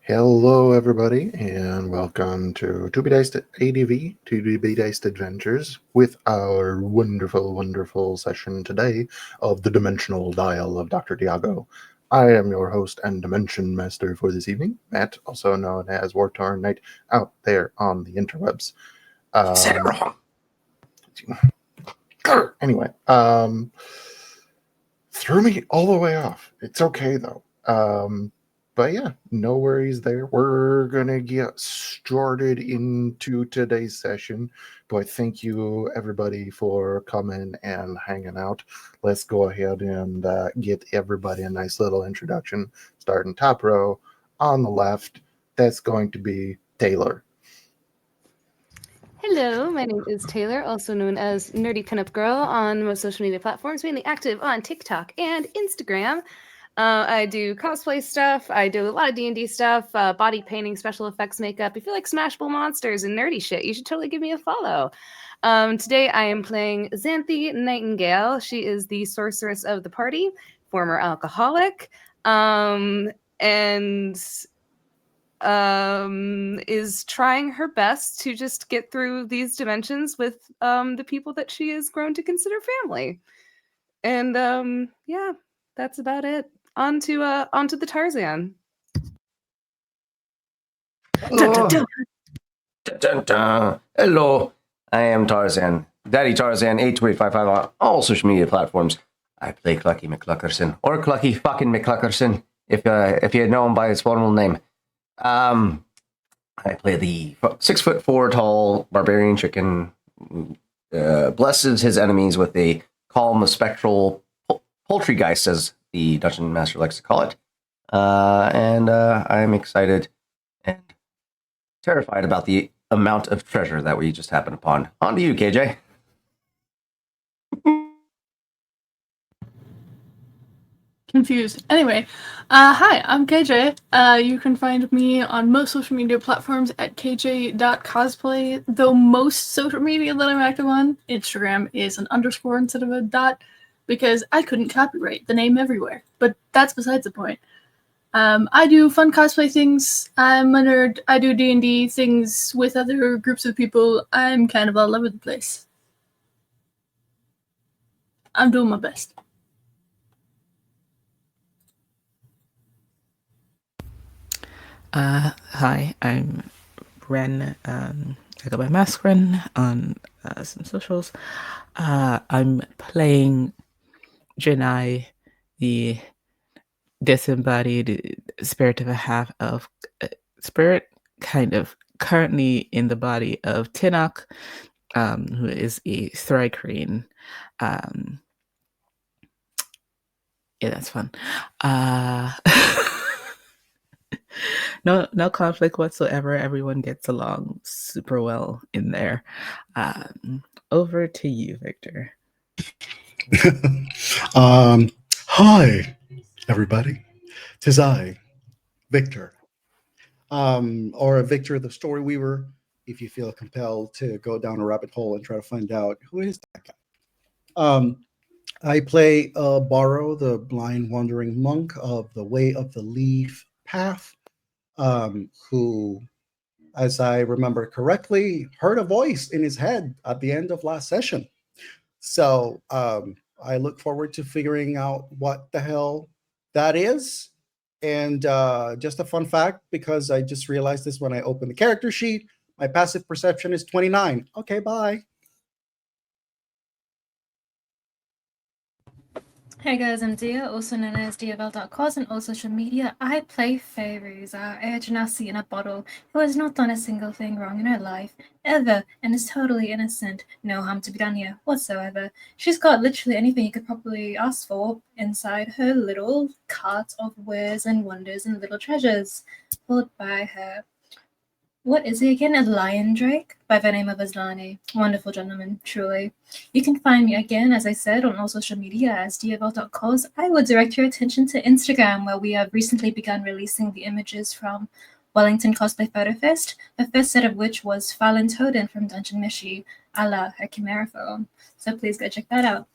Hello, everybody, and welcome to Be Diced ADV, to Be Diced Adventures, with our wonderful session today of the Dimensional Dial of Dr. Diago. I am your host and Dimension Master for this evening, Matt, also known as War-Torn Knight, out there on the interwebs. Said it wrong. Anyway, threw me all the way off. It's okay, though. But yeah, no worries there. We're going to get started into today's session. But thank you, everybody, for coming and hanging out. Let's go ahead and get everybody a nice little introduction. Starting top row on the left, that's going to be Taylor. Hello, my name is Taylor, also known as Nerdy Pinup Girl on most social media platforms, mainly active on TikTok and Instagram. I do cosplay stuff. I do a lot of D&D stuff, body painting, special effects, makeup. If you like Smashable monsters and nerdy shit, you should totally give me a follow. Today I am playing Xanthi Nightingale. She is the sorceress of the party, former alcoholic, and is trying her best to just get through these dimensions with the people that she has grown to consider family. And yeah, that's about it. Onto the Tarzan. Hello, I am Tarzan, Daddy Tarzan 82855 on all social media platforms. I play Clucky McCluckerson, or Clucky fucking McCluckerson, if you know him by his formal name. I play the 6'4" tall barbarian chicken. Blesses his enemies with a calm, spectral poultrygeist, as the Dungeon Master likes to call it. And I'm excited and terrified about the amount of treasure that we just happened upon. On to you, KJ. Confused. Anyway, hi, I'm KJ. You can find me on most social media platforms at kj.cosplay, though most social media that I'm active on, Instagram, is an underscore instead of a dot, because I couldn't copyright the name everywhere. But that's besides the point. I do fun cosplay things. I'm a nerd. I do D&D things with other groups of people. I'm kind of all over the place. I'm doing my best. Hi, I'm Ren. I go by Mask Ren on some socials. I'm playing Janai, the disembodied spirit of a half of spirit, kind of currently in the body of Tinok, who is a Thrycreen. Yeah, that's fun. No conflict whatsoever. Everyone gets along super well in there. Over to you, Victor. Hi, everybody. 'Tis I, Victor. Or Victor the Story Weaver, if you feel compelled to go down a rabbit hole and try to find out who is that guy. I play Borrow, the blind wandering monk of the Way of the Leaf Path, who, as I remember correctly, heard a voice in his head at the end of last session. So I look forward to figuring out what the hell that is. And just a fun fact, because I just realized this when I opened the character sheet, my passive perception is 29. Okay, bye. Hey guys, I'm Dia, also known as Diavel.cos on all social media. I play Fairies, our air genasi in a bottle who has not done a single thing wrong in her life, ever, and is totally innocent. No harm to be done here, whatsoever. She's got literally anything you could probably ask for inside her little cart of wares and wonders and little treasures, pulled by her. What is he again? A lion drake? By the name of Aslani. Wonderful gentleman, truly. You can find me again, as I said, on all social media as diavel.cos. I would direct your attention to Instagram, where we have recently begun releasing the images from Wellington Cosplay Photo Fest, the first set of which was Fallon Toden from Dungeon Meshi, a la her Chimera form. So please go check that out.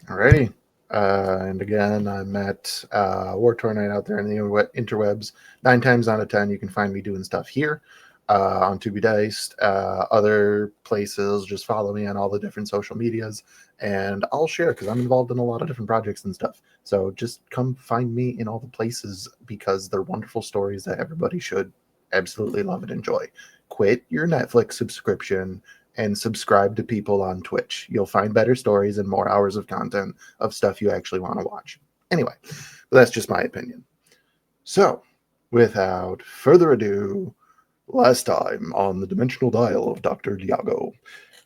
Alrighty. And again, I'm at War Tour Night out there in the interwebs. 9 times out of 10, you can find me doing stuff here on To Be Diced. Other places, just follow me on all the different social medias, and I'll share because I'm involved in a lot of different projects and stuff. So just come find me in all the places because they're wonderful stories that everybody should absolutely love and enjoy. Quit your Netflix subscription and subscribe to people on Twitch. You'll find better stories and more hours of content of stuff you actually want to watch. Anyway, that's just my opinion. So, without further ado, last time on the Dimensional Dial of Dr. Diago,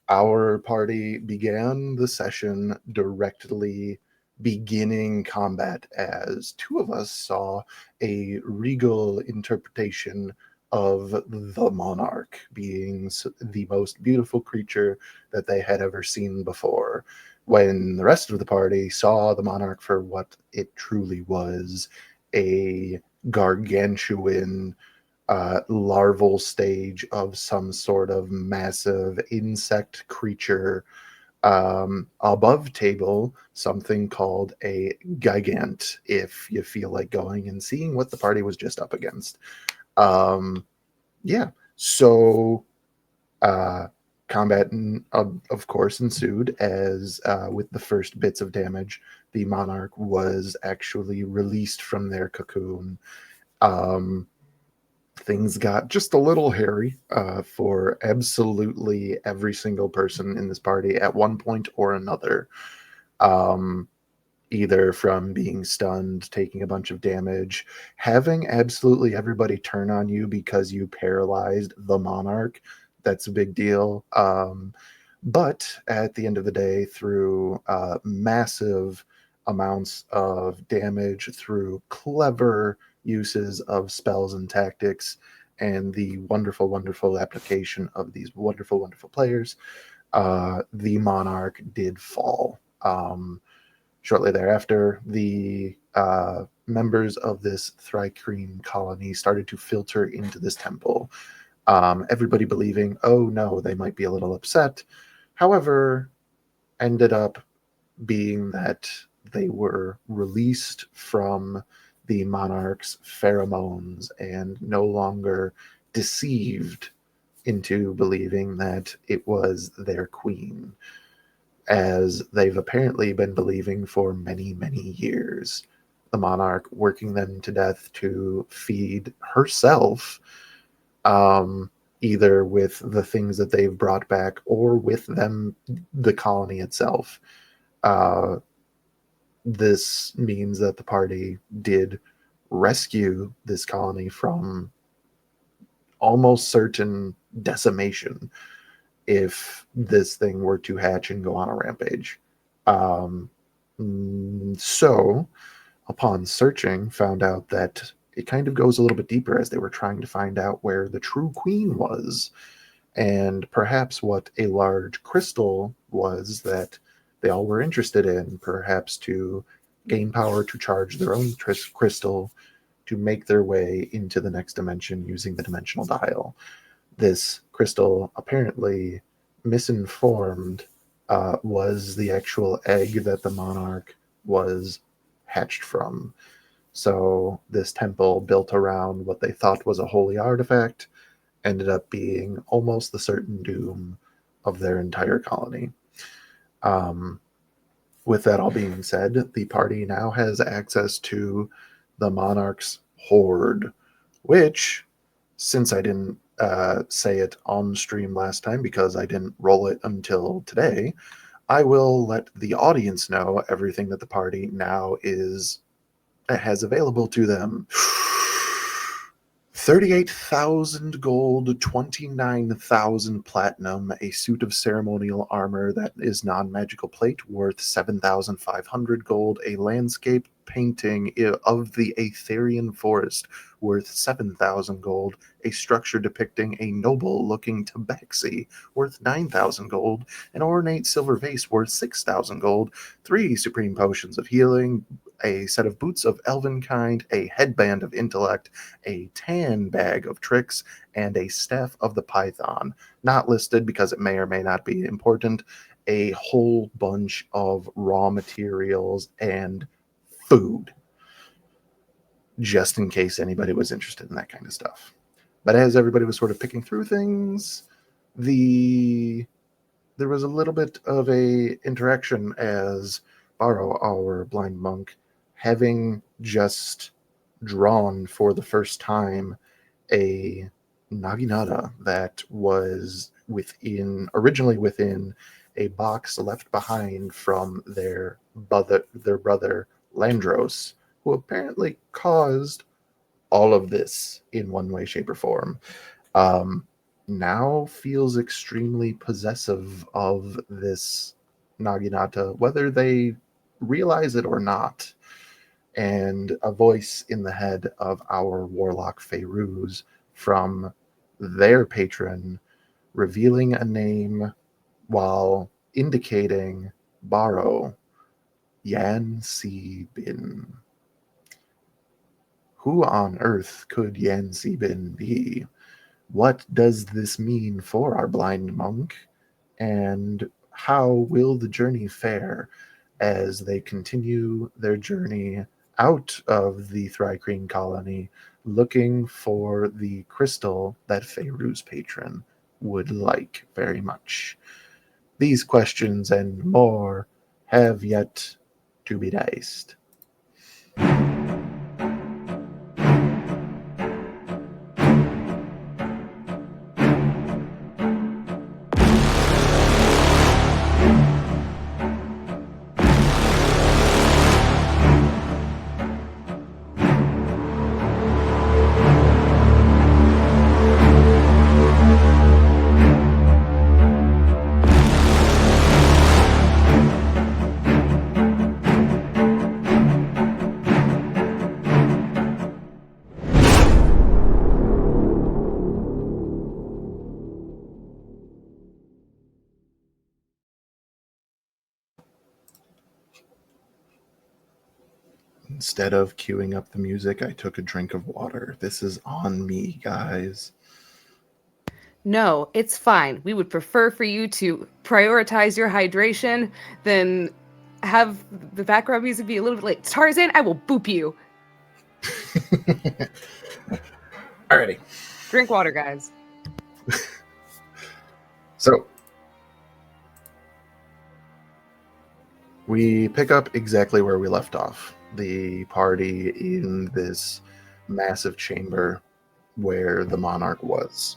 our party began the session directly beginning combat as two of us saw a regal interpretation of the monarch being the most beautiful creature that they had ever seen before, when the rest of the party saw the monarch for what it truly was, a gargantuan larval stage of some sort of massive insect creature. Above table, something called a gigant, if you feel like going and seeing what the party was just up against. Yeah, so combat, of course, ensued as with the first bits of damage, the monarch was actually released from their cocoon. Things got just a little hairy for absolutely every single person in this party at one point or another. Either from being stunned, taking a bunch of damage, having absolutely everybody turn on you because you paralyzed the monarch. That's a big deal. But at the end of the day, through massive amounts of damage, through clever uses of spells and tactics, and the wonderful, wonderful application of these wonderful, wonderful players, the monarch did fall. Shortly thereafter, the members of this Thrycreen colony started to filter into this temple. Everybody believing, oh no, they might be a little upset. However, ended up being that they were released from the monarch's pheromones and no longer deceived into believing that it was their queen, as they've apparently been believing for many, many years. The monarch working them to death to feed herself, either with the things that they've brought back or with them, the colony itself. This means that the party did rescue this colony from almost certain decimation if this thing were to hatch and go on a rampage. So, upon searching, found out that it kind of goes a little bit deeper as they were trying to find out where the true queen was, and perhaps what a large crystal was that they all were interested in, perhaps to gain power to charge their own crystal to make their way into the next dimension using the dimensional dial. This crystal, apparently misinformed, was the actual egg that the monarch was hatched from. So this temple, built around what they thought was a holy artifact, ended up being almost the certain doom of their entire colony. With that all being said, the party now has access to the monarch's hoard, which, since I didn't say it on stream last time because I didn't roll it until today, I will let the audience know everything that the party now has available to them. 38,000 gold, 29,000 platinum, a suit of ceremonial armor that is non-magical plate worth 7,500 gold, a landscape painting of the Aetherian forest worth 7,000 gold, a structure depicting a noble looking tabaxi worth 9,000 gold, an ornate silver vase worth 6,000 gold, 3 supreme potions of healing, a set of boots of elven kind, a headband of intellect, a tan bag of tricks, and a staff of the python. Not listed because it may or may not be important. a whole bunch of raw materials and food, just in case anybody was interested in that kind of stuff. But as everybody was sort of picking through things, there was a little bit of a interaction as Baro, our blind monk, having just drawn for the first time a naginata that was originally within a box left behind from their brother Landros, who apparently caused all of this in one way, shape, or form. Now feels extremely possessive of this naginata, whether they realize it or not. And a voice in the head of our warlock Feyruz from their patron revealing a name while indicating Baro, Yan Si Bin. Who on earth could Yan Si Bin be? What does this mean for our blind monk? And how will the journey fare as they continue their journey out of the Thrycreen colony, looking for the crystal that Feyruz patron would like very much? These questions and more have yet to be diced. Instead of queuing up the music, I took a drink of water. This is on me, guys. No, it's fine. We would prefer for you to prioritize your hydration than have the background music be a little bit late. Tarzan, I will boop you. Alrighty. Drink water, guys. So, we pick up exactly where we left off. The party in this massive chamber where the monarch was.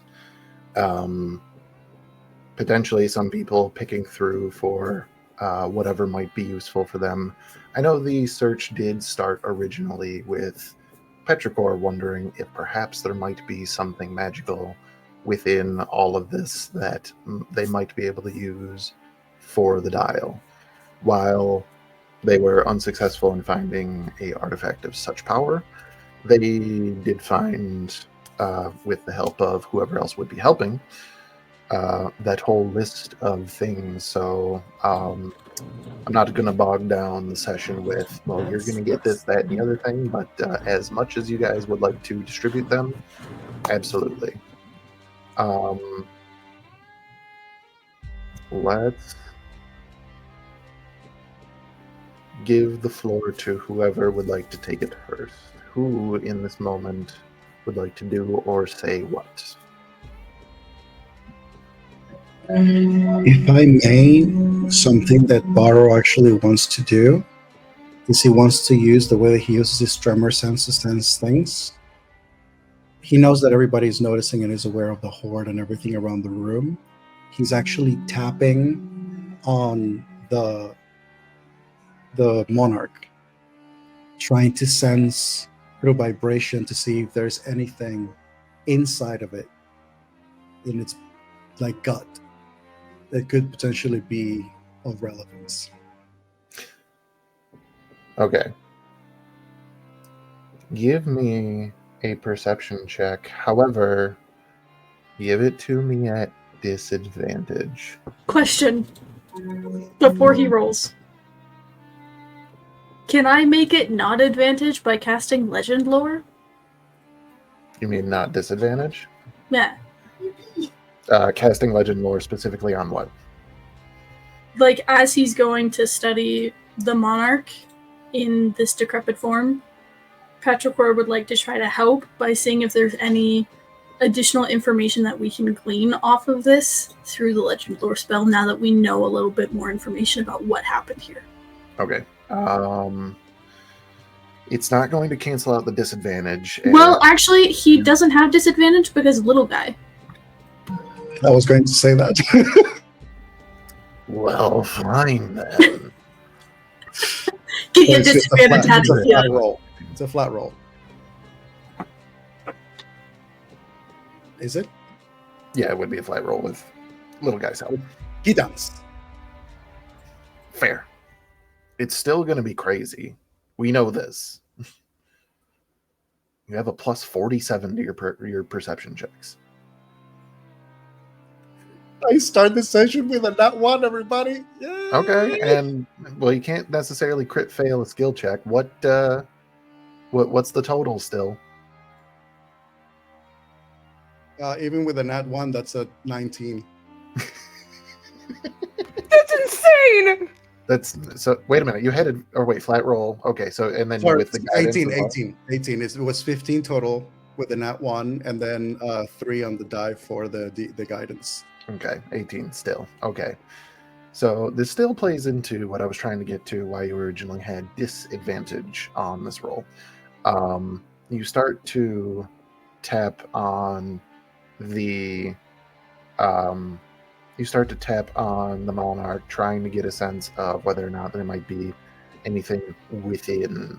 Potentially some people picking through for whatever might be useful for them. I know the search did start originally with Petrichor wondering if perhaps there might be something magical within all of this that they might be able to use for the dial. While they were unsuccessful in finding a artifact of such power, they did find, with the help of whoever else would be helping, that whole list of things. So I'm not going to bog down the session with, well, you're going to get this, that, and the other thing, but as much as you guys would like to distribute them, absolutely. Let's give the floor to whoever would like to take it first. Who in this moment would like to do or say what? If I may, something that Baro actually wants to do is he wants to use the way that he uses his tremor sense to sense things. He knows that everybody's noticing and is aware of the horde and everything around the room. He's actually tapping on the monarch, trying to sense through vibration to see if there's anything inside of it, in its like gut, that could potentially be of relevance. Okay. Give me a perception check. However, give it to me at disadvantage. Question before he rolls. Can I make it not advantage by casting legend lore? You mean not disadvantage? Yeah. Casting legend lore specifically on what? like as he's going to study the monarch in this decrepit form, Petrichor would like to try to help by seeing if there's any additional information that we can glean off of this through the Legend Lore spell now that we know a little bit more information about what happened here. Okay. It's not going to cancel out the disadvantage. Well, actually, he doesn't have disadvantage because little guy. I was going to say that. Well, fine then. Get your It's just disadvantage out it's a of flat here. roll. It's a flat roll. Is it? Yeah, it would be a flat roll with little guy's help. He does. Fair. It's still going to be crazy. We know this. You have a plus 47 to your perception checks. I start the session with a nat 1, everybody. Yay! Okay, and well, you can't necessarily crit fail a skill check. What's the total still? Even with a nat 1, that's a 19. That's insane. That's so. Wait a minute. You headed or wait, flat roll. Okay, so and then Sorry, with the guidance 18, as well? 18. It was 15 total with a nat 1, and then 3 on the die for the guidance. Okay, 18 still. Okay. So this still plays into what I was trying to get to why you originally had disadvantage on this roll. You start to tap on the monarch, trying to get a sense of whether or not there might be anything within.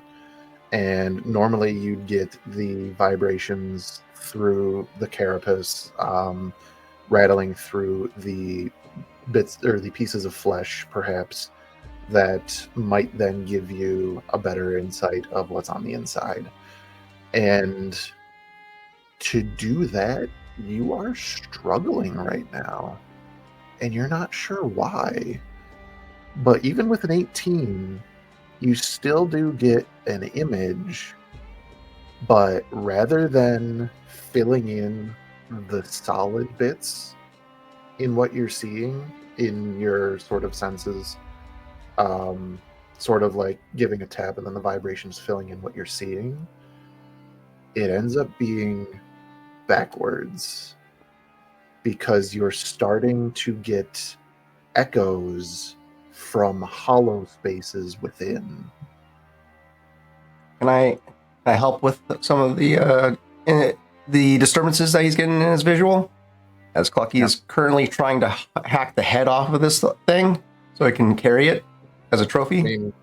And normally you'd get the vibrations through the carapace, rattling through the bits or the pieces of flesh, perhaps, that might then give you a better insight of what's on the inside. And to do that, you are struggling right now, and you're not sure why. But even with an 18, you still do get an image, but rather than filling in the solid bits in what you're seeing in your sort of senses, sort of like giving a tap and then the vibrations filling in what you're seeing, it ends up being backwards because you're starting to get echoes from hollow spaces within. Can I help with some of the disturbances that he's getting in his visual? As Clucky is currently trying to hack the head off of this thing so he can carry it as a trophy. I mean,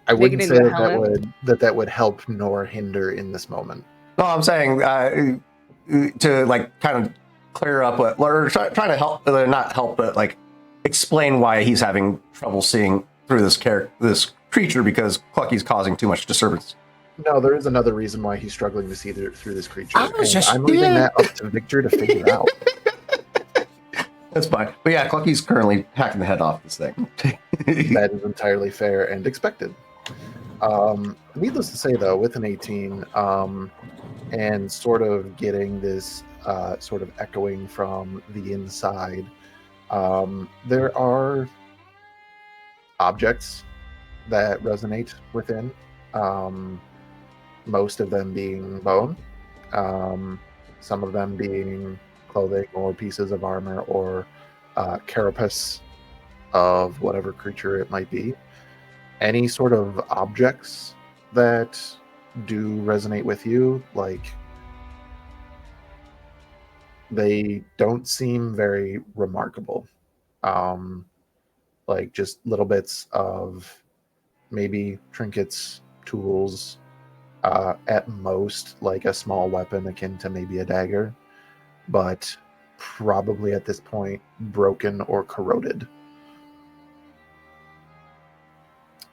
I Make it wouldn't into say a that would help nor hinder in this moment. No, I'm saying to like kind of clear up or trying to help, not help, but like explain why he's having trouble seeing through this creature because Clucky's causing too much disturbance. No, there is another reason why he's struggling to see through this creature. I was just- I'm leaving that up to Victor to figure out. That's fine. But yeah, Clucky's currently hacking the head off this thing. That is entirely fair and expected. Needless to say, though, with an 18 and sort of getting this sort of echoing from the inside, there are objects that resonate within, most of them being bone, some of them being clothing or pieces of armor or carapace of whatever creature it might be. Any sort of objects that do resonate with you, like, they don't seem very remarkable. Like just little bits of maybe trinkets, tools, at most like a small weapon akin to maybe a dagger, but probably at this point broken or corroded.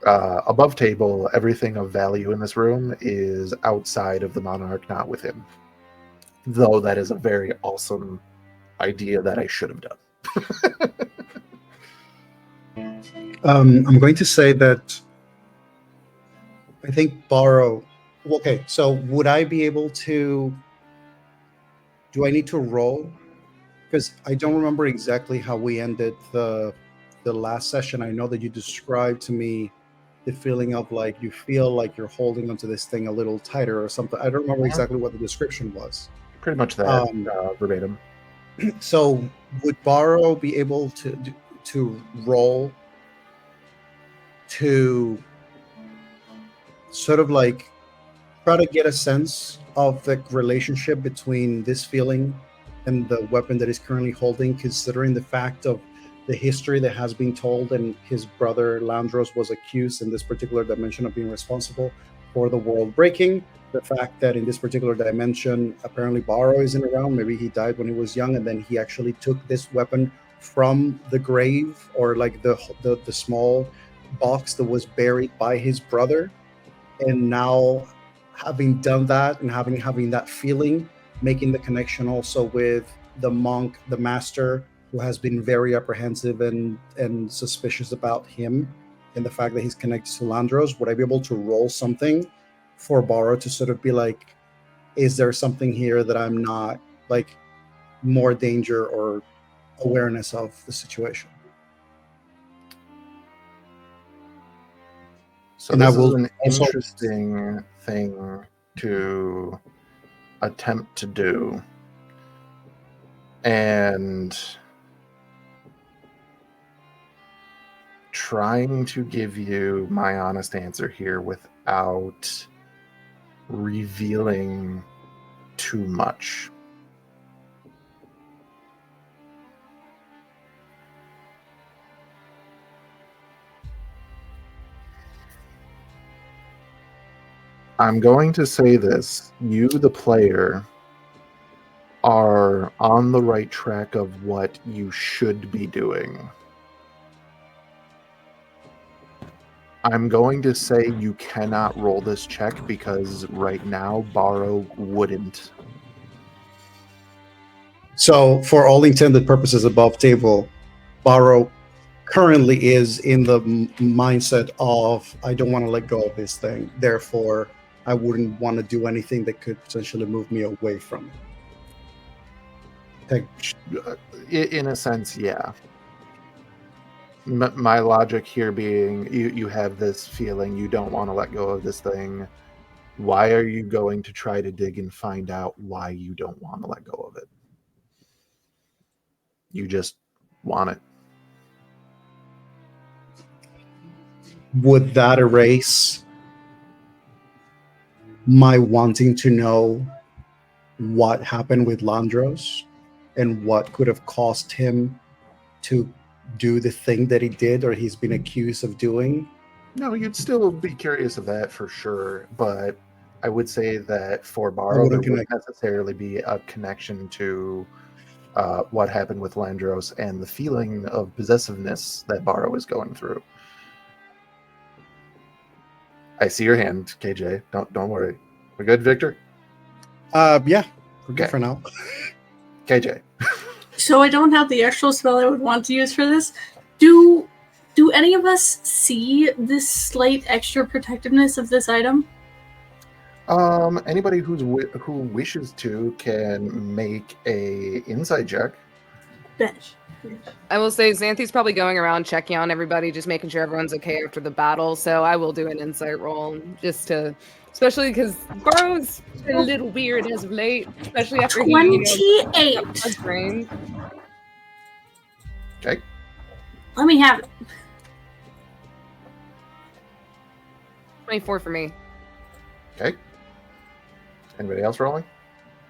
Above table, everything of value in this room is outside of the monarch, not with him. Though that is a very awesome idea that I should have done. I'm going to say that I think borrow. Okay, so would I be able to? Do I need to roll because I don't remember exactly how we ended the last session. I know that you described to me the feeling of like you feel like you're holding onto this thing a little tighter or something. I don't remember exactly what the description was. Pretty much that verbatim. So would Borrow be able to roll to sort of like try to get a sense of the relationship between this feeling and the weapon that he's currently holding, considering the fact of the history that has been told, and his brother Landros was accused in this particular dimension of being responsible for the world breaking. The fact that in this particular dimension, apparently Barrow isn't around. Maybe he died when he was young, and then he actually took this weapon from the grave, or like the small box that was buried by his brother. And now, having done that and having that feeling, making the connection also with the monk, the master, who has been very apprehensive and suspicious about him, and the fact that he's connected to Landros, would I be able to roll something for Borrow to sort of be like, is there something here that I'm not, like, more danger or awareness of the situation? So And this I is will an also- interesting thing to attempt to do. And trying to give you my honest answer here without revealing too much. I'm going to say this. You, the player, are on the right track of what you should be doing. I'm going to say you cannot roll this check because right now Borrow wouldn't. So, for all intended purposes above table, Borrow currently is in the mindset of, I don't want to let go of this thing. Therefore, I wouldn't want to do anything that could potentially move me away from it. In a sense, yeah. My logic here being you have this feeling you don't want to let go of this thing. Why are you going to try to dig and find out why you don't want to let go of it? You just want it. Would that erase my wanting to know what happened with Landros and what could have caused him to do the thing that he did, or he's been accused of doing? No, you'd still be curious of that for sure, but I would say that for Borrow, there wouldn't necessarily be a connection to what happened with Landros and the feeling of possessiveness that Borrow is going through. I see your hand, KJ. Don't worry. We're good, Victor? Yeah, we're good Okay. for now. KJ. So I don't have the actual spell I would want to use for this. Do any of us see this slight extra protectiveness of this item? Anybody who wishes to can make a insight check. Bitch. I will say Xanthi's probably going around checking on everybody, just making sure everyone's okay after the battle. So I will do an insight roll just to, especially because Burrow's been a little weird as of late, especially after 28. got brain. Okay. Let me have it. 24 for me. Okay. Anybody else rolling?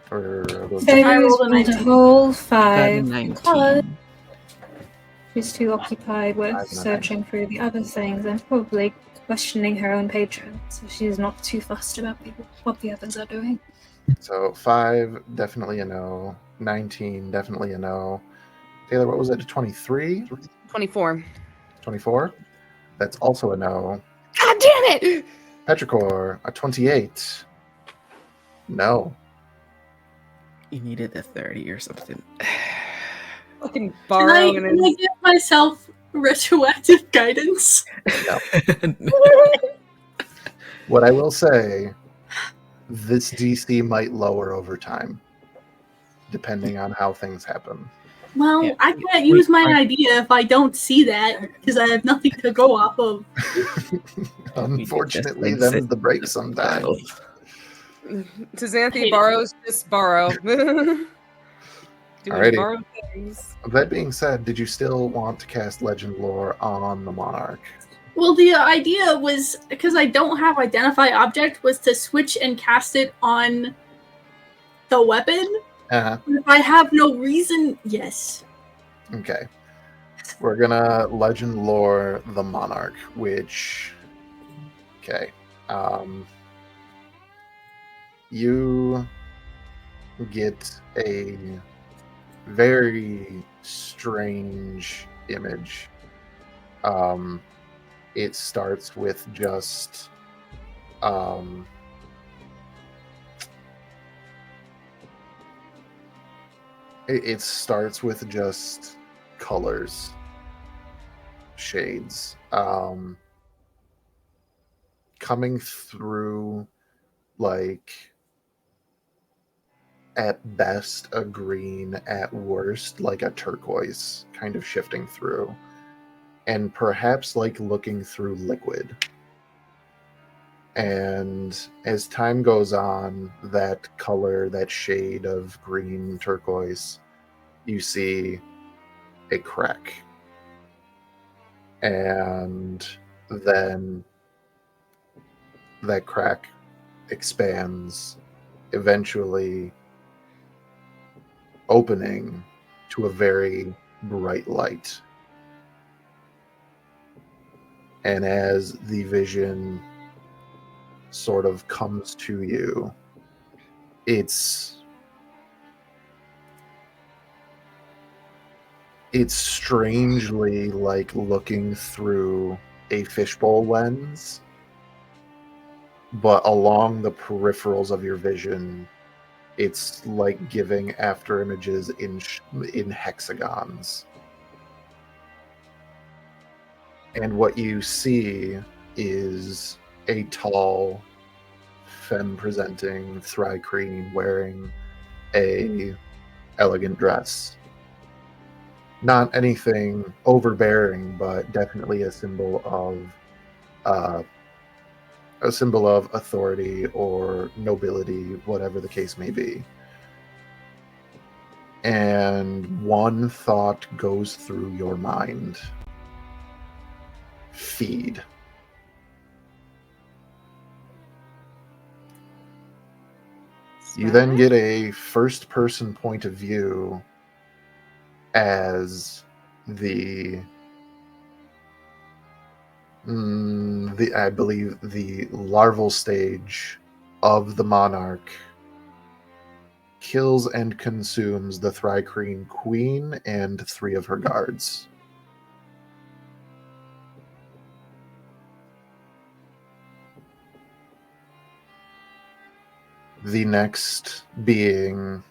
Or those Fairies rolled a rolled a 19. whole Got a 5. 19. She's too occupied with 5 and a searching through the other things and probably questioning her own patron, so she's not too fussed about what the others are doing. So 5, definitely a no. 19, definitely a no. Taylor, what was it? 23? 24. 24? That's also a no. God damn it! Petrichor, a 28. No. You needed a 30 or something. Fucking Can Borrow I and his... give myself retroactive guidance? What I will say, this DC might lower over time, depending on how things happen. Well, Yeah, I can't use my idea if I don't see that because I have nothing to go off of. Unfortunately, them's the break sometimes. Tizanthe borrows, just borrow. Doing Alrighty. borrow things. That being said, did you still want to cast Legend Lore on the Monarch? Well, the idea was, because I don't have Identify Object, was to switch and cast it on the weapon. Uh-huh. If I have no reason, yes. Okay. We're gonna Legend Lore the Monarch, which... Okay. You get a very strange image. It starts with just it starts with just colors, shades, coming through, like, at best a green, at worst like a turquoise, kind of shifting through, and perhaps like looking through liquid. And as time goes on, that color, that shade of green turquoise, you see a crack. And then that crack expands, eventually opening to a very bright light. And as the vision sort of comes to you, it's strangely like looking through a fishbowl lens, but along the peripherals of your vision, it's like giving after images in hexagons. And what you see is a tall, femme-presenting Thry-Kreen wearing a elegant dress. Not anything overbearing, but definitely a symbol of authority or nobility, whatever the case may be. And one thought goes through your mind: feed. You then get a first-person point of view as I believe the larval stage of the Monarch kills and consumes the Thry-Kreen queen and 3 of her guards. The next being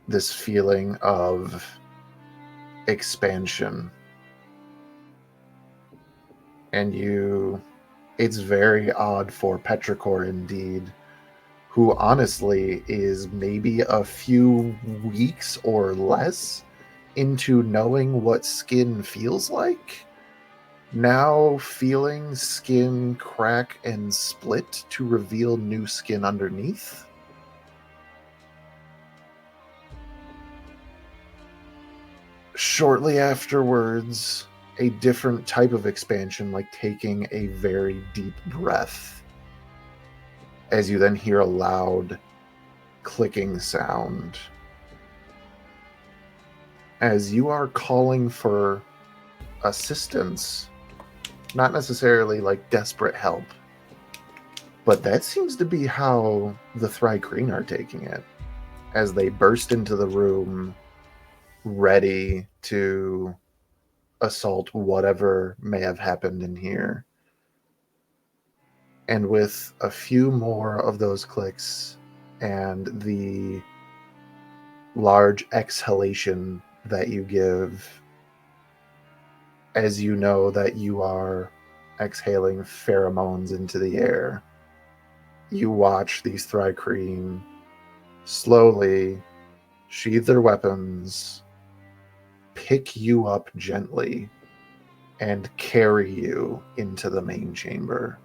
this feeling of expansion. And it's very odd for Petrichor indeed, who honestly is maybe a few weeks or less into knowing what skin feels like, now feeling skin crack and split to reveal new skin underneath. Shortly afterwards, a different type of expansion, like taking a very deep breath, as you then hear a loud clicking sound as you are calling for assistance, not necessarily like desperate help, but that seems to be how the Thry-Kreen are taking it, as they burst into the room ready to assault whatever may have happened in here. And with a few more of those clicks and the large exhalation that you give, as you know that you are exhaling pheromones into the air, you watch these Thry-Kreen slowly sheathe their weapons pick you up gently and carry you into the main chamber.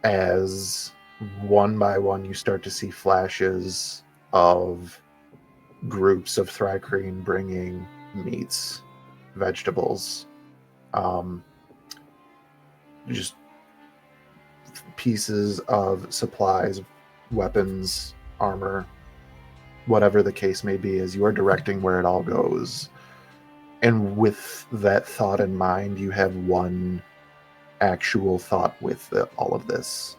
As one by one you start to see flashes of groups of Thrycreen bringing meats, vegetables, just pieces of supplies, weapons, armor, whatever the case may be, as you are directing where it all goes. And with that thought in mind, you have one actual thought with all of this.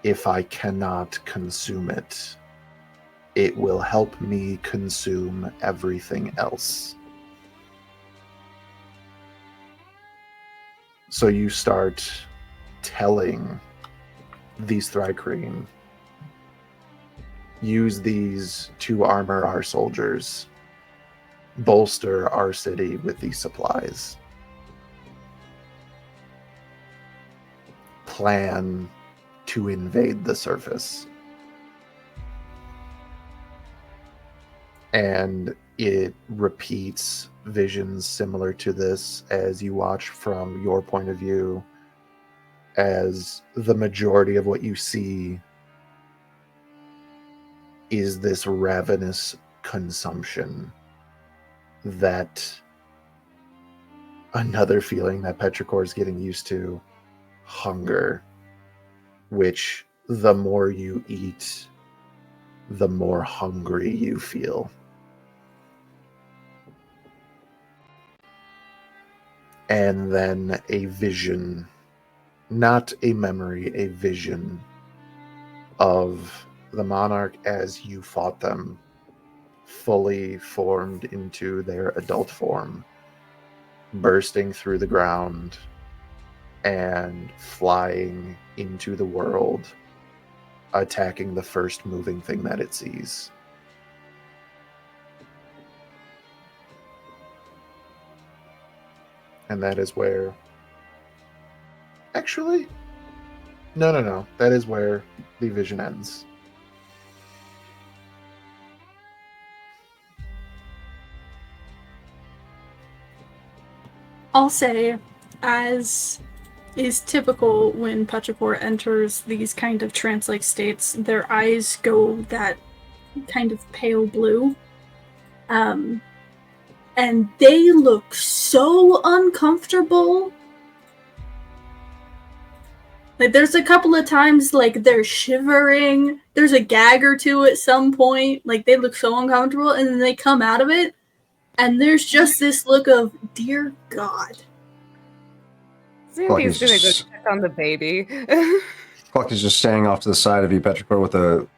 If I cannot consume it, it will help me consume everything else. So you start telling these Thrycreen, use these to armor our soldiers, bolster our city with these supplies, plan to invade the surface. And it repeats visions similar to this as you watch from your point of view, as the majority of what you see is this ravenous consumption, that another feeling that Petrichor is getting used to, hunger, which the more you eat, the more hungry you feel. And then a vision, not a memory, a vision of the monarch as you fought them, fully formed into their adult form, bursting through the ground and flying into the world, attacking the first moving thing that it sees. And that is where... Actually, no. That is where the vision ends. I'll say, as is typical when Petrichor enters these kind of trance-like states, their eyes go that kind of pale blue. And they look so uncomfortable. Like, there's a couple of times, like, they're shivering. There's a gag or two at some point. Like, they look so uncomfortable, and then they come out of it, and there's just this look of, dear God. Sandy's gonna go check on the baby. Cluck is just standing off to the side of you, Petrichor, with a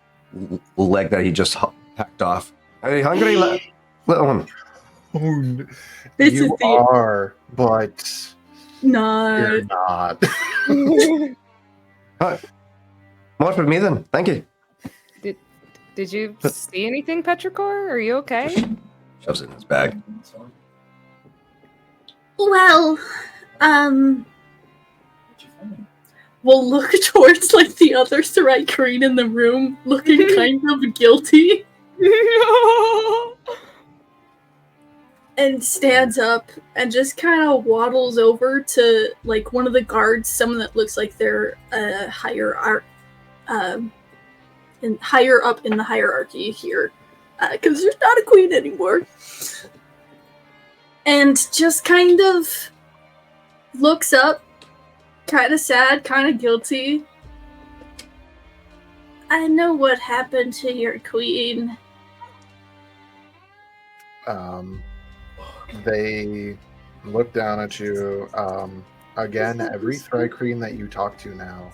leg that he just hacked off. Are you hungry, little one? You are, but No. you're not. All right. More for me then. Thank you. Did you see anything, Petrichor? Are you okay? Just shoves it in his bag. Well, we'll look towards, like, the other Thrycreen in the room, looking kind of guilty. And stands up and just kind of waddles over to, like, one of the guards, someone that looks like they're higher up in the hierarchy here, because there's not a queen anymore. And just kind of looks up, kind of sad, kind of guilty. I know what happened to your queen. They look down at you. Again, every Thrycreen that you talk to now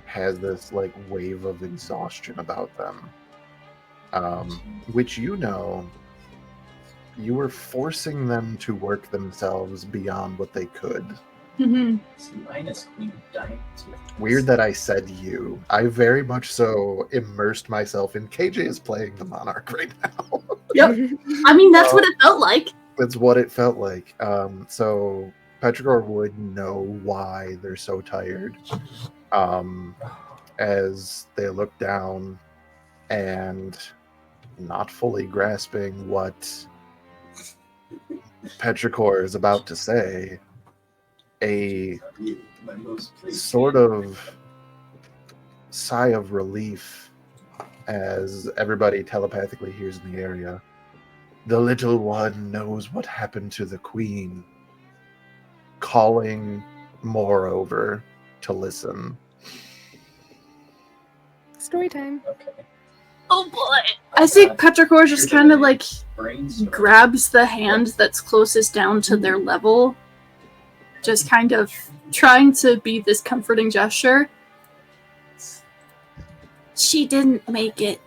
has this, like, wave of exhaustion about them. Which, you know, you were forcing them to work themselves beyond what they could. Mm-hmm. Weird that I said you. I very much so immersed myself in KJ is playing the Monarch right now. Yep. I mean, that's what it felt like. That's what it felt like. So Petrichor would know why they're so tired. As they look down and not fully grasping what Petrichor is about to say, a sort of sigh of relief as everybody telepathically hears in the area. The little one knows what happened to the queen, calling moreover to listen. Story time. Oh boy! I think Petrichor just kind of like grabs the hand that's closest down to their level, just kind of trying to be this comforting gesture. She didn't make it.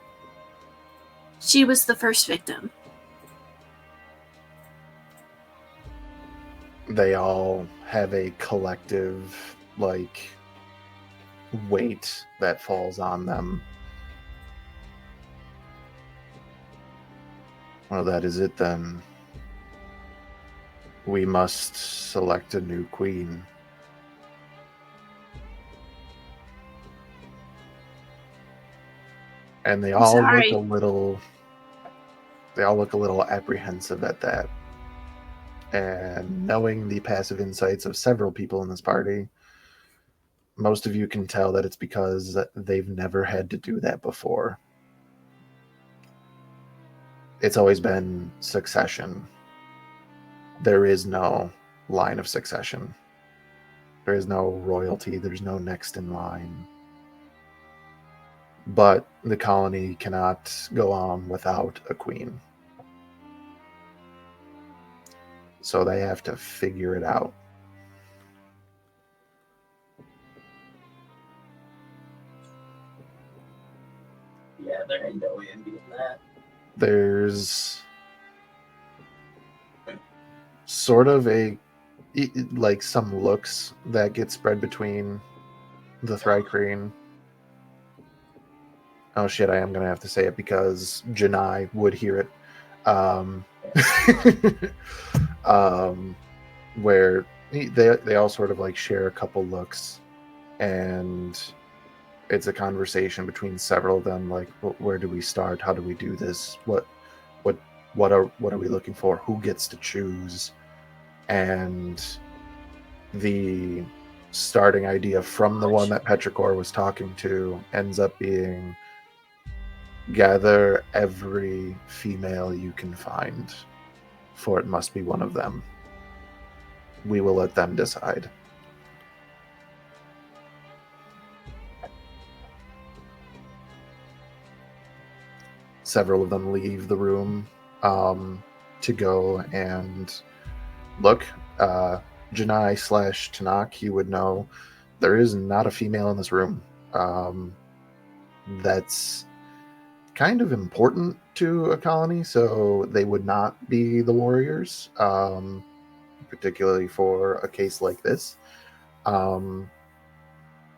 She was the first victim. They all have a collective, weight that falls on them. Well, that is it then. We must select a new queen. And they all look a little apprehensive at that. And knowing the passive insights of several people in this party, most of you can tell that it's because they've never had to do that before. It's always been succession. There is no line of succession. There is no royalty. There's no next in line. But the colony cannot go on without a queen. So they have to figure it out. Yeah, there ain't no way in doing that. There's sort of some looks that get spread between the Thrycreen. Oh shit, I am going to have to say it because Janai would hear it. Where they all sort of share a couple looks, and it's a conversation between several of them, where do we start? How do we do this? What are we looking for? Who gets to choose? And the starting idea from the one that Petrichor was talking to ends up being, gather every female you can find, for it must be one of them. We will let them decide. Several of them leave the room to go and look. Janai / Tanakh, you would know there is not a female in this room. That's kind of important to a colony, so they would not be the warriors, particularly for a case like this.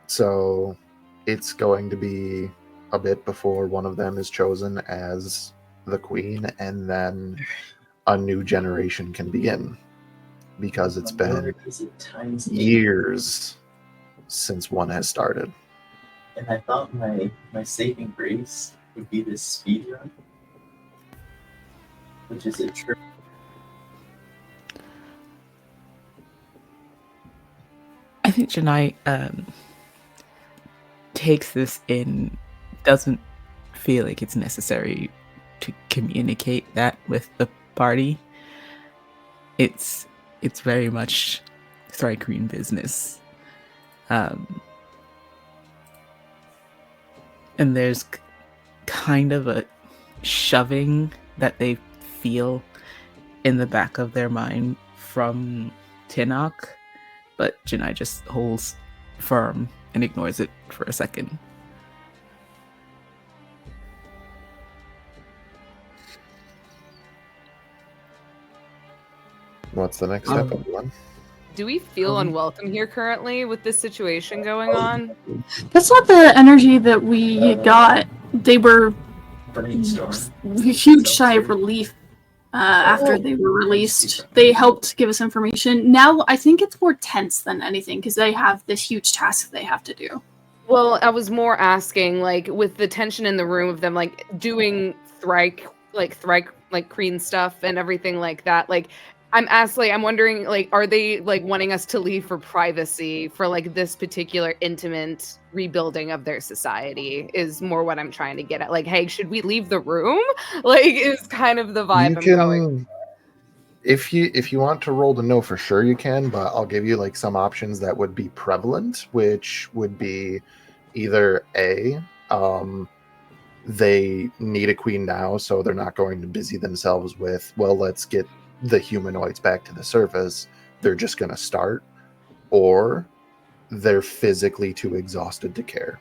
So it's going to be a bit before one of them is chosen as the queen, and then a new generation can begin, because it's been years since one has started. And I thought my saving grace would be this speed run, which is it true? I think Janai takes this in, doesn't feel like it's necessary to communicate that with the party. It's very much Thrycreen business. And there's kind of a shoving that they feel in the back of their mind from Tinnock, but Janai just holds firm and ignores it for a second. What's the next step, everyone? Do we feel unwelcome here currently with this situation going on? That's not the energy that we got. They were a huge sigh of relief after they were released. They helped give us information. Now I think it's more tense than anything because they have this huge task they have to do. Well, I was more asking, with the tension in the room of them, doing Thryke Kreen stuff and everything like that. Like, I'm wondering, like, are they like wanting us to leave for privacy for like this particular intimate rebuilding of their society? Is more what I'm trying to get at. Like, hey, should we leave the room? Like, is kind of the vibe You I'm going. can, if you want to roll to know for sure, you can. But I'll give you like some options that would be prevalent, which would be either they need a queen now, so they're not going to busy themselves with, well, let's get the humanoids back to the surface. They're just going to start, or they're physically too exhausted to care.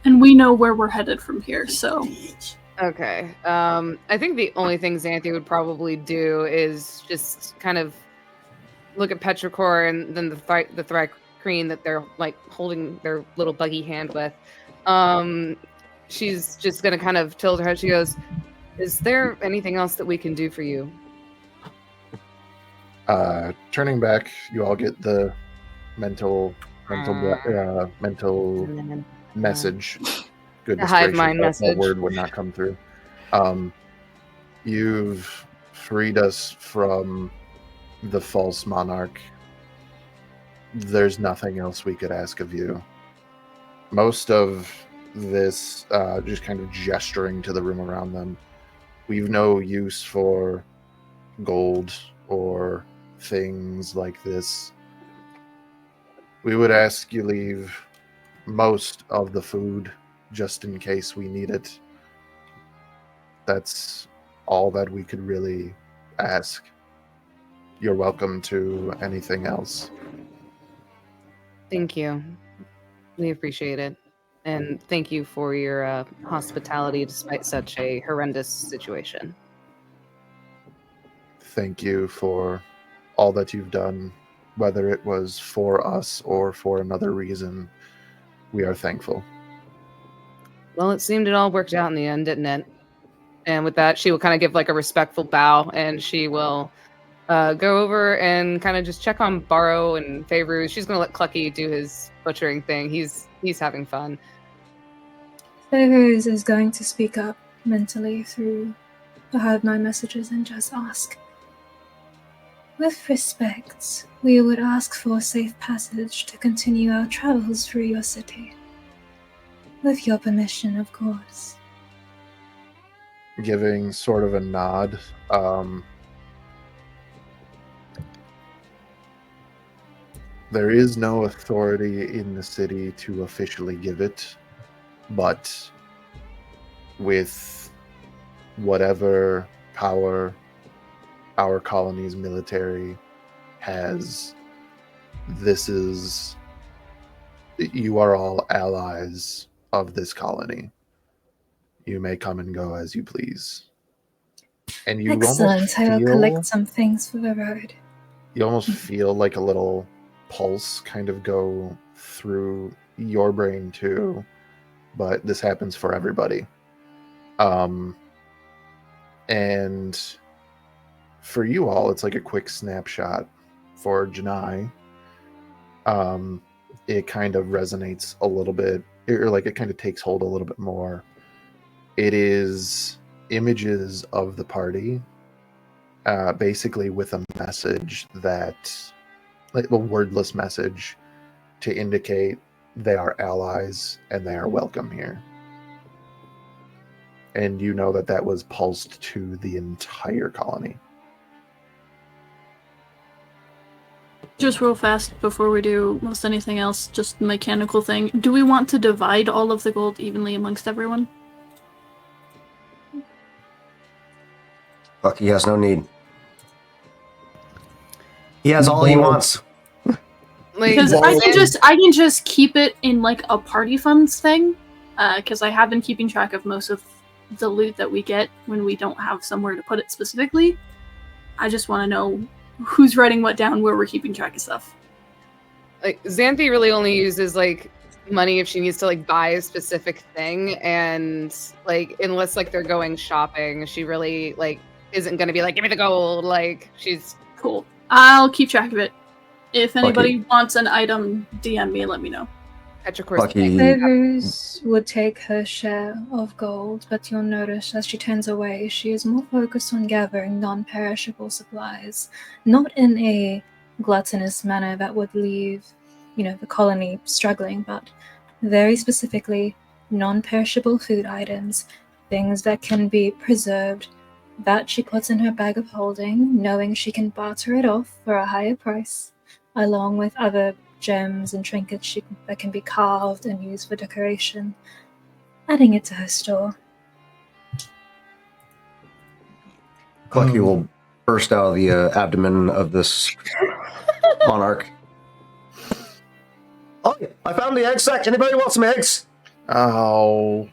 And we know where we're headed from here, so. Okay. I think the only thing Xanthi would probably do is just kind of look at Petrichor and then the Thrycreen that they're like holding their little buggy hand with. She's just gonna kind of tilt her head. She goes, "Is there anything else that we can do for you?" Turning back, you all get the mental message. Goodness The hive gracious, mind that message. word would not come through. You've freed us from the false monarch. There's nothing else we could ask of you. Most of this, just kind of gesturing to the room around them, we've no use for gold or things like this. We would ask you leave most of the food just in case we need it. That's all that we could really ask. You're welcome to anything else. Thank you. We appreciate it. And thank you for your hospitality despite such a horrendous situation. Thank you for all that you've done, whether it was for us or for another reason. We are thankful. Well, it seemed it all worked out in the end, didn't it? And with that, she will kind of give like a respectful bow, and she will go over and kind of just check on Barrow and Feyru. She's going to let Clucky do his butchering thing. He's having fun. Feyru is going to speak up mentally through the Hive Mind messages and just ask, with respect, we would ask for safe passage to continue our travels through your city. With your permission, of course. Giving sort of a nod. There is no authority in the city to officially give it, but with whatever power our colony's military has, you are all allies of this colony. You may come and go as you please. And you Excellent. I will collect some things for the road. You almost feel like a little pulse kind of go through your brain too, but this happens for everybody. And for you all, it's like a quick snapshot. For Janai, it kind of resonates a little bit, or like it kind of takes hold a little bit more. It is images of the party, basically with a message that, like a wordless message to indicate they are allies and they are welcome here. And you know that was pulsed to the entire colony. Just real fast before we do most anything else, just a mechanical thing. Do we want to divide all of the gold evenly amongst everyone? Lucky has no need. He has all he wants. Because I can just keep it in like a party funds thing, because I have been keeping track of most of the loot that we get when we don't have somewhere to put it specifically. I just want to know who's writing what down, where we're keeping track of stuff. Like Xanthi really only uses like money if she needs to like buy a specific thing, and like unless like they're going shopping, she really like isn't gonna be like, give me the gold. Like she's cool. I'll keep track of it. If anybody wants an item, DM me and let me know. Petrichor's Lucky. Favors would take her share of gold, but you'll notice as she turns away, she is more focused on gathering non-perishable supplies, not in a gluttonous manner that would leave, the colony struggling, but very specifically non-perishable food items, things that can be preserved, that she puts in her bag of holding, knowing she can barter it off for a higher price, along with other gems and trinkets that can be carved and used for decoration, adding it to her store. Clucky will burst out of the abdomen of this monarch. Oh, yeah, I found the egg sack. Anybody want some eggs? Oh.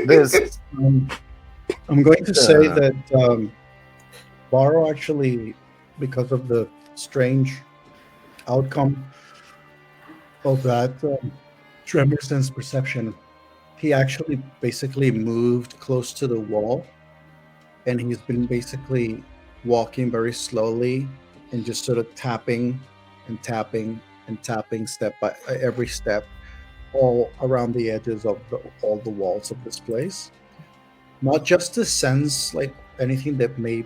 This. I'm going to say that Baro actually, because of the strange outcome of that tremor sense perception, he actually basically moved close to the wall, and he's been basically walking very slowly and just sort of tapping and tapping and tapping step by every step all around the edges of all the walls of this place. Not just to sense like anything that may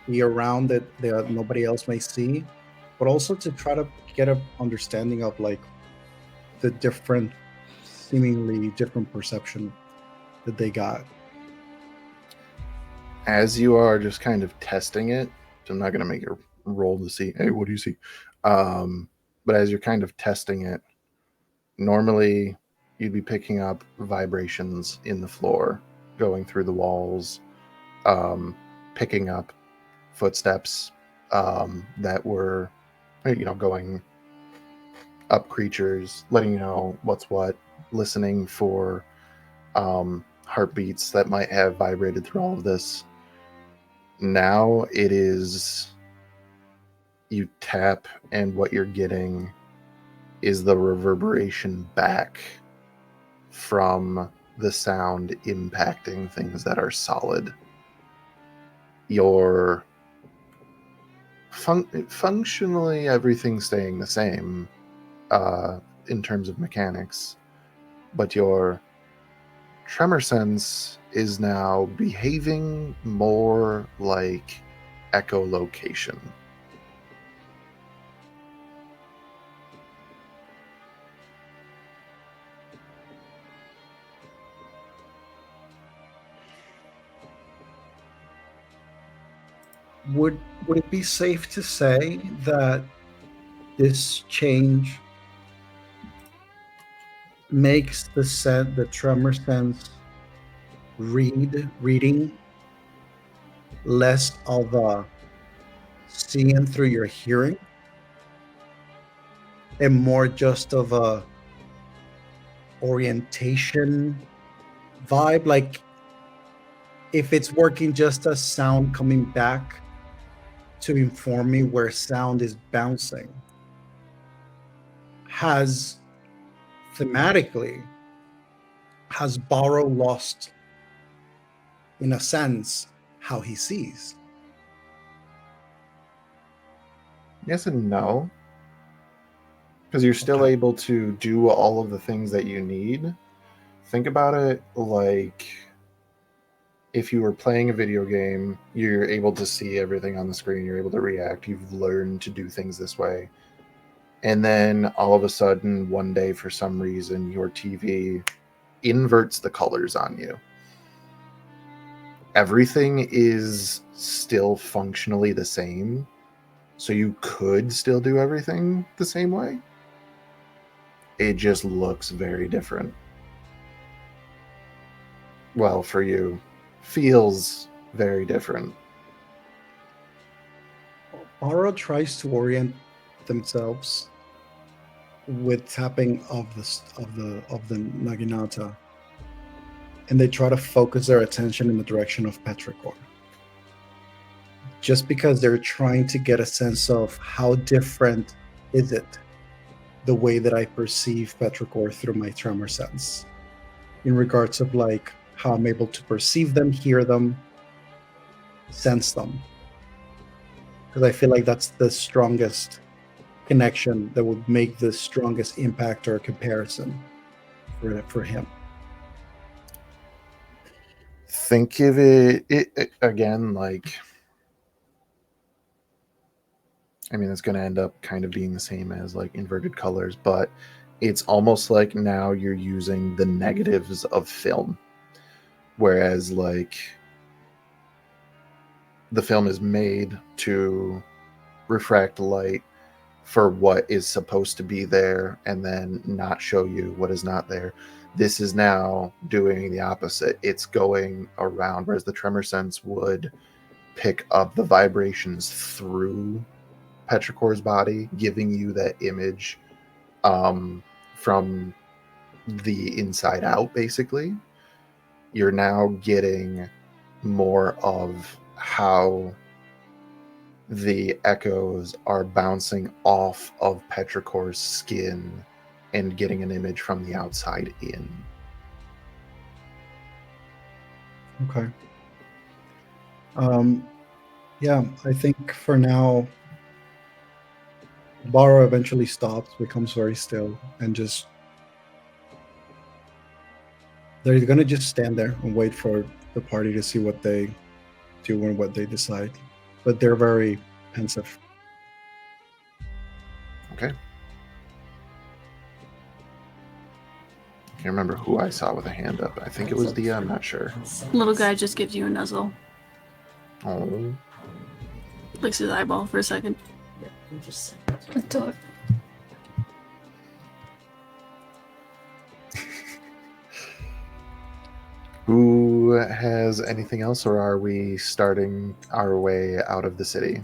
be around that nobody else may see, but also to try to get an understanding of like the different, seemingly different perception that they got. As you are just kind of testing it, so I'm not going to make a roll to see, hey, what do you see? But as you're kind of testing it, normally you'd be picking up vibrations in the floor, going through the walls, picking up footsteps that were, going up creatures, letting you know what's what, listening for heartbeats that might have vibrated through all of this. Now it is you tap, and what you're getting is the reverberation back from the sound impacting things that are solid. Your functionally everything's staying the same in terms of mechanics, but your tremor sense is now behaving more like echolocation. Would it be safe to say that this change makes the tremor sense reading less of a seeing through your hearing and more just of a orientation vibe? Like if it's working just as sound coming back to inform me where sound is bouncing, thematically has Baro lost, in a sense, how he sees? Yes and no. Because you're still Okay. able to do all of the things that you need. Think about it like if you were playing a video game, you're able to see everything on the screen, you're able to react, you've learned to do things this way. And then all of a sudden, one day, for some reason, your TV inverts the colors on you. Everything is still functionally the same, so you could still do everything the same way. It just looks very different. Well, for you, feels very different. Baro tries to orient themselves with tapping of the Naginata, and they try to focus their attention in the direction of Petrichor, just because they're trying to get a sense of how different is it the way that I perceive Petrichor through my tremor sense, in regards of like how I'm able to perceive them, hear them, sense them, because I feel like that's the strongest connection that would make the strongest impact or comparison for him. Think of it again like, I mean, it's going to end up kind of being the same as like inverted colors, but it's almost like now you're using the negatives of film. Whereas like the film is made to refract light for what is supposed to be there and then not show you what is not there. This is now doing the opposite. It's going around, whereas the tremor sense would pick up the vibrations through Petrichor's body, giving you that image from the inside out, basically. You're now getting more of how the echoes are bouncing off of Petrichor's skin and getting an image from the outside in. Okay. Yeah, I think for now, Barra eventually stops, becomes very still, and just they're gonna just stand there and wait for the party to see what they do and what they decide. But they're very pensive. Okay. I can't remember who I saw with a hand up. I think it was Dia. I'm not sure. Little guy just gives you a nuzzle. Oh. Licks his eyeball for a second. Adore. Who has anything else, or are we starting our way out of the city?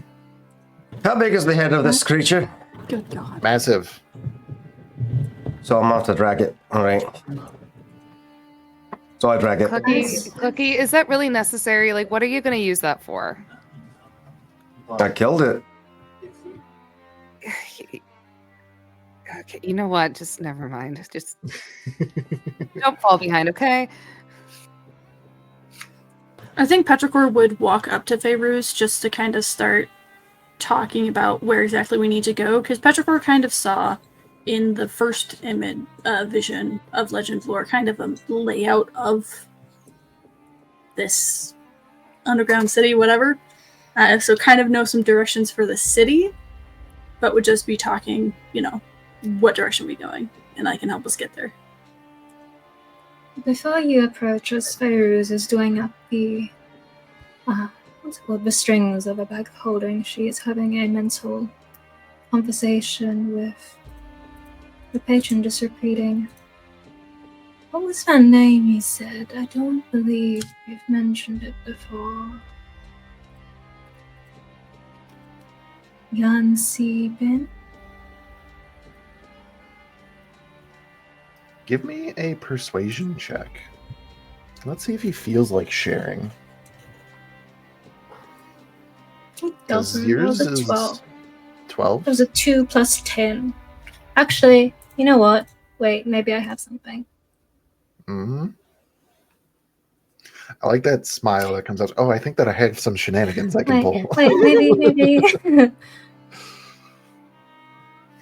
How big is the head of this creature? Good God. Massive. So I'm off to drag it. All right. So I drag it. Cookie, is that really necessary? Like, what are you going to use that for? I killed it. Okay, you know what? Just never mind. Just don't fall behind, okay? I think Petrichor would walk up to Faeruz just to kind of start talking about where exactly we need to go, because Petrichor kind of saw in the first image vision of Legend Lore kind of a layout of this underground city, whatever. So kind of know some directions for the city, but would just be talking, what direction are we going, and I can help us get there. Before you approach us, Faeruz is doing up the what's it called? The strings of a bag of holding. She is having a mental conversation with the patron, just repeating, what was that name you said? I don't believe you've mentioned it before. Yan Si Bin? Give me a persuasion check. Let's see if he feels like sharing. It doesn't. Yours It was a is 12. 12? It was a 2 plus 10. Actually, you know what? Wait, maybe I have something. Mm-hmm. I like that smile that comes out. Oh, I think that I have some shenanigans I can pull. Wait, maybe.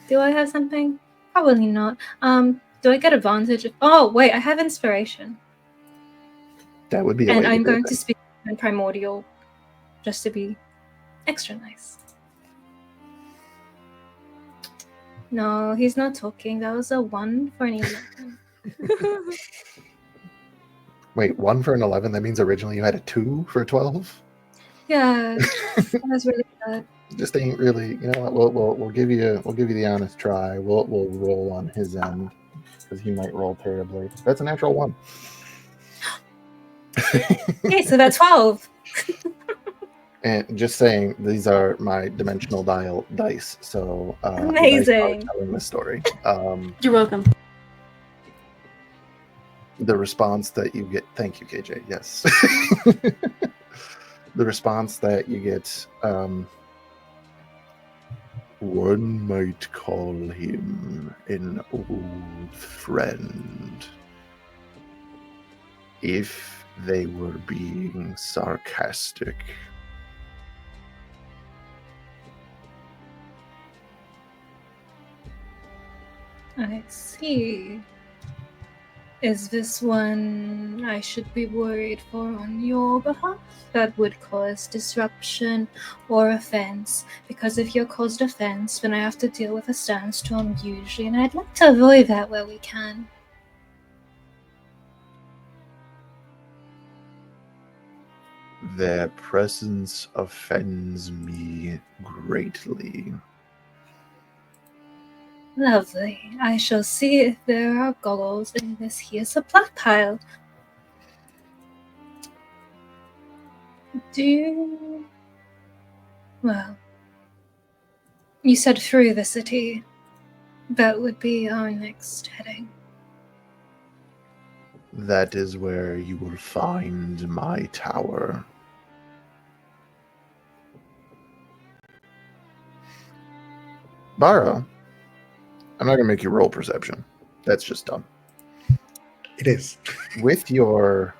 Do I have something? Probably not. Do I get advantage? Oh, wait, I have inspiration. That would be a And way I'm to do going it. to speak in primordial just to be extra nice. No, he's not talking. That was a 1 for an 11. Wait, 1 for an 11? That means originally you had a 2 for a 12? Yeah, that was really good. Just ain't really. You know what? We'll give you the honest try. We'll roll on his end because he might roll terribly. That's a natural 1. Okay, so that's 12. And just saying, these are my dimensional dice. So Amazing. the dice are telling the story. You're welcome. The response that you get. Thank you, KJ. Yes. The response that you get. One might call him an old friend if they were being sarcastic. I see. Is this one I should be worried for on your behalf? That would cause disruption or offense. Because if you're caused offense, then I have to deal with a sandstorm usually, and I'd like to avoid that where we can. Their presence offends me greatly. Lovely. I shall see if there are goggles in this here supply pile. Do you... Well, you said through the city. That would be our next heading. That is where you will find my tower. Bara, I'm not going to make you roll perception. That's just dumb. It is. With your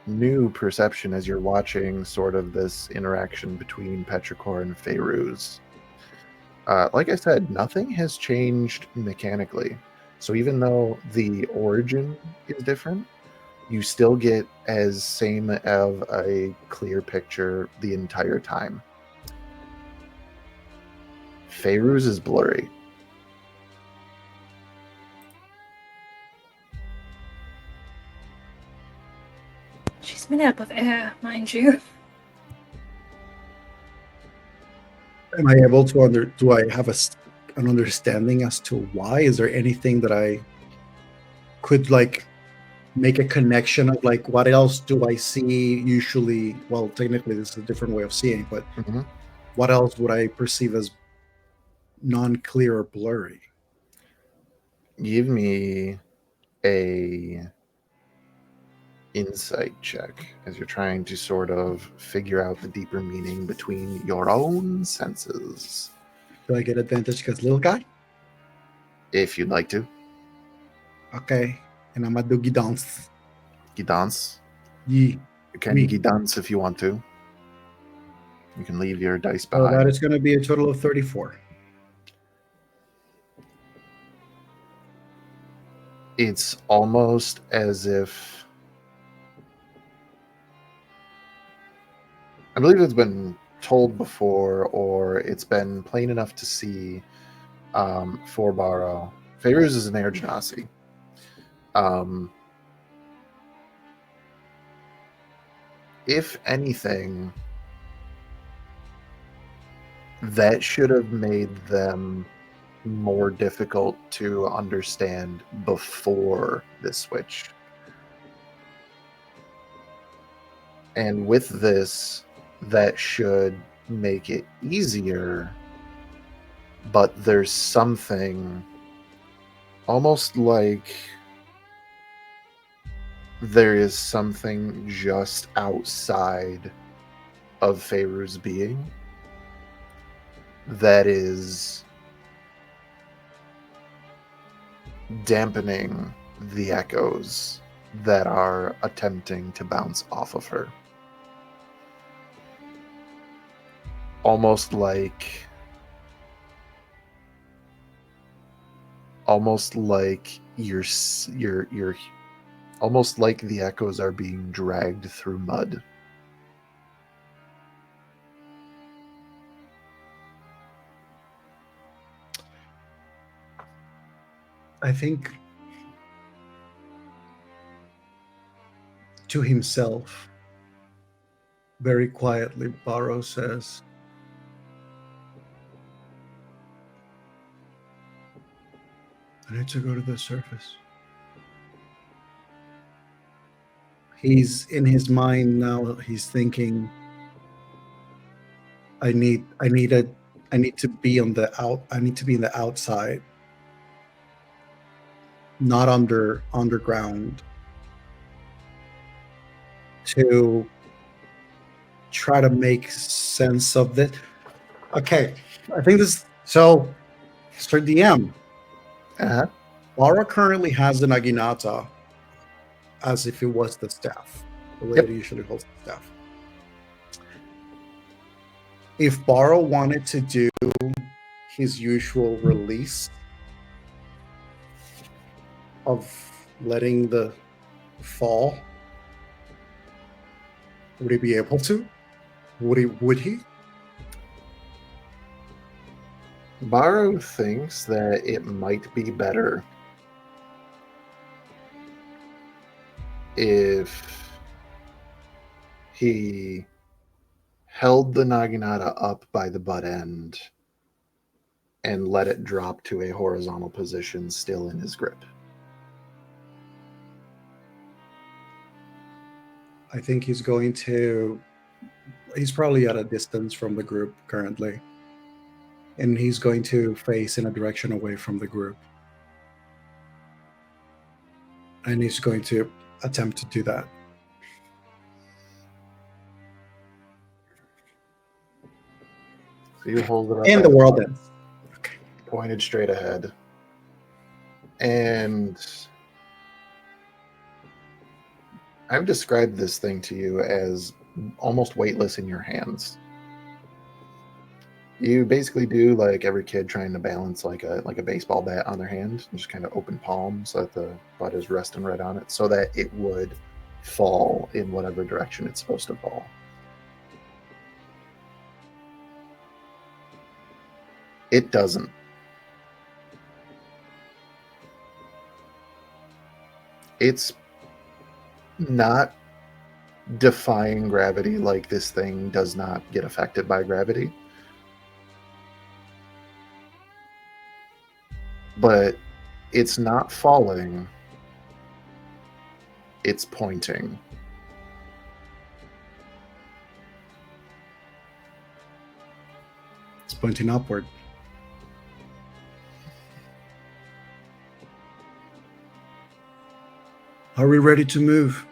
new perception as you're watching sort of this interaction between Petrichor and Feyruz, like I said, nothing has changed mechanically. So even though the origin is different, you still get as same of a clear picture the entire time. Feyruz is blurry. She's made up of air, mind you. Am I able to do I have an understanding as to why? Is there anything that I could like make a connection of like what else do I see usually? Well, technically this is a different way of seeing, but Mhm. what else would I perceive as non-clear or blurry? Give me a insight check as you're trying to sort of figure out the deeper meaning between your own senses, Do I get advantage because little guy? if you'd like to. Okay. And I'm gonna do guidance. Guidance. Ye. You can Oui. guidance if you want to. You can leave your dice So behind. that is going to be a total of 34. It's almost as if, I believe it's been told before, or it's been plain enough to see for Baro. Feyruz is an air genasi. If anything, that should have made them more difficult to understand before the switch. And with this, that should make it easier, but there's something almost like there is something just outside of Feyruz's being that is dampening the echoes that are attempting to bounce off of her. Almost like you're almost like the echoes are being dragged through mud. I think to himself, very quietly, Baro says, I need to go to the surface. He's in his mind now, he's thinking, I need to be on the I need to be in the outside, not underground, to try to make sense of this. Okay, I think this. So, Mr. DM, Uh-huh. Laura currently has the Naginata as if it was the staff, the way Yep. it usually holds the staff. If Baro wanted to do his usual release, of letting the fall? Would he be able to? Would he? Baru thinks that it might be better if he held the Naginata up by the butt end and let it drop to a horizontal position still in his grip. I think he's probably at a distance from the group currently. And he's going to face in a direction away from the group. And he's going to attempt to do that. So you hold it up And the world ends. pointed straight ahead. And I've described this thing to you as almost weightless in your hands. You basically do like every kid trying to balance like a baseball bat on their hand, just kind of open palm so that the butt is resting right on it, so that it would fall in whatever direction it's supposed to fall. It doesn't. It's not defying gravity, like this thing does not get affected by gravity. But it's not falling. It's pointing. It's pointing upward. Are we ready to move?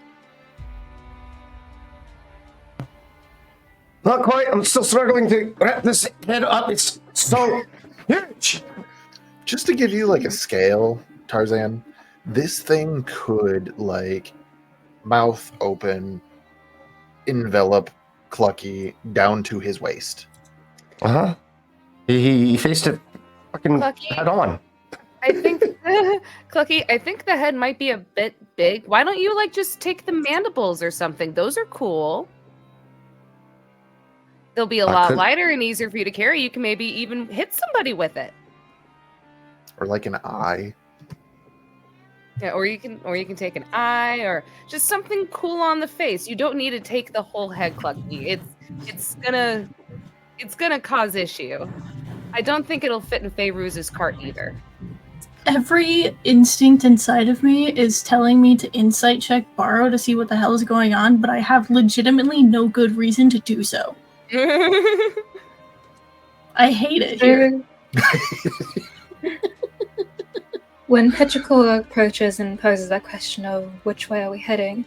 Not quite. I'm still struggling to wrap this head up. It's so huge. Just to give you like a scale, Tarzan, this thing could like mouth open, envelop Clucky down to his waist. Uh-huh. He faced it fucking Clucky? head on. I think, Clucky, I think the head might be a bit big. Why don't you like just take the mandibles or something? Those are cool. They'll be a lot lighter and easier for you to carry. You can maybe even hit somebody with it. Or like an eye. Yeah, or you can take an eye or just something cool on the face. You don't need to take the whole head, Clucky. It's gonna cause issue. I don't think it'll fit in Fayruz's cart either. Every instinct inside of me is telling me to insight check Borrow to see what the hell is going on, but I have legitimately no good reason to do so. I hate it here. When Petrichor approaches and poses that question of which way are we heading,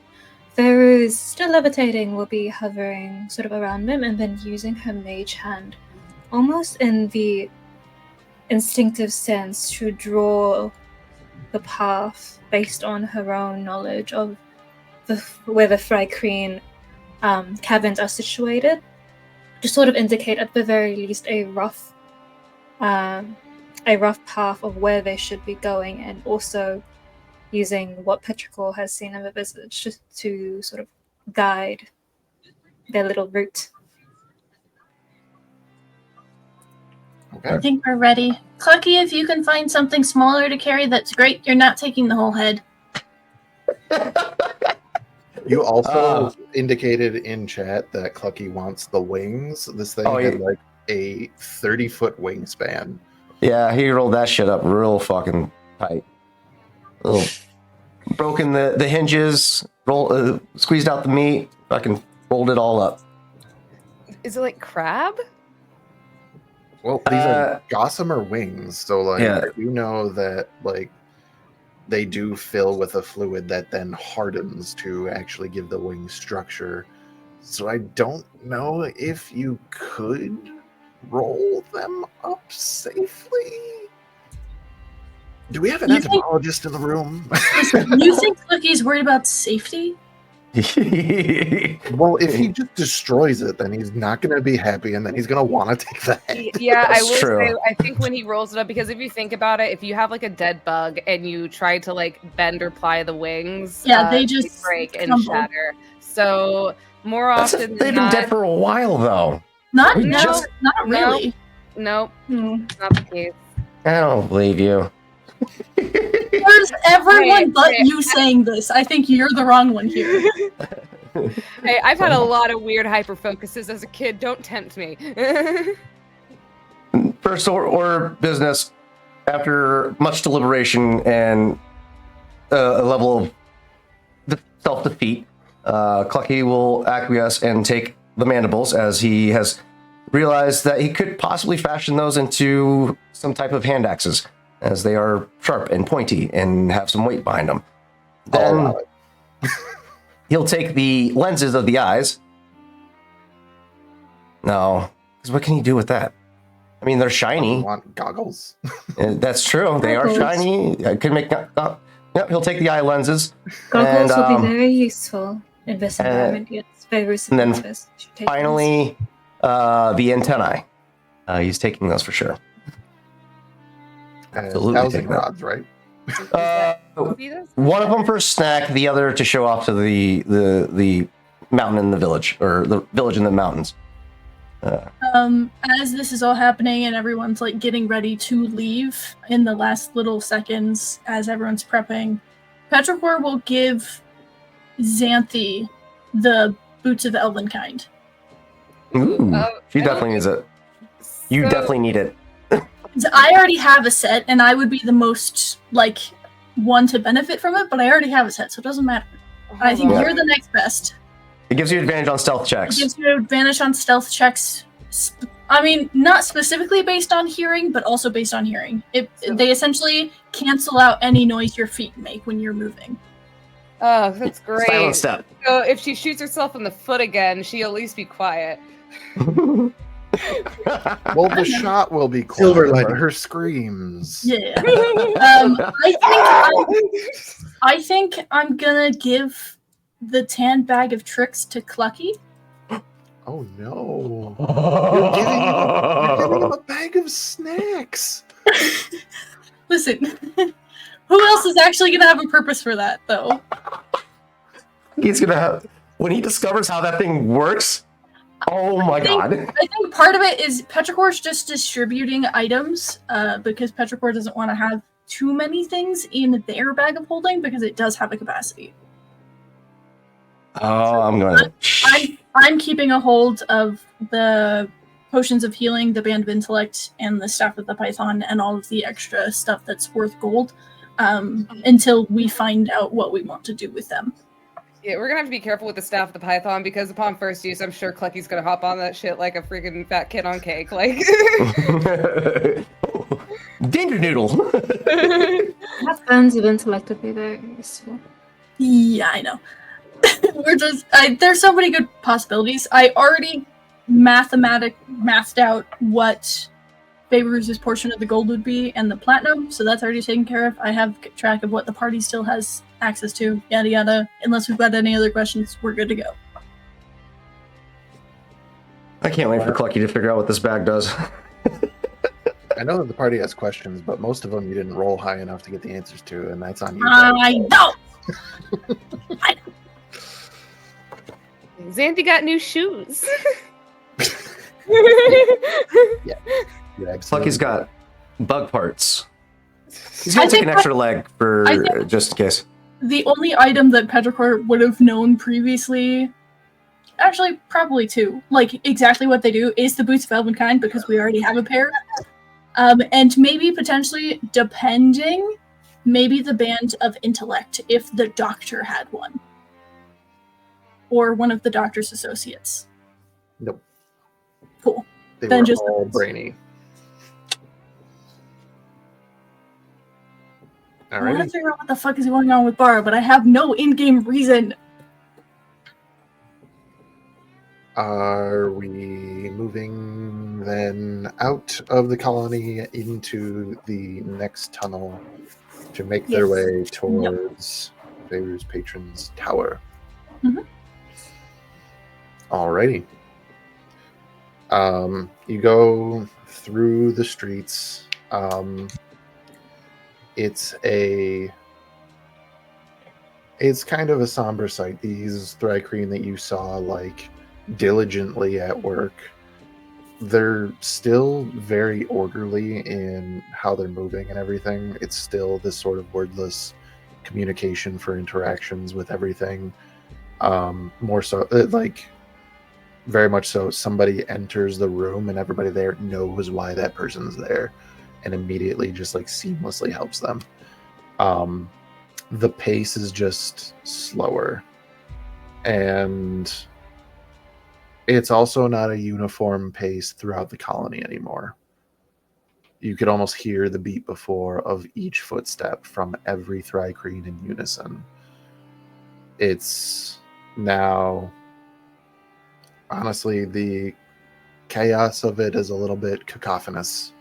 Fayruz, still levitating, will be hovering sort of around him and then using her mage hand, almost in the instinctive sense, to draw the path based on her own knowledge of where the Thrycreen caverns are situated, to sort of indicate at the very least a rough path of where they should be going, and also using what Petrichor has seen in the visage just to sort of guide their little route. Okay. I think we're ready. Clucky, if you can find something smaller to carry, that's great. You're not taking the whole head. You also indicated in chat that Clucky wants the wings. This thing had like a 30-foot wingspan. Yeah, he rolled that shit up real fucking tight. Broken the hinges, squeezed out the meat, fucking rolled it all up. Is it like crab? Well, these are gossamer wings, so like I do know that like they do fill with a fluid that then hardens to actually give the wing structure. So I don't know if you could roll them up safely. Do we have an entomologist in the room? Listen, you think Clucky's worried about safety? Well, if he just destroys it, then he's not going to be happy, and then he's going to want to take the head. Yeah, I That's will true. say, I think when he rolls it up, because if you think about it, if you have like a dead bug and you try to like bend or ply the wings, they just break and crumble. shatter. So more often They've than been not, dead for a while, though. Not We no, just- not really. nope, Hmm. not the case. I don't believe you. There's everyone Hey, but hey, you saying this. I think you're the wrong one here. Hey, I've had a lot of weird hyper focuses as a kid. Don't tempt me. First order of business, after much deliberation and a level of self-defeat, Clucky will acquiesce and take the mandibles, as he has realized that he could possibly fashion those into some type of hand axes, as they are sharp and pointy and have some weight behind them. I'll Then allow it. he'll take the lenses of the eyes. No, because what can he do with that? I mean, they're You shiny. want goggles? That's true. They are Goggles. shiny. I could make. Yep, he'll take the eye lenses. Goggles And, will be very useful in this environment. Yes, very and then supportive. Should take those. finally, the antennae. He's taking those for sure. Absolutely Dowsing take that. rods, right? One of them for a snack, the other to show off to the mountain in the village, or the village in the mountains. As this is all happening and everyone's like getting ready to leave in the last little seconds as everyone's prepping, Petrichor will give Xanthi the boots of Elvenkind. Ooh, she I don't definitely needs it. You So- definitely need it. I already have a set and I would be the most like one to benefit from it, but I already have a set, so it doesn't matter. I think on. you're the next best. It gives you advantage on stealth It checks. gives you advantage on stealth checks. I mean, not specifically based on hearing, but also based on hearing. They essentially cancel out any noise your feet make when you're moving. Oh, that's great. Silent step. So if she shoots herself in the foot again, she'll at least be quiet. Well, the shot will be Silver quiet, lining. but her screams. Yeah. I think I'm gonna give the tan bag of tricks to Clucky. Oh no! You're giving him a bag of snacks. Listen, who else is actually gonna have a purpose for that, though? He's gonna have, when he discovers how that thing works. Oh my god! I think part of it is Petrichor's just distributing items because Petrichor doesn't want to have too many things in their bag of holding because it does have a capacity. Oh, I'm going. I'm keeping a hold of the potions of healing, the band of intellect, and the staff of the python, and all of the extra stuff that's worth gold until we find out what we want to do with them. Yeah, we're gonna have to be careful with the staff of the python because upon first use, I'm sure Clucky's gonna hop on that shit like a freaking fat kid on cake. Like, Danger noodle. Have bands of intellect would be very useful. Yeah, I know. There's so many good possibilities. I already mathed out what Beirut's portion of the gold would be and the platinum, so that's already taken care of. I have track of what the party still has access to, yada yada. Unless we've got any other questions, we're good to go. I can't wait for Clucky to figure out what this bag does. I know that the party has questions, but most of them you didn't roll high enough to get the answers to, and that's on you. I know! Xanthi got new shoes. Yeah, Clucky's got bug parts. He's gonna I take think an extra leg for I think- just in case. The only item that Petrichor would have known previously, actually probably two, like exactly what they do, is the boots of Elvenkind because we already have a pair. And maybe potentially, depending, maybe the band of intellect if the doctor had one. Or one of the doctor's associates. Nope. Cool. They Then were just- all brainy. I want to Alrighty. figure out what the fuck is going on with Bara, but I have no in-game reason. Are we moving then out of the colony into the next tunnel to make their Yes. way towards Beirut's Patron's Tower? Mhm. Alrighty. You go through the streets. It's kind of a somber sight. These Thrycreen that you saw like diligently at work, they're still very orderly in how they're moving and everything. It's still this sort of wordless communication for interactions with everything. More so, like very much so, somebody enters the room and everybody there knows why that person's there, and immediately just like seamlessly helps them. The pace is just slower, and it's also not a uniform pace throughout the colony anymore. You could almost hear the beat before of each footstep from every Thrycreen in unison. It's now, honestly, the chaos of it is a little bit cacophonous,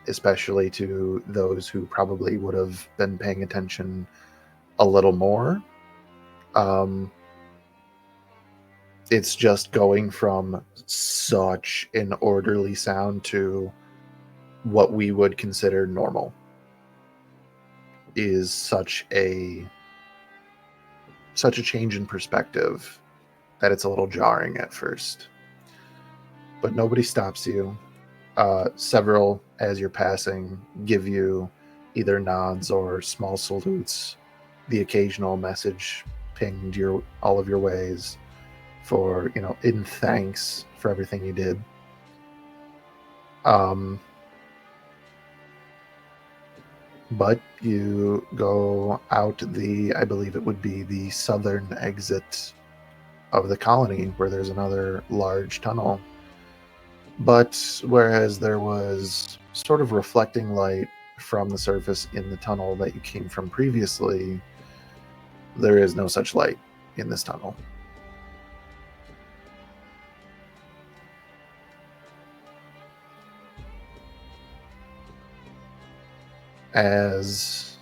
especially to those who probably would have been paying attention a little more. It's just going from such an orderly sound to what we would consider normal is such a change in perspective that it's a little jarring at first. But nobody stops you. Several, as you're passing, give you either nods or small salutes, the occasional message pinged all of your ways for, in thanks for everything you did. But you go out I believe it would be the southern exit of the colony, where there's another large tunnel. But whereas there was sort of reflecting light from the surface in the tunnel that you came from previously, there is no such light in this tunnel. As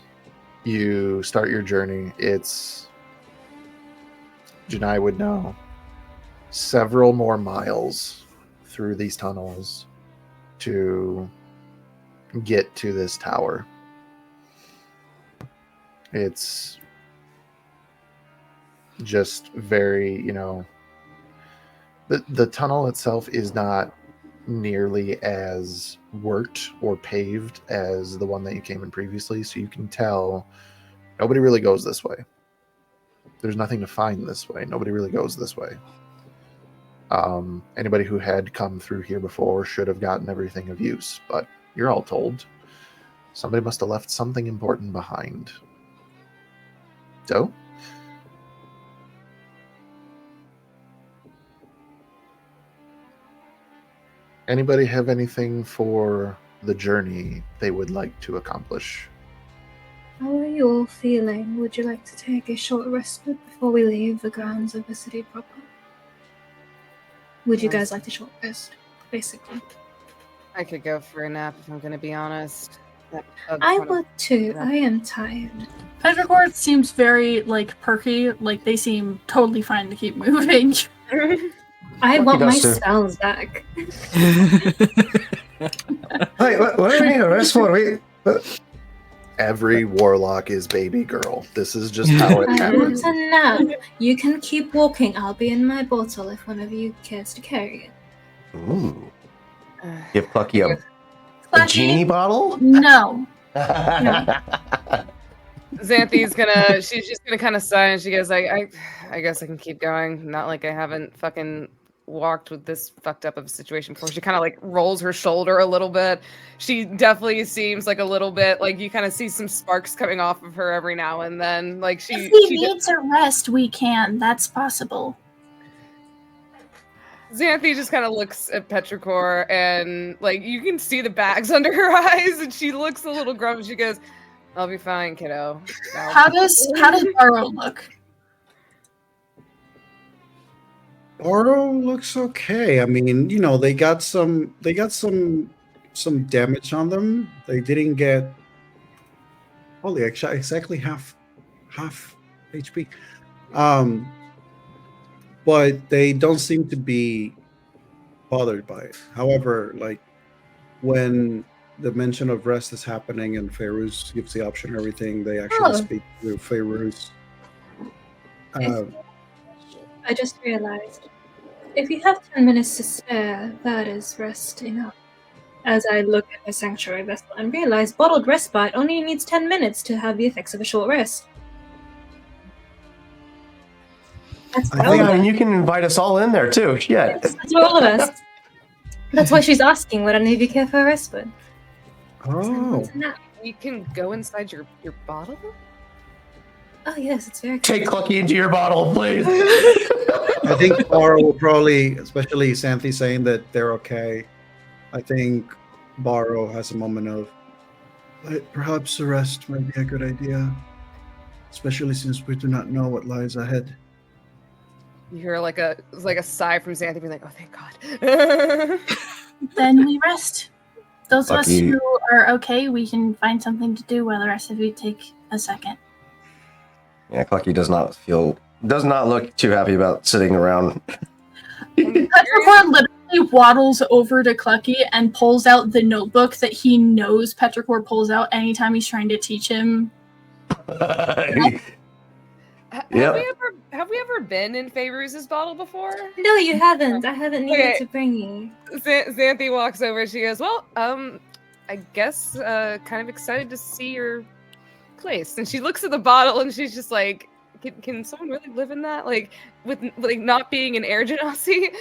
you start your journey, it's, Janai would know, several more miles through these tunnels to get to this tower. It's just very, the tunnel itself is not nearly as worked or paved as the one that you came in previously, so you can tell nobody really goes this way. There's nothing to find this way. Nobody really goes this way. Anybody who had come through here before should have gotten everything of use, but you're all told somebody must have left something important behind. So, anybody have anything for the journey they would like to accomplish? How are you all feeling? Would you like to take a short respite before we leave the grounds of the city proper? Would you guys like a short rest, basically? I could go for a nap if I'm going to be honest. I would too. I am tired. Petrichor seems very perky. They seem totally fine to keep moving. I want my Duster. spells back. Hey, what are we need a rest for? Every warlock is baby girl. This is just how it I happens. want a nap. You can keep walking. I'll be in my bottle if one of you cares to carry it. Ooh. Give Clucky a Clucky? genie bottle? No. Xanthi's she's just gonna kind of sigh, and she goes, I guess I can keep going. Not like I haven't fucking walked with this fucked up of a situation before. She kind of rolls her shoulder a little bit. She definitely seems a little bit you kind of see some sparks coming off of her every now and then. If he needs a rest, we can. That's possible. Xanthi just kind of looks at Petrichor, and you can see the bags under her eyes, and she looks a little grumpy. She goes, "I'll be fine, kiddo." How does Burrow look? Oro looks okay. I mean, they got some damage on them. They didn't get exactly half HP. But they don't seem to be bothered by it. However, like when the mention of rest is happening and Fairuz gives the option and everything, they actually Oh. speak to Fairuz. If- I just realized. If you have 10 minutes to spare, that is rest enough. As I look at the sanctuary vessel and realize bottled respite only needs 10 minutes to have the effects of a short rest. That's I for Oh all yeah, of and us. you can invite us all in there too. Shit. That's for all of us. That's why she's asking would any of you care for a respite. Oh, You can go inside your bottle? Oh yes, it's very Take Clucky into your bottle, please. I think Baro will probably, especially Santhi saying that they're okay. I think Baro has a moment of perhaps a rest might be a good idea, especially since we do not know what lies ahead. You hear like a sigh from Xanthi being like, oh thank God. Then we rest. Those of us Lucky. who are okay, we can find something to do while the rest of you take a second. Yeah, Clucky does not look too happy about sitting around. Petrichor literally waddles over to Clucky and pulls out the notebook that he knows Petrichor pulls out anytime he's trying to teach him. Yep. Have we ever been in Fayruz's bottle before? No, you haven't. I haven't needed Okay. to bring you. Xanthi walks over. She goes, "Well, I guess kind of excited to see your place." And she looks at the bottle and she's just like, "Can someone really live in that? Like, with like not being an air genasi?"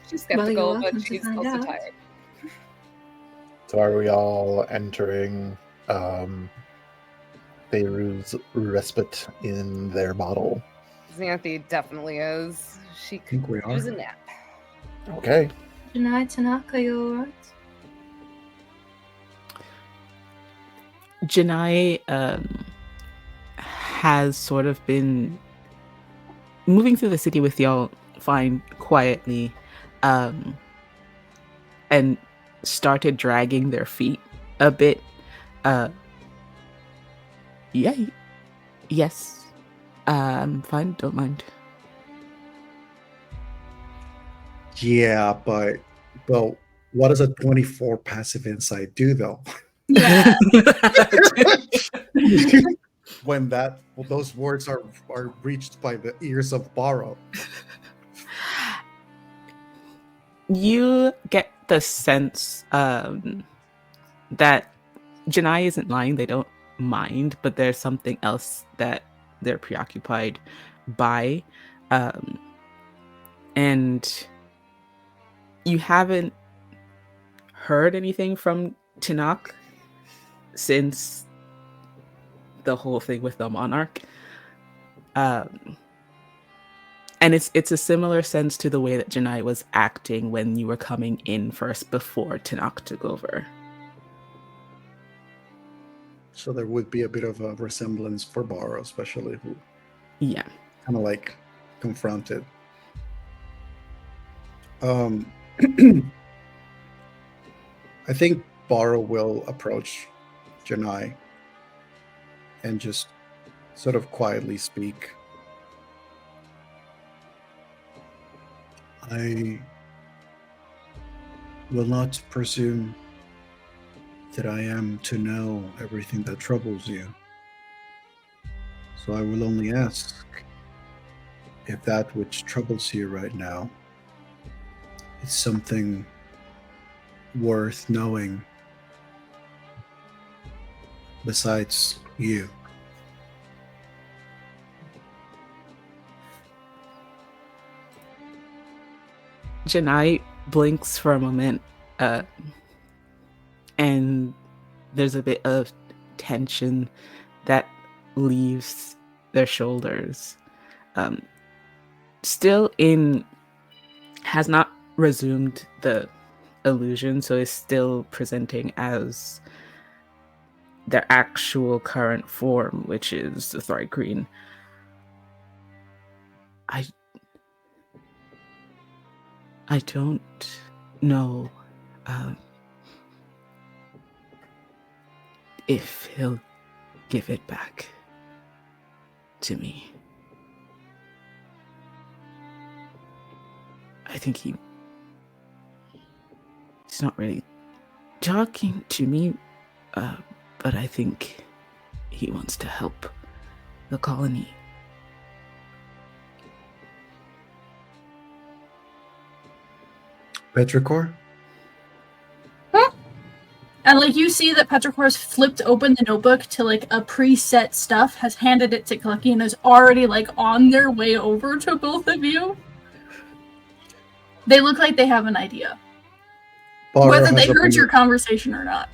She's Well, you're skeptical, welcome but to she's find also out. tired. So are we all entering Beirut's respite in their bottle? Xanthi definitely is. She could think we are. use a nap. Okay. Good night, Tanaka. You alright? Janai has sort of been moving through the city with y'all fine quietly, and started dragging their feet a bit. Yeah, yes, fine, don't mind. Yeah, but what does a 24 passive insight do though? Yeah. When those words are reached by the ears of Baro. You get the sense that Janai isn't lying, they don't mind, but there's something else that they're preoccupied by. And you haven't heard anything from Tinak since the whole thing with the monarch. And it's a similar sense to the way that Janai was acting when you were coming in first before Tinak took over. So there would be a bit of a resemblance for Baro, especially who Yeah. kind of like confronted. I think Baro will approach Janai and just sort of quietly speak. I will not presume that I am to know everything that troubles you. So I will only ask if that which troubles you right now is something worth knowing besides you. Janai blinks for a moment, and there's a bit of tension that leaves their shoulders. Still has not resumed the illusion, so is still presenting as their actual current form, which is the Thright Green. I don't know if he'll give it back to me. I think he's not really talking to me, but I think he wants to help the colony. Petrichor? And like you see that Petrichor's flipped open the notebook to like a preset stuff, has handed it to Clucky, and is already like on their way over to both of you. They look like they have an idea. Barra Whether has they a heard your moment- conversation or not.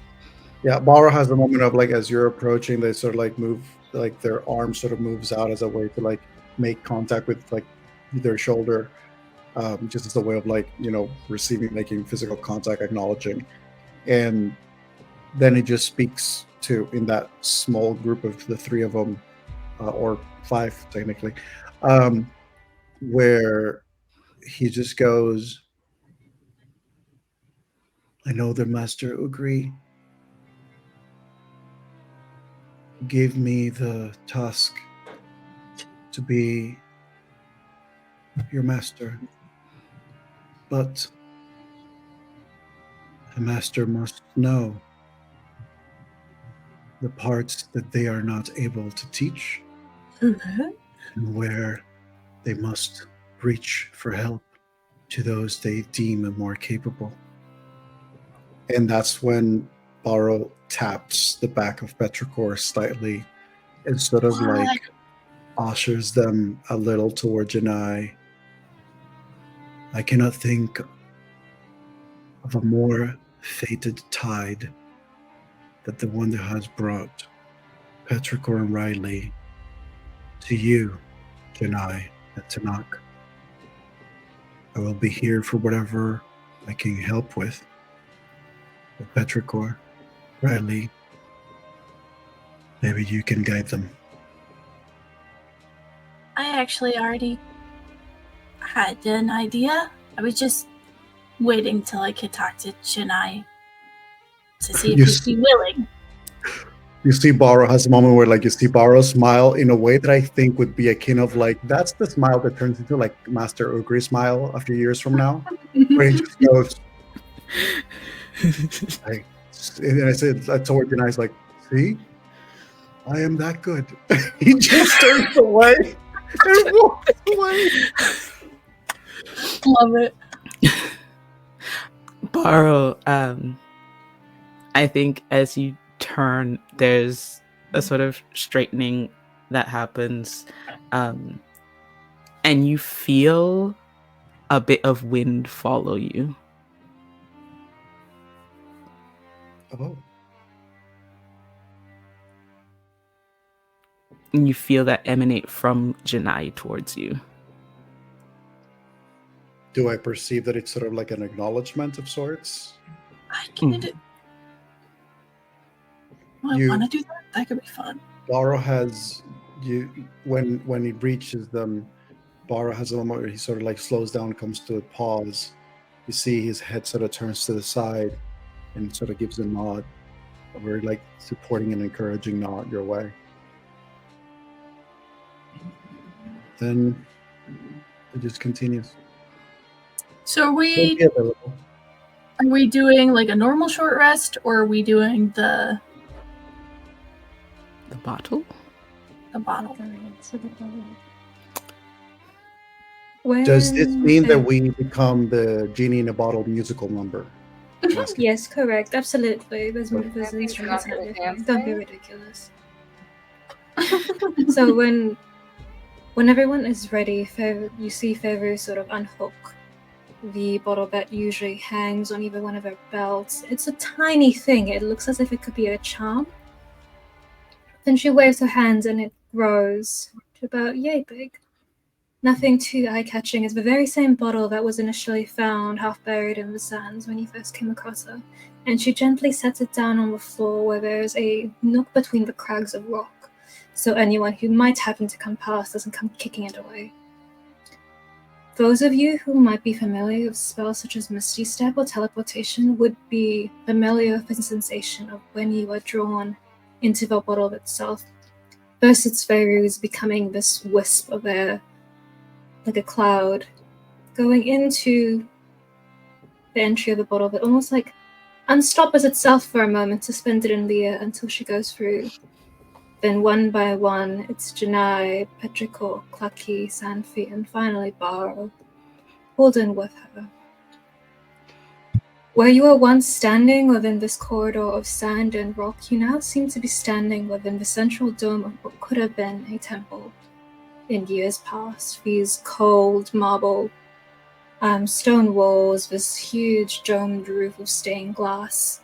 Yeah, Barra has a moment of like as you're approaching, they sort of like move, like their arm sort of moves out as a way to like make contact with like their shoulder, just as a way of like, you know, receiving, making physical contact, acknowledging. And then he just speaks to, in that small group of the three of them, or five technically, where he just goes, I know the Master Ugri gave me the task to be your master, but the master must know the parts that they are not able to teach and where they must reach for help to those they deem more capable. And that's when Baro taps the back of Petrichor slightly and sort of like ushers them a little toward Janai. I cannot think of a more fated tide that the one that has brought Petrichor and Riley to you, Janai and Tanakh. I will be here for whatever I can help with. But Petrichor, Riley, maybe you can guide them. I actually already had an idea. I was just waiting till I could talk to Chennai to see if he'd be willing. You see Baro has a moment where like you see Baro smile in a way that I think would be akin of like, that's the smile that turns into like Master Ugri smile a few years from now. Where he just goes, like, and I said toward your eyes like, see? I am that good. He just turns away and walks away. Love it. Baro, I think as you turn, there's a sort of straightening that happens, and you feel a bit of wind follow you. Oh. And you feel that emanate from Janai towards you. Do I perceive that it's sort of like an acknowledgement of sorts? I get it. I want to do that. That could be fun. Baro has you when he reaches them. Baro has a moment where he sort of like slows down, comes to a pause. You see his head sort of turns to the side and sort of gives a nod, a very like supporting and encouraging nod your way. Then it just continues. So are we doing like a normal short rest, or are we doing the bottle? The bottle. Does this mean that we become the Genie in a Bottle musical number? Yes, correct. Absolutely. There's instruments and everything. Don't be ridiculous. So when everyone is ready, you see Feru sort of unhook the bottle that usually hangs on either one of her belts. It's a tiny thing. It looks as if it could be a charm. Then she waves her hands and it grows to about yay big. Nothing too eye-catching. It's the very same bottle that was initially found half buried in the sands when you first came across her. And she gently sets it down on the floor where there's a nook between the crags of rock, so anyone who might happen to come past doesn't come kicking it away. Those of you who might be familiar with spells such as Misty Step or teleportation would be familiar with the sensation of when you are drawn into the bottle itself. First, its Feyreus becoming this wisp of air, like a cloud, going into the entry of the bottle, but almost like unstoppers itself for a moment, suspended in the air until she goes through. Then one by one, it's Janai, Petrichor, Clucky, Sanfi, and finally Barrow, pulled in with her. Where you were once standing within this corridor of sand and rock, you now seem to be standing within the central dome of what could have been a temple. In years past, these cold marble stone walls, this huge domed roof of stained glass.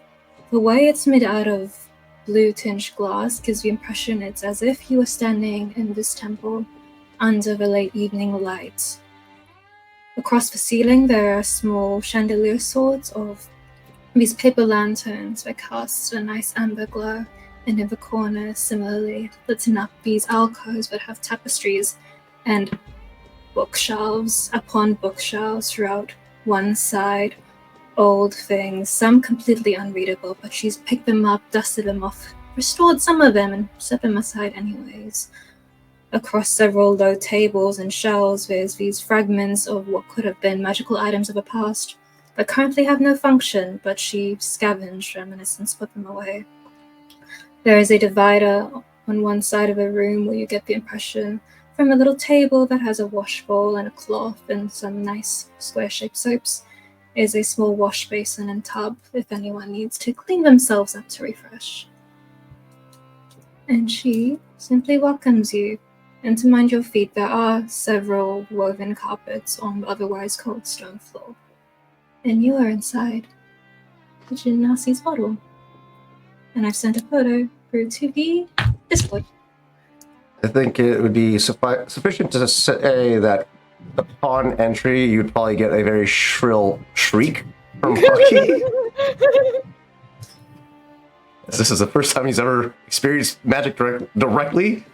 The way it's made out of blue-tinged glass gives the impression it's as if you were standing in this temple under the late evening light. Across the ceiling, there are small chandelier sorts of these paper lanterns that cast a nice amber glow, and in the corner, similarly, lighting up these alcoves that have tapestries and bookshelves upon bookshelves throughout one side. Old things, some completely unreadable, but she's picked them up, dusted them off, restored some of them, and set them aside anyways. Across several low tables and shelves, there's these fragments of what could have been magical items of the past that currently have no function, but she scavenged reminiscence, put them away. There is a divider on one side of the room where you get the impression from a little table that has a wash bowl and a cloth and some nice square-shaped soaps is a small wash basin and tub if anyone needs to clean themselves up to refresh. And she simply welcomes you. And to mind your feet, there are several woven carpets on the otherwise cold stone floor. And you are inside the Genasi's bottle. And I've sent a photo through to the Discord. I think it would be sufficient to say that upon entry, you'd probably get a very shrill shriek from Bucky. This is the first time he's ever experienced magic directly.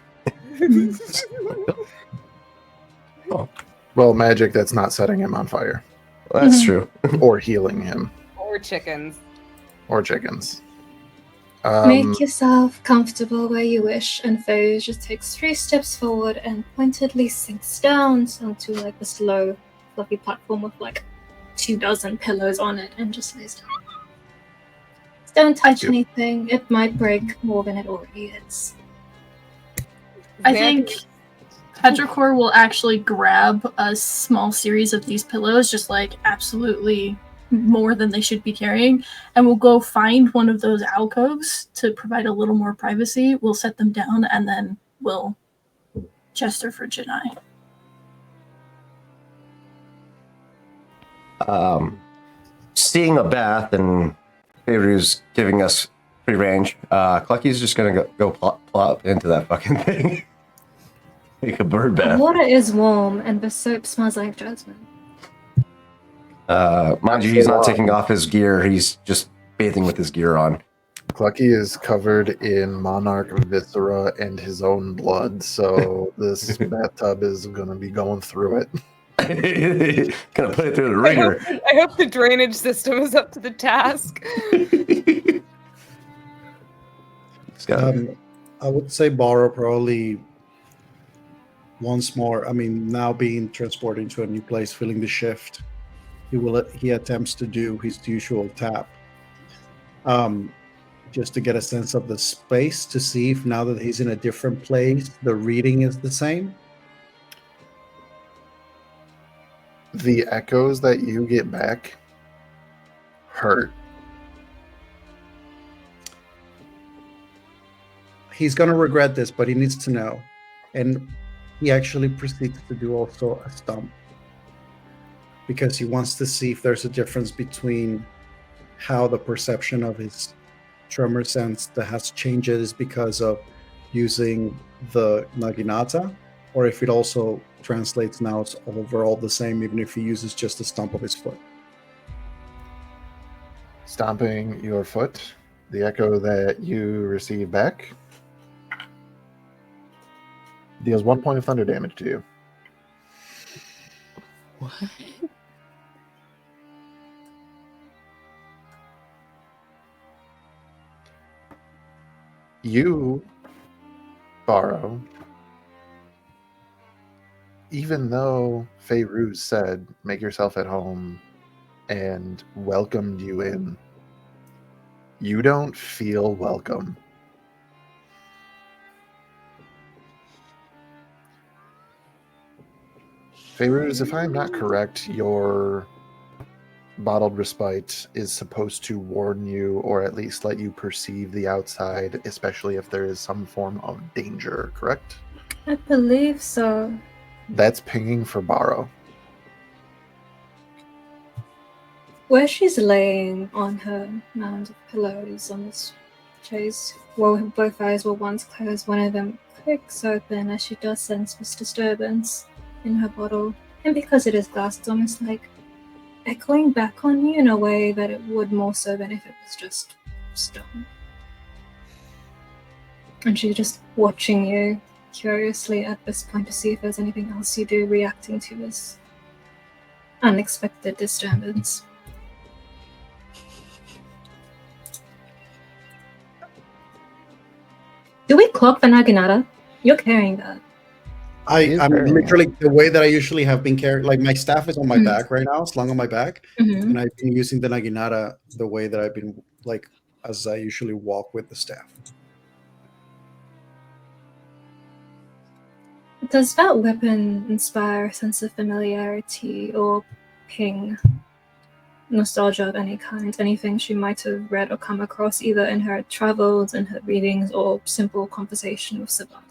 Oh. Well, magic that's not setting him on fire. Well, that's true. Or healing him. Or chickens. Or chickens. Make yourself comfortable where you wish, and Foes just takes 3 steps forward and pointedly sinks down onto like this low, fluffy platform with like 24 pillows on it and just lays down. Don't touch anything. It might break more than it already is. I think Petrichor will actually grab a small series of these pillows, just like absolutely more than they should be carrying, and we'll go find one of those alcoves to provide a little more privacy. We'll set them down, and then we'll gesture for Janai. Seeing a bath and Feyre's giving us free range, Clucky's just gonna go plop into that fucking thing. Make a bird bath. The water is warm, and the soap smells like jasmine. Mind you, he's not taking off his gear. He's just bathing with his gear on. Clucky is covered in monarch viscera and his own blood, so this bathtub is going to be going through it. Gonna put it through the ringer. I hope the drainage system is up to the task. I would say Borrow probably once more. I mean, now being transported to a new place, feeling the shift, he attempts to do his usual tap, just to get a sense of the space, to see if now that he's in a different place, the reading is the same. The echoes that you get back hurt. He's going to regret this, but he needs to know. And he actually proceeds to do also a stump, because he wants to see if there's a difference between how the perception of his tremor sense that has changes because of using the Naginata, or if it also translates now it's overall the same, even if he uses just the stump of his foot. Stomping your foot, the echo that you receive back deals 1 point of thunder damage to you. What? You, Borrow, even though Feyruz said, make yourself at home and welcomed you in, you don't feel welcome. Feyruz, if I'm not correct, your bottled respite is supposed to warn you or at least let you perceive the outside, especially if there is some form of danger, correct? I believe so. That's pinging for Borrow. Where she's laying on her mound of pillows on this chase, while both eyes were once closed, one of them clicks open as she does sense this disturbance in her bottle. And because it is glass, it's almost like echoing back on you in a way that it would more so than if it was just stone. And she's just watching you curiously at this point to see if there's anything else you do reacting to this unexpected disturbance. Do we clock the Naginata? You're carrying that. I'm literally the way that I usually have been carrying. Like my staff is on my back right now, slung on my back, and I've been using the Naginata the way that I've been like as I usually walk with the staff. Does that weapon inspire a sense of familiarity or ping nostalgia of any kind? Anything she might have read or come across either in her travels, in her readings, or simple conversation with Saban?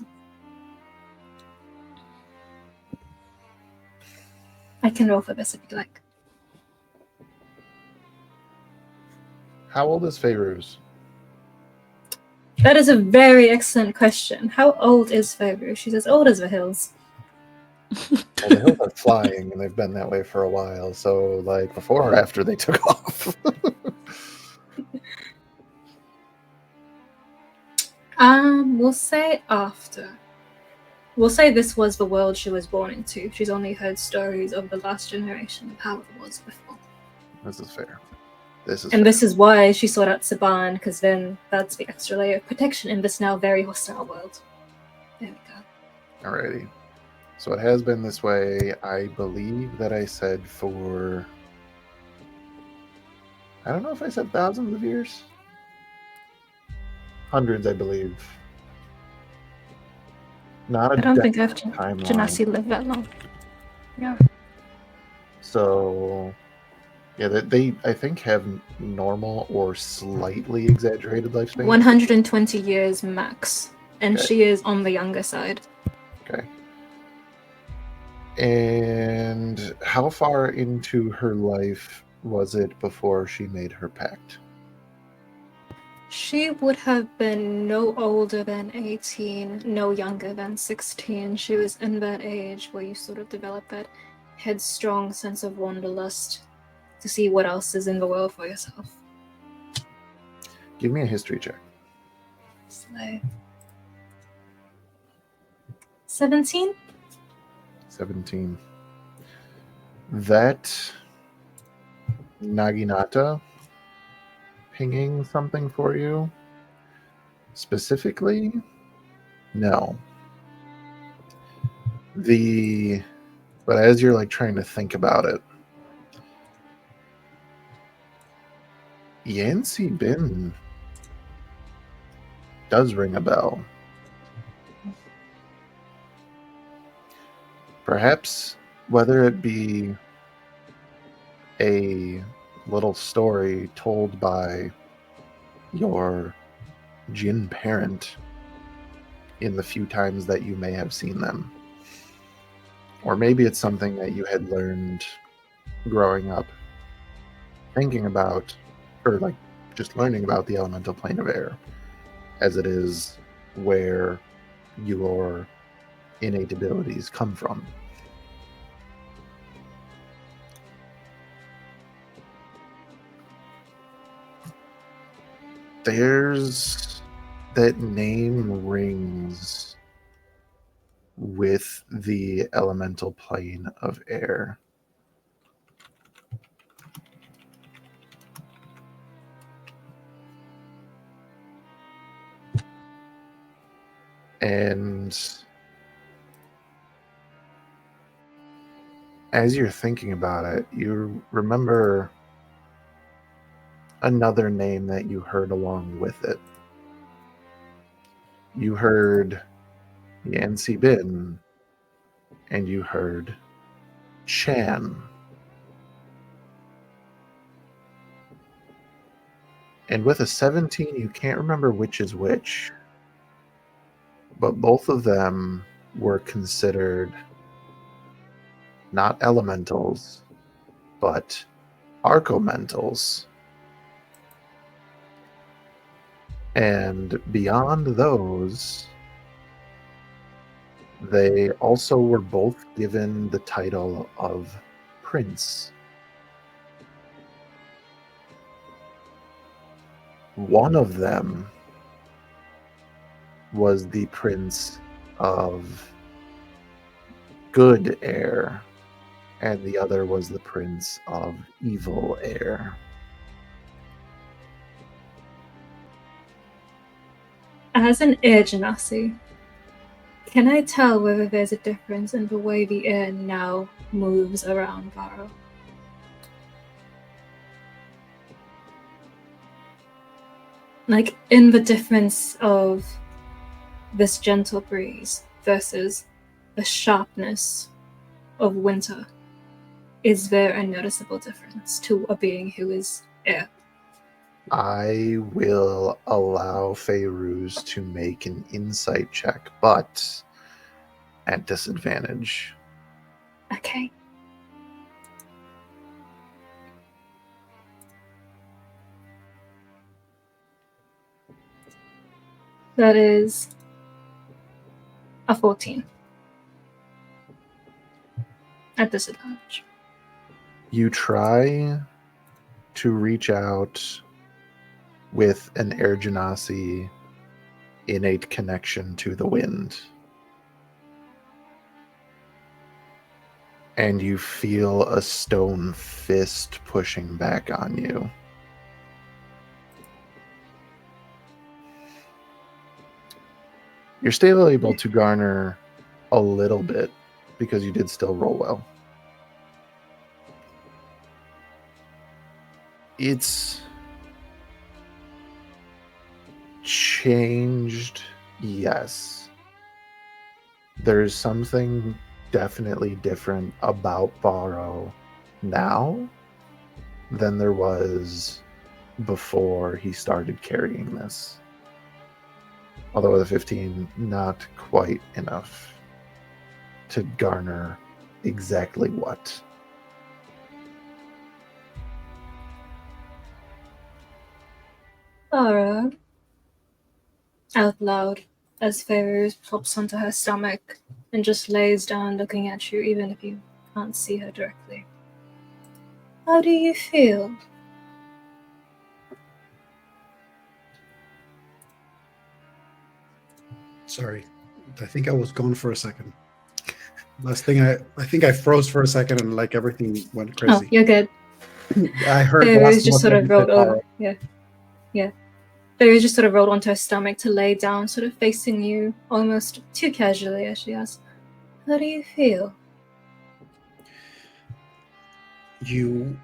I can roll for this if you like. How old is Feyruz? That is a very excellent question. How old is Feyruz? She's as old as the hills. Well, the hills are flying, and they've been that way for a while. So, like, before or after they took off? We'll say after. We'll say this was the world she was born into. She's only heard stories of the last generation of how it was before. This is fair. This is why she sought out Saban, because then that's the extra layer of protection in this now very hostile world. There we go. Alrighty. So it has been this way. I believe that I said for... I don't know if I said thousands of years. Hundreds, I believe. Not a I don't think timeline. Genasi lived that long. Yeah. So, yeah, they I think have normal or slightly exaggerated lifespan. 120 years max, and Okay. she is on the younger side. Okay. And how far into her life was it before she made her pact? She would have been no older than 18, no younger than 16. She was in that age where you sort of develop that headstrong sense of wanderlust to see what else is in the world for yourself. Give me a history check. So, 17? 17. That Naginata pinging something for you? Specifically? No. But as you're like trying to think about it, Yancy Bin does ring a bell. Perhaps whether it be a little story told by your Jinn parent in the few times that you may have seen them. Or maybe it's something that you had learned growing up, thinking about, or like just learning about the elemental plane of air, as it is where your innate abilities come from. There's that name rings with the elemental plane of air. And as you're thinking about it, you remember another name that you heard along with it. You heard Yancy Bin, and you heard Chan. And with a 17, you can't remember which is which. But both of them were considered not elementals, but archomentals. And beyond those, they also were both given the title of Prince. One of them was the Prince of Good Air, and the other was the Prince of Evil Air. As an air genasi, can I tell whether there's a difference in the way the air now moves around Varro? Like, in the difference of this gentle breeze versus the sharpness of winter, is there a noticeable difference to a being who is air? I will allow Feyruz to make an insight check, but at disadvantage. Okay. That is a 14. At disadvantage. You try to reach out with an air genasi innate connection to the wind. And you feel a stone fist pushing back on you. You're still able to garner a little bit because you did still roll well. It's changed, yes. There's something definitely different about Varro now than there was before he started carrying this. Although with a 15, not quite enough to garner exactly what. Ara, out loud, as Feyruz plops onto her stomach and just lays down looking at you even if you can't see her directly. How do you feel? Sorry, I think I was gone for a second. Last thing, I think I froze for a second and like everything went Oh, crazy. you're good. I heard Feyruz last just one sort of that rolled you said, over. Yeah. Feyruz just sort of rolled onto her stomach to lay down, sort of facing you almost too casually as she asks, how do you feel? You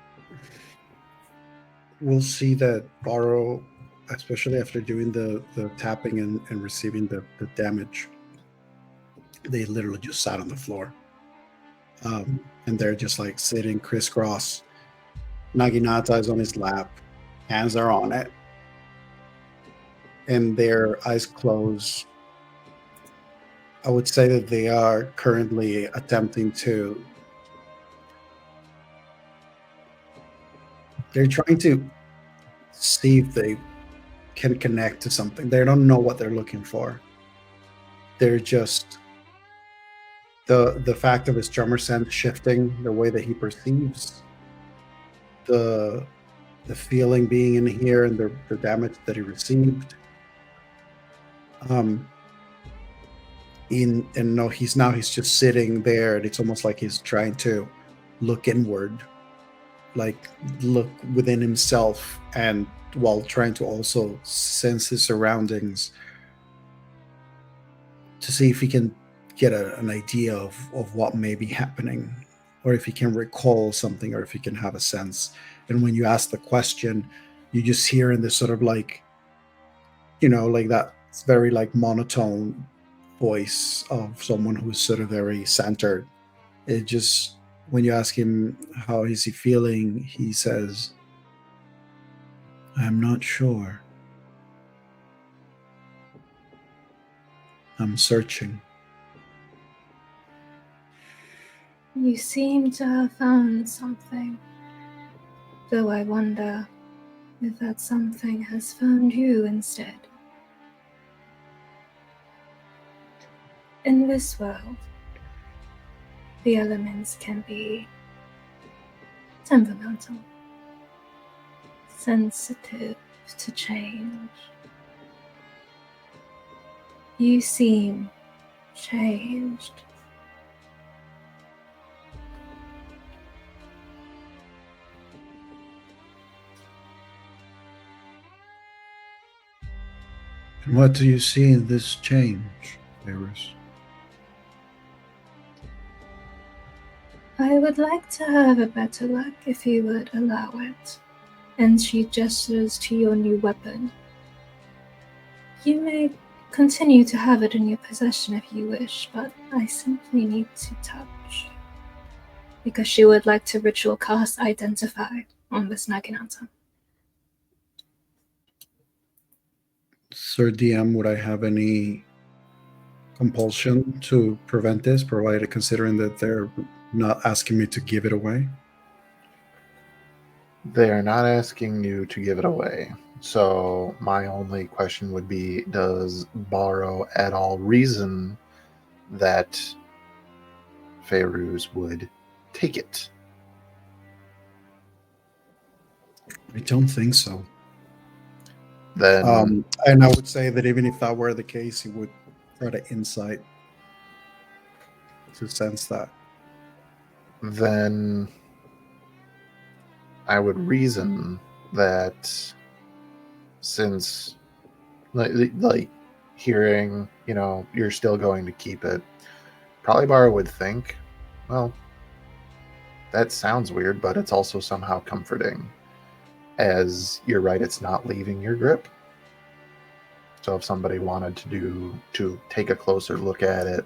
will see that Varro, especially after doing the tapping and receiving the damage, they literally just sat on the floor. And they're just like sitting crisscross. Naginata is on his lap, hands are on it, and their eyes closed. I would say that they are currently attempting to. They're trying to see if they can connect to something. They don't know what they're looking for. They're just the fact of his drummer sense shifting, the way that he perceives the feeling being in here, and the damage that he received. And no, he's just sitting there, and it's almost like he's trying to look inward, like look within himself, and while trying to also sense his surroundings. to see if he can get an idea of what may be happening, or if he can recall something, or if he can have a sense. And when you ask the question, you just hear in this sort of like, like that very like monotone voice of someone who's sort of very centered. It just, when you ask him how is he feeling, he says, I'm not sure. I'm searching. You seem to have found something, though I wonder if that something has found you instead. In this world, the elements can be temperamental, sensitive to change. You seem changed. And what do you see in this change, Iris? I would like to have a better look if you would allow it. And she gestures to your new weapon. You may continue to have it in your possession if you wish, but I simply need to touch. Because she would like to ritual cast Identify on this Naginata. Sir DM, would I have any compulsion to prevent this, provided considering that they're not asking me to give it away? They are not asking you to give it away. So my only question would be, does Borrow at all reason that Feyruz would take it? I don't think so. Then And I would say that even if that were the case, he would try to insight to sense that. then I would reason that since like hearing, you're still going to keep it, probably Borrow would think, well, that sounds weird, but it's also somehow comforting. As you're right, it's not leaving your grip. So if somebody wanted to take a closer look at it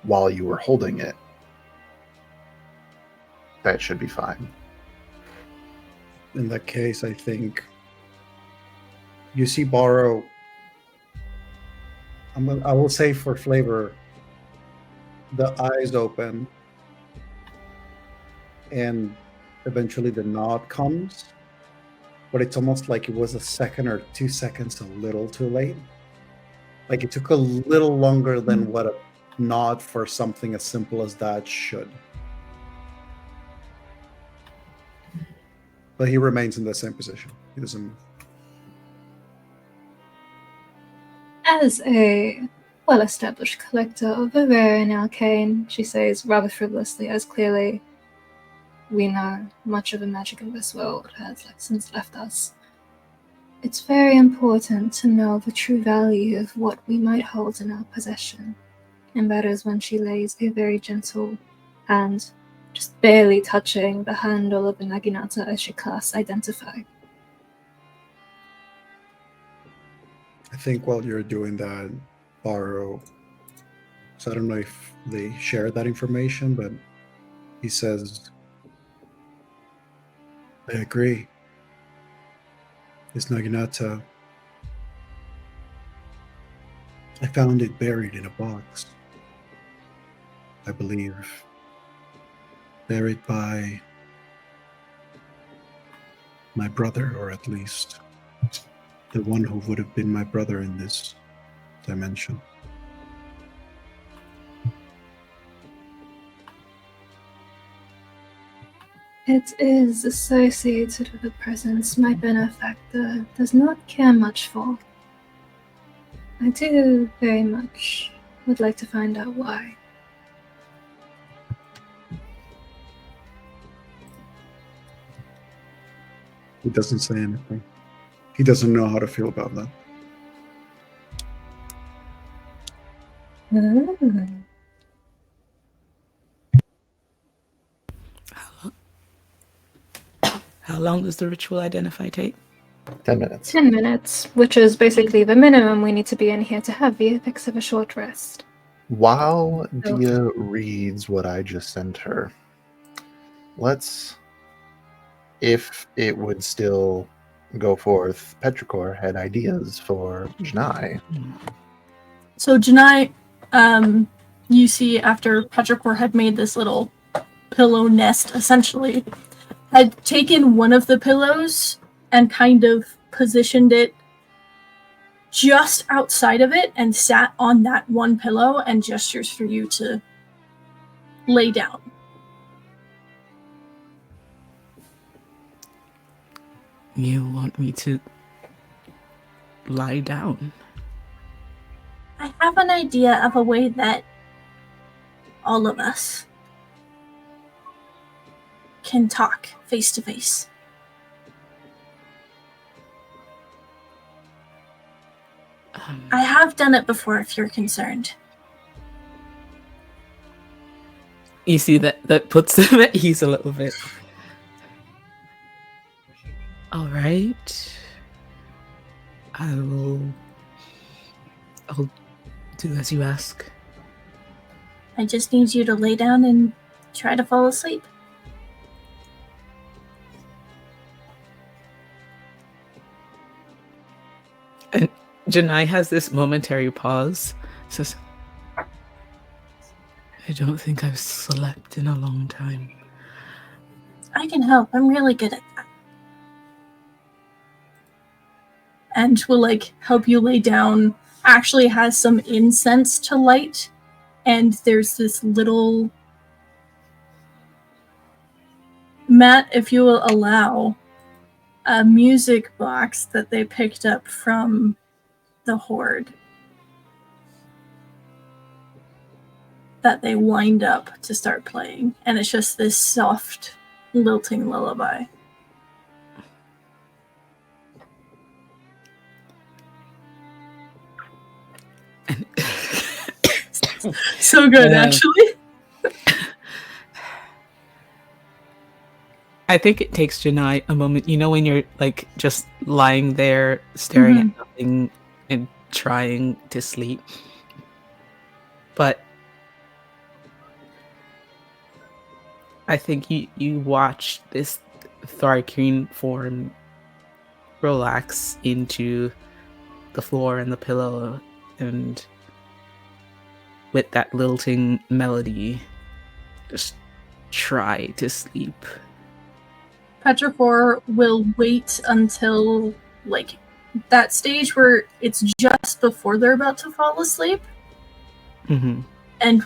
while you were holding it, that should be fine. In that case, I think you see Borrow. I will say for flavor, the eyes open, and eventually the nod comes, but it's almost like it was a second or 2 seconds a little too late. Like it took a little longer than what a nod for something as simple as that should. But he remains in the same position. He doesn't move. As a well-established collector of the rare and arcane, she says rather frivolously, as clearly we know much of the magic in this world has since left us. It's very important to know the true value of what we might hold in our possession. And that is when she lays a very gentle hand, just barely touching the handle of the Naginata as she casts Identify. I think while you're doing that, Borrow, so I don't know if they share that information, but he says, I agree. This Naginata, I found it buried in a box, I believe. Buried by my brother, or at least the one who would have been my brother in this dimension. It is associated with a presence my benefactor does not care much for. I do very much would like to find out why. He doesn't say anything. He doesn't know how to feel about that. Ooh. How long does the ritual identify take? 10 minutes. 10 minutes, which is basically the minimum we need to be in here to have the effects of a short rest. While Dia reads what I just sent her, if it would still go forth, Petrichor had ideas for Janai. So Janai, you see after Petrichor had made this little pillow nest, essentially, had taken one of the pillows and kind of positioned it just outside of it and sat on that one pillow and gestures for you to lay down. You want me to lie down? I have an idea of a way that all of us can talk face to face. I have done it before if you're concerned. You see that puts them at ease a little bit. All right. I'll do as you ask. I just need you to lay down and try to fall asleep. And Janai has this momentary pause. Says, I don't think I've slept in a long time. I can help. I'm really good at that. And will help you lay down. Actually has some incense to light, and there's this little Matt, if you will allow, a music box that they picked up from the Horde that they wind up to start playing, and it's just this soft lilting lullaby. So good, actually. I think it takes Janai a moment. You know when you're just lying there staring at nothing and trying to sleep? But I think you watch this Tharkeen form relax into the floor and the pillow, and with that lilting melody, just try to sleep. Petrichor will wait until that stage where it's just before they're about to fall asleep, and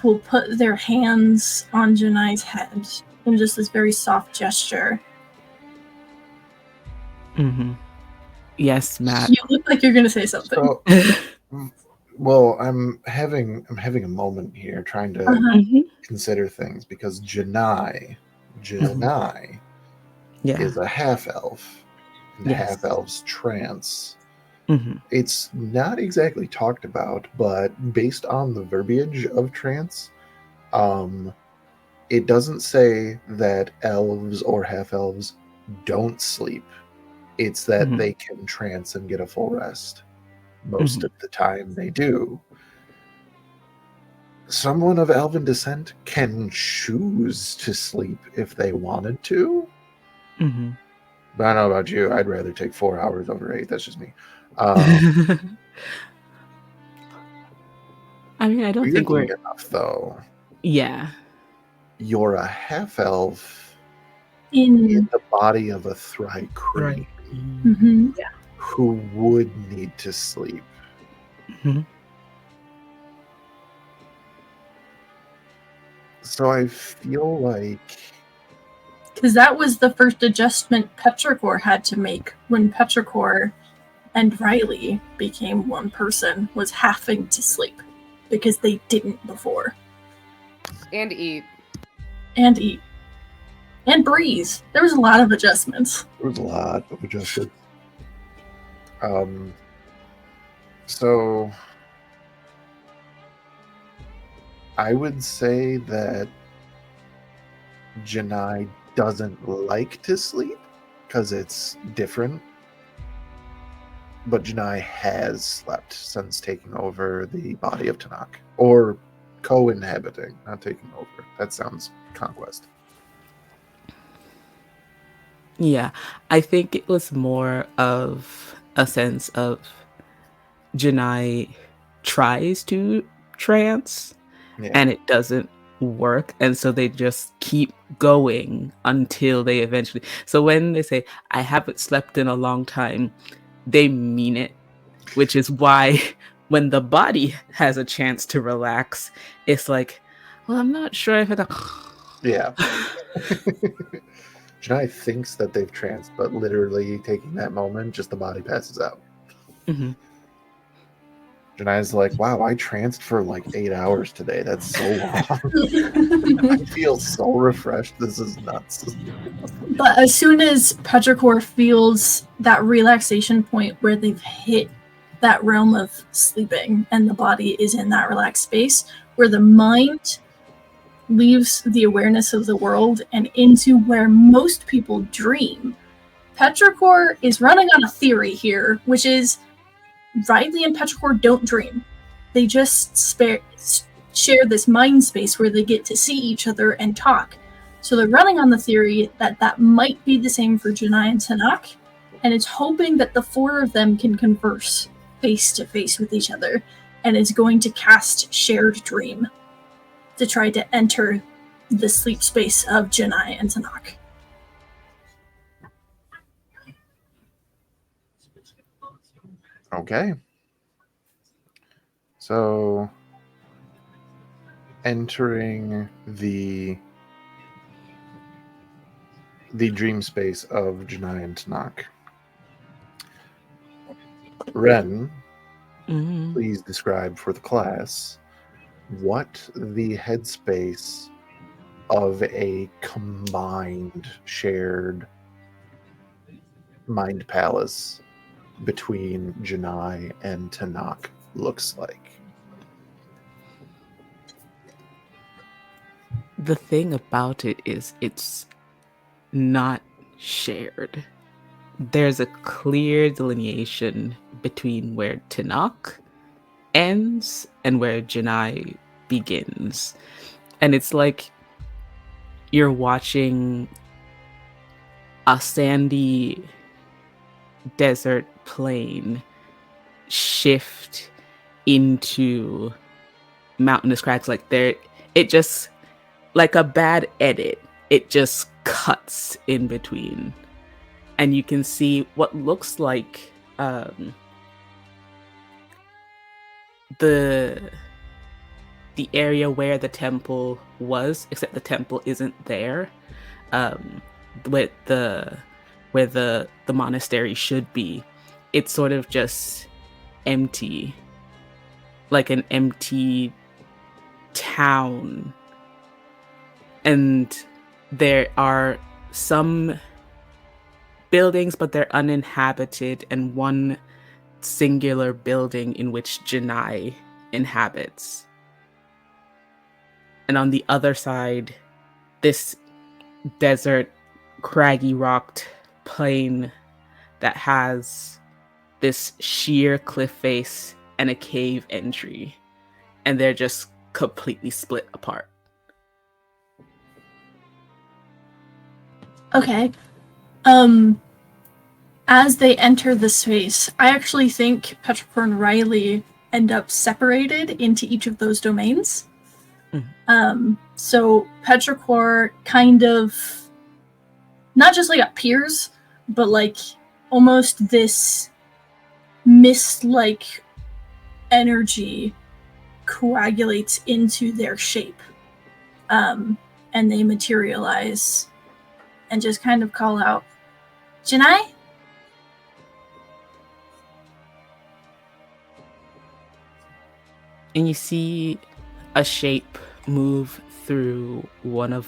will put their hands on Janai's head in just this very soft gesture. Yes, Matt. You look like you're gonna say something. So, well, I'm having a moment here, trying to consider things, because Janai is a half elf, and half elves trance. It's not exactly talked about, but based on the verbiage of trance, it doesn't say that elves or half elves don't sleep. It's that they can trance and get a full rest. Most of the time they do. Someone of elven descent can choose to sleep if they wanted to. But I don't know about you. I'd rather take 4 hours over 8. That's just me. I mean, I don't think we're enough, though. Yeah. You're a half elf in the body of a Thrycreen who would need to sleep. So I feel like, because that was the first adjustment Petrichor had to make when Petrichor and Riley became one person, was having to sleep because they didn't before. And eat. And eat. And breathe. There was a lot of adjustments. There was a lot of adjustments. So I would say that Janai doesn't like to sleep because it's different. But Janai has slept since taking over the body of Tanakh. Or co-inhabiting, not taking over. That sounds conquest. Yeah, I think it was more of a sense of Janai tries to trance Yeah. and it doesn't work, and so they just keep going until they eventually. So when they say, I haven't slept in a long time, they mean it, which is why when the body has a chance to relax, it's like, well, I'm not sure if it. Yeah. Janai thinks that they've tranced, but literally taking that moment, just the body passes out. Mm-hmm. Janai's like, wow, I tranced for like 8 hours today. That's so long. I feel so refreshed. This is nuts. But as soon as Petrichor feels that relaxation point where they've hit that realm of sleeping and the body is in that relaxed space where the mind leaves the awareness of the world and into where most people dream, Petrichor is running on a theory here, which is Riley and Petrichor don't dream. They just share this mind space where they get to see each other and talk. So they're running on the theory that that might be the same for Janai and Tanakh, and it's hoping that the four of them can converse face to face with each other, and is going to cast Shared Dream to try to enter the sleep space of Janai and Tanakh. Okay. So, entering the dream space of Janai and Tanakh. Ren, Mm-hmm. please describe for the class what the headspace of a combined, shared mind palace between Janai and Tanakh looks like. The thing about it is it's not shared. There's a clear delineation between where Tanakh ends and where Janai begins. And it's like you're watching a sandy desert plain shift into mountainous cracks. Like it just, like a bad edit, it just cuts in between. And you can see what looks like the area where the temple was, except the temple isn't there. With where the monastery should be, it's sort of just empty, like an empty town. And there are some buildings, but they're uninhabited, and one singular building in which Janai inhabits. And on the other side, this desert, craggy rocked plain that has this sheer cliff face and a cave entry. And they're just completely split apart. Okay. As they enter the space, I actually think Petrichor and Riley end up separated into each of those domains. So Petrichor kind of not just like appears, but like almost this mist-like energy coagulates into their shape. And they materialize and just kind of call out, Janai? And you see a shape move through one of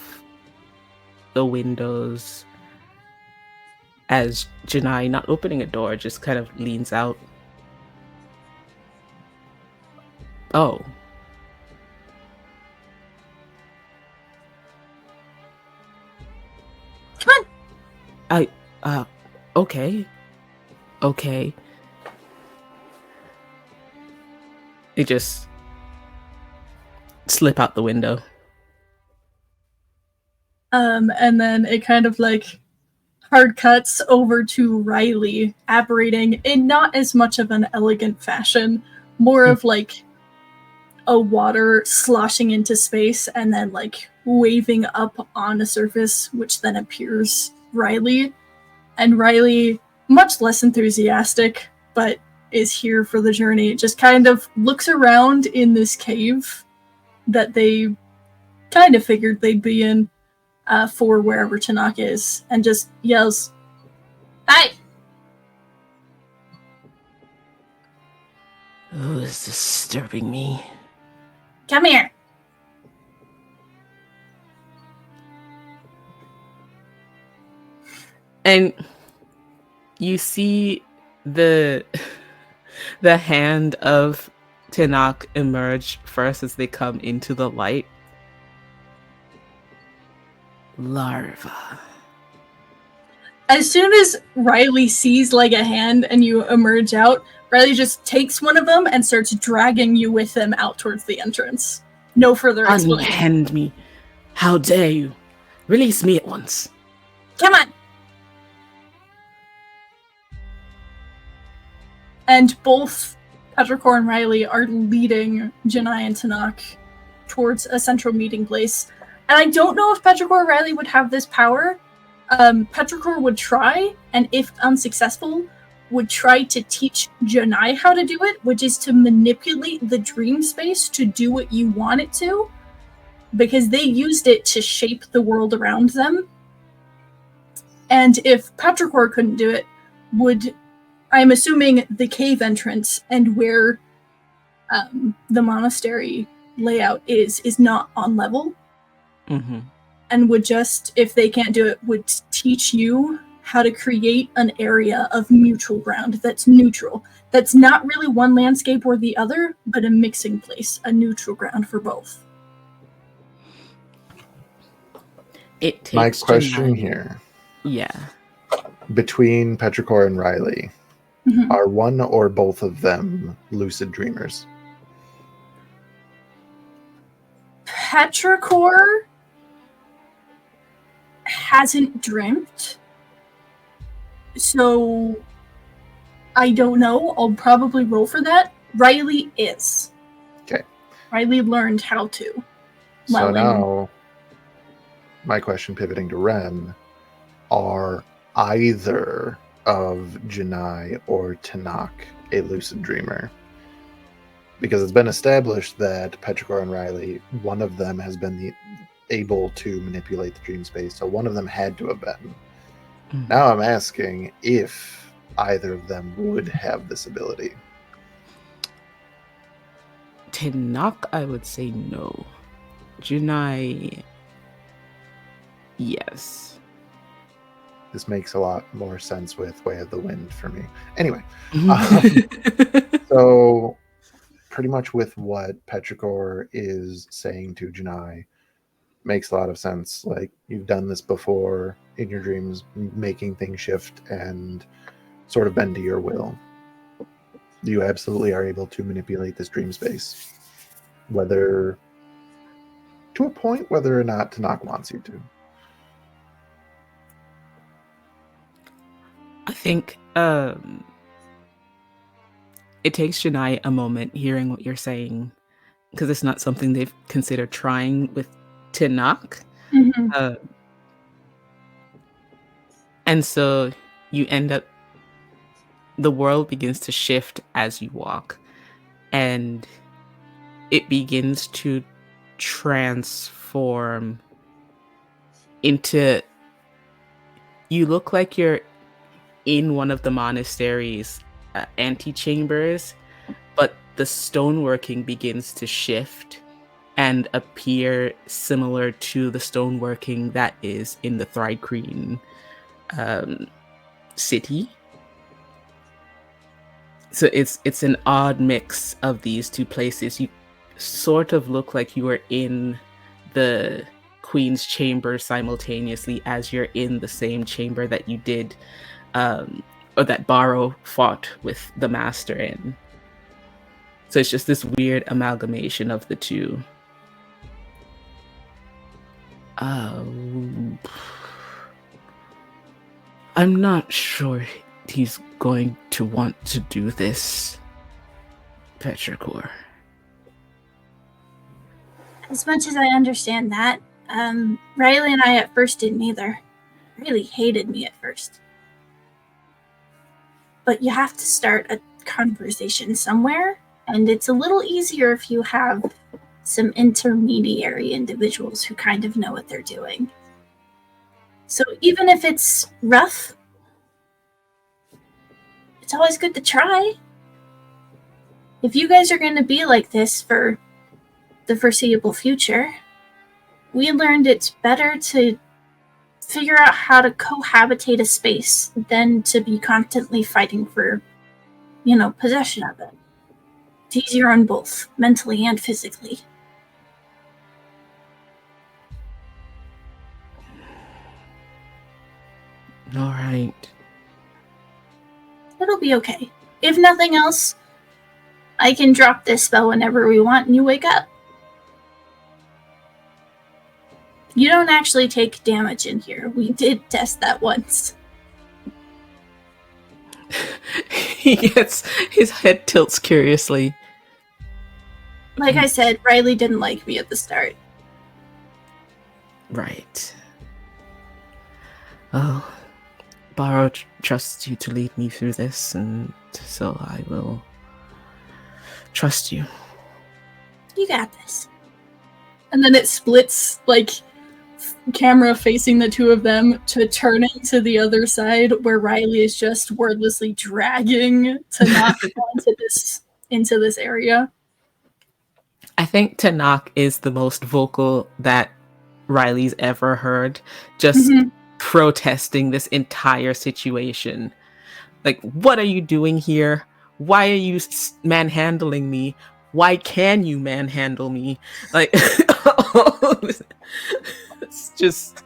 the windows as Janai, not opening a door, just kind of leans out. Oh. Okay. Okay. It just slip out the window. And then it kind of like hard cuts over to Riley apparating in not as much of an elegant fashion, more of like a water sloshing into space and then like waving up on a surface, which then appears Riley. And Riley, much less enthusiastic, but is here for the journey, just kind of looks around in this cave that they kind of figured they'd be in for wherever Tanaka is, and just yells, "Hey!" Who is disturbing me? Come here. And you see the hand of Tinak emerge first as they come into the light. Larva. As soon as Riley sees like a hand and you emerge out, Riley just takes one of them and starts dragging you with him out towards the entrance. No further explanation. Unhand me. How dare you? Release me at once. Come on. And both Petrichor and Riley are leading Janai and Tanak towards a central meeting place. And I don't know if Petrichor or Riley would have this power. Petrichor would try, and if unsuccessful, would try to teach Janai how to do it, which is to manipulate the dream space to do what you want it to, because they used it to shape the world around them. And if Petrichor couldn't do it, would, I'm assuming, the cave entrance and where the monastery layout is not on level. Mm-hmm. And would just, if they can't do it, would teach you how to create an area of mutual ground that's neutral. That's not really one landscape or the other, but a mixing place, a neutral ground for both. It takes My question Janai- here, Yeah. between Petrichor and Riley, Mhm. are one or both of them lucid dreamers? Petrichor hasn't dreamt, so I don't know. I'll probably roll for that. Riley is. Okay. Riley learned how to. So Well, now, my question pivoting to Ren, are either of Janai or Tanak a lucid dreamer? Because it's been established that Petrichor and Riley, one of them has been able to manipulate the dream space, so one of them had to have been. Mhm. Now I'm asking if either of them would have this ability. Tinak, I would say no. Janai, yes. This makes a lot more sense with Way of the Wind for me. Anyway, so pretty much with what Petrichor is saying to Janai makes a lot of sense. Like, you've done this before in your dreams, making things shift and sort of bend to your will. You absolutely are able to manipulate this dream space, whether to a point, whether or not Tanak wants you to. I think it takes Janai a moment hearing what you're saying, because it's not something they've considered trying with Tinak. Mhm. And so you end up, the world begins to shift as you walk, and it begins to transform into, you look like you're in one of the monastery's antechambers, but the stoneworking begins to shift and appear similar to the stoneworking that is in the Thrycreen city. So it's an odd mix of these two places. You sort of look like you are in the Queen's chamber simultaneously as you're in the same chamber that you did, or that Barrow fought with the Master in. So it's just this weird amalgamation of the two. I'm not sure he's going to want to do this, Petrichor. As much as I understand that, Riley and I at first didn't either. Really hated me at first. But you have to start a conversation somewhere, and it's a little easier if you have some intermediary individuals who kind of know what they're doing. So even if it's rough, it's always good to try. If you guys are going to be like this for the foreseeable future, we learned it's better to figure out how to cohabitate a space than to be constantly fighting for, possession of it. It's easier on both, mentally and physically. All right. It'll be okay. If nothing else, I can drop this spell whenever we want and you wake up. You don't actually take damage in here. We did test that once. His head tilts curiously. Like I said, Riley didn't like me at the start. Right. Oh, Barrow trusts you to lead me through this, and so I will trust you. You got this. And then it splits, like, camera facing the two of them to turn it to the other side where Riley is just wordlessly dragging Tanakh into this area. I think Tanakh is the most vocal that Riley's ever heard, just protesting this entire situation. Like, what are you doing here? Why are you manhandling me? Why can you manhandle me? Like, it's just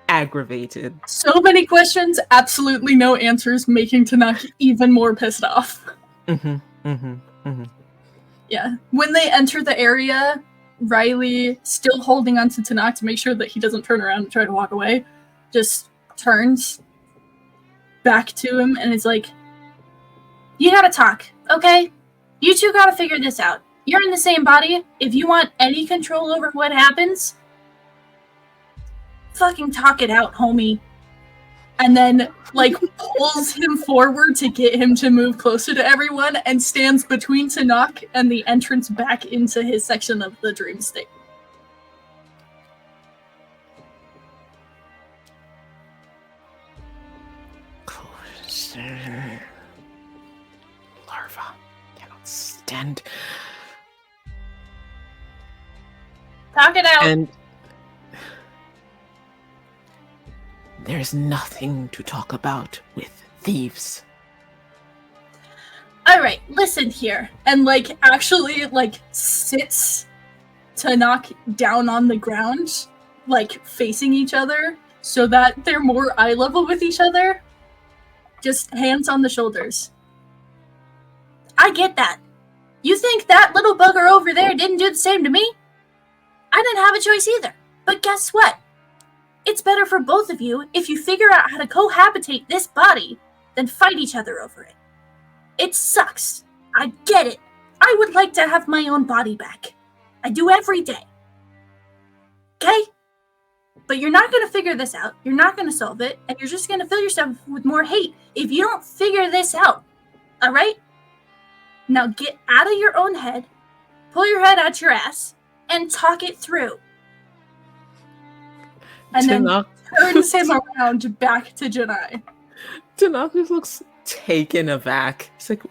aggravated. So many questions, absolutely no answers, making Tanakh even more pissed off. Yeah. When they enter the area, Riley, still holding onto Tanakh to make sure that he doesn't turn around and try to walk away, just turns back to him and is like, you gotta talk, okay? You two gotta figure this out. You're in the same body. If you want any control over what happens, fucking talk it out, homie. And then, like, pulls him forward to get him to move closer to everyone and stands between Tanakh and the entrance back into his section of the dream state. Larva cannot stand. Talk it out. And there's nothing to talk about with thieves. Alright, listen here. And, like, actually, like, sits Tanakh down on the ground, like, facing each other, so that they're more eye level with each other. Just hands on the shoulders. I get that. You think that little bugger over there didn't do the same to me? I didn't have a choice either. But guess what? It's better for both of you if you figure out how to cohabitate this body than fight each other over it. It sucks. I get it. I would like to have my own body back. I do every day. Okay? But you're not going to figure this out. You're not going to solve it. And you're just going to fill yourself with more hate if you don't figure this out. Alright? Now get out of your own head, pull your head out your ass, and talk it through. And then turns him around back to Janai. Tanakh just looks taken aback. He's like,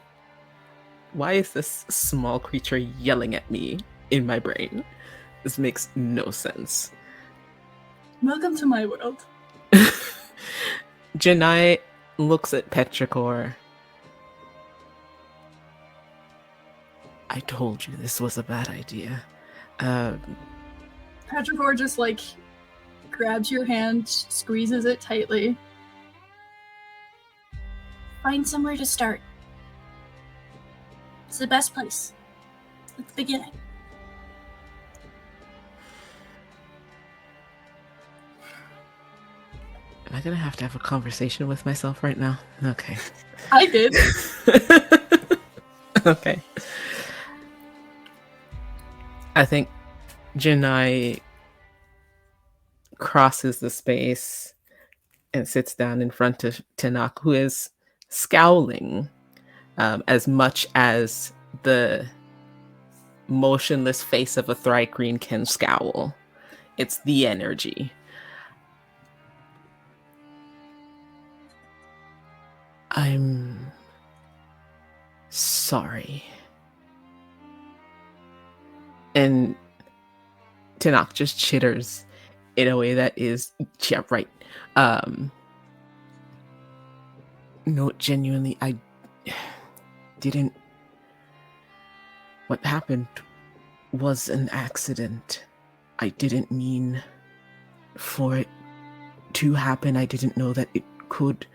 why is this small creature yelling at me in my brain? This makes no sense. Welcome to my world. Janai looks at Petrichor. I told you this was a bad idea. Petrichor just like grabs your hand, squeezes it tightly. Find somewhere to start. It's the best place. At the beginning. Am I gonna have to have a conversation with myself right now? Okay. I did. Okay. I think Janai crosses the space and sits down in front of Tanak, who is scowling as much as the motionless face of a Thrycreen can scowl. It's the energy. I'm sorry. And Tanak just chitters in a way that is, yeah, right. No, genuinely, I didn't. What happened was an accident. I didn't mean for it to happen. I didn't know that it could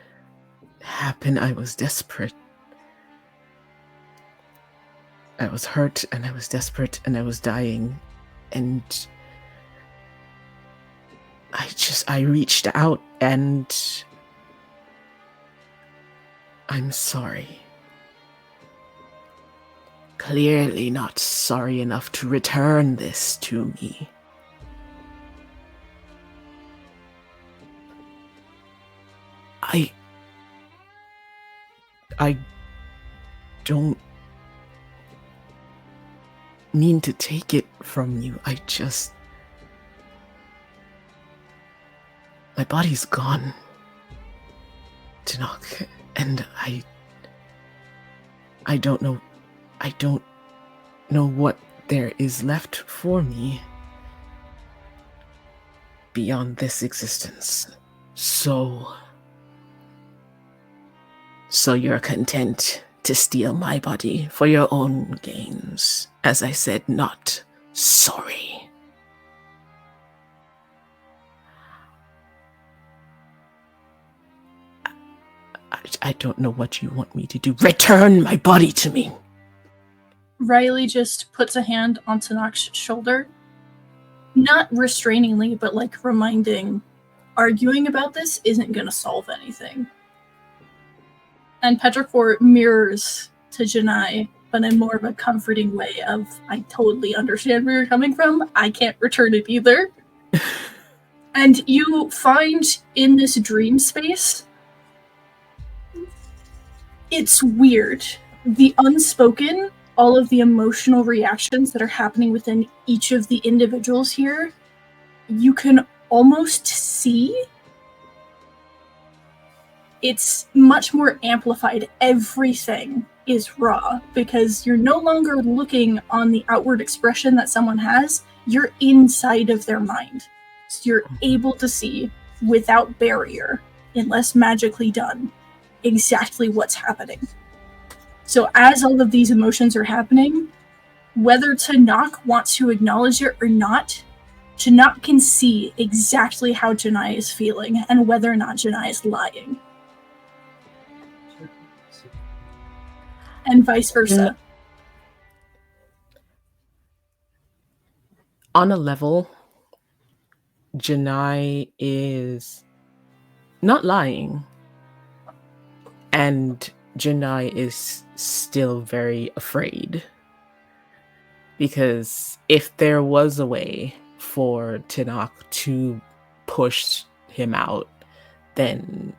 happen. I was desperate. I was hurt and I was desperate and I was dying. And I reached out and I'm sorry. Clearly not sorry enough to return this to me. I don't mean to take it from you. My body's gone, Tanak, and I don't know what there is left for me beyond this existence. So you're content to steal my body for your own gains. As I said, not sorry. I don't know what you want me to do. Return my body to me. Riley just puts a hand on Tanak's shoulder. Not restrainingly, but like reminding, arguing about this isn't going to solve anything. And Petrichor mirrors to Janai, but in more of a comforting way of, I totally understand where you're coming from. I can't return it either. And you find in this dream space, it's weird. The unspoken, all of the emotional reactions that are happening within each of the individuals here, you can almost see. It's much more amplified. Everything is raw because you're no longer looking on the outward expression that someone has. You're inside of their mind. So you're able to see without barrier, unless magically done, exactly what's happening. So as all of these emotions are happening, whether Tanak wants to acknowledge it or not, Tanak can see exactly how Janai is feeling and whether or not Janai is lying. And vice versa. On a level, Janai is not lying. And Janai is still very afraid. Because if there was a way for Tanak to push him out, then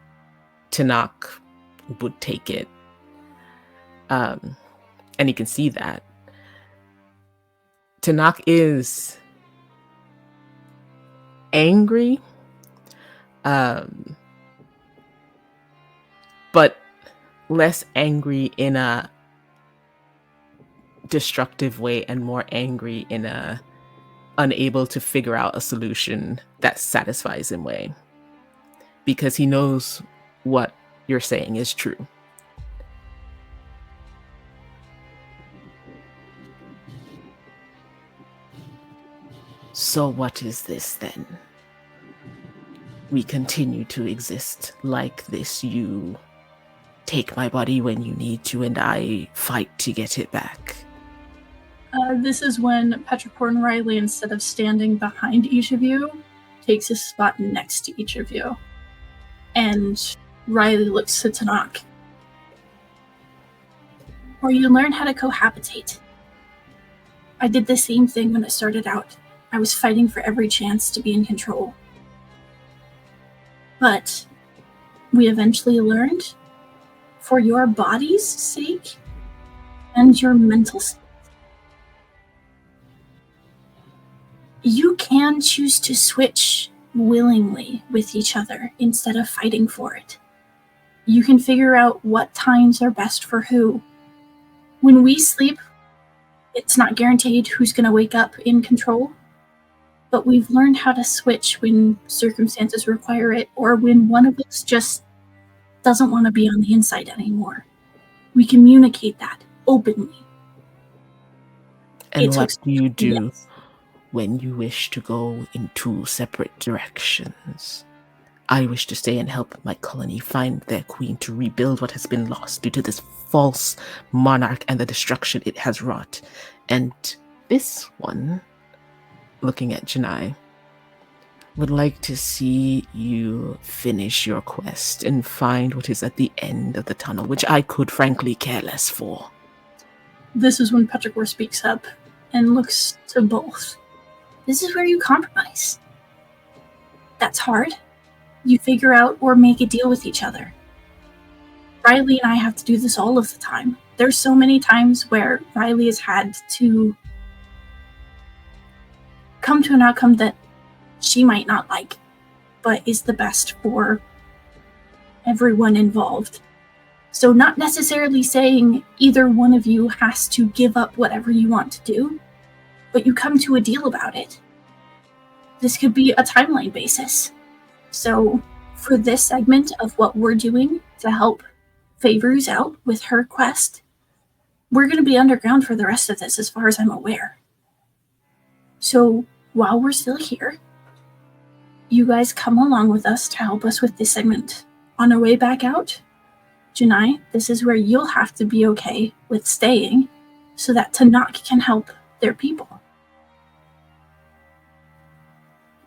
Tanak would take it. And he can see that. Tanak is angry, but less angry in a destructive way and more angry in a unable to figure out a solution that satisfies him way. Because he knows what you're saying is true. So what is this then? We continue to exist like this. You take my body when you need to, and I fight to get it back. This is when Petricorn Riley, instead of standing behind each of you, takes a spot next to each of you. And Riley looks to Tanakh. Or you learn how to cohabitate. I did the same thing when it started out. I was fighting for every chance to be in control. But we eventually learned, for your body's sake and your mental state, you can choose to switch willingly with each other instead of fighting for it. You can figure out what times are best for who. When we sleep, it's not guaranteed who's going to wake up in control, but we've learned how to switch when circumstances require it, or when one of us just doesn't want to be on the inside anymore. We communicate that openly. And what do you do when you wish to go in two separate directions? I wish to stay and help my colony find their queen to rebuild what has been lost due to this false monarch and the destruction it has wrought. And this one, looking at Janai, would like to see you finish your quest and find what is at the end of the tunnel, which I could frankly care less for. This is when Petrichor speaks up and looks to both. This is where you compromise. That's hard. You figure out or make a deal with each other. Riley and I have to do this all of the time. There's so many times where Riley has had to come to an outcome that she might not like, but is the best for everyone involved. So not necessarily saying either one of you has to give up whatever you want to do, but you come to a deal about it. This could be a timeline basis. So for this segment of what we're doing to help Favors out with her quest, we're going to be underground for the rest of this as far as I'm aware. So while we're still here, you guys come along with us to help us with this segment. On our way back out, Janai, this is where you'll have to be okay with staying so that Tanakh can help their people.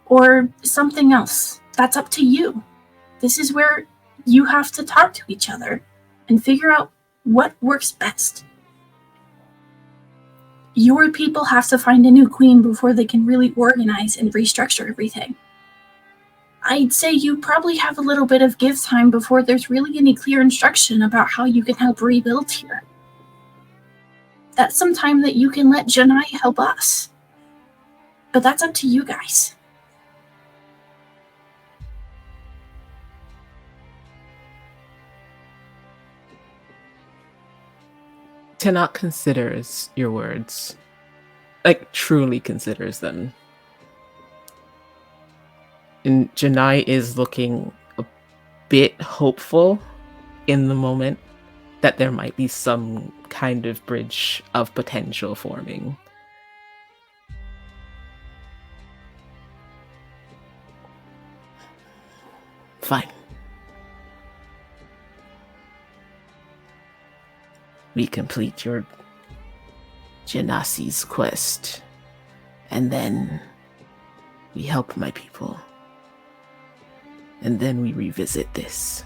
Or something else. That's up to you. This is where you have to talk to each other and figure out what works best. Your people have to find a new queen before they can really organize and restructure everything. I'd say you probably have a little bit of give time before there's really any clear instruction about how you can help rebuild here. That's some time that you can let Janai help us. But that's up to you guys. Tanakh considers your words. Like, truly considers them. And Janai is looking a bit hopeful in the moment that there might be some kind of bridge of potential forming. Fine. We complete your Genasi's quest, and then we help my people. And then we revisit this.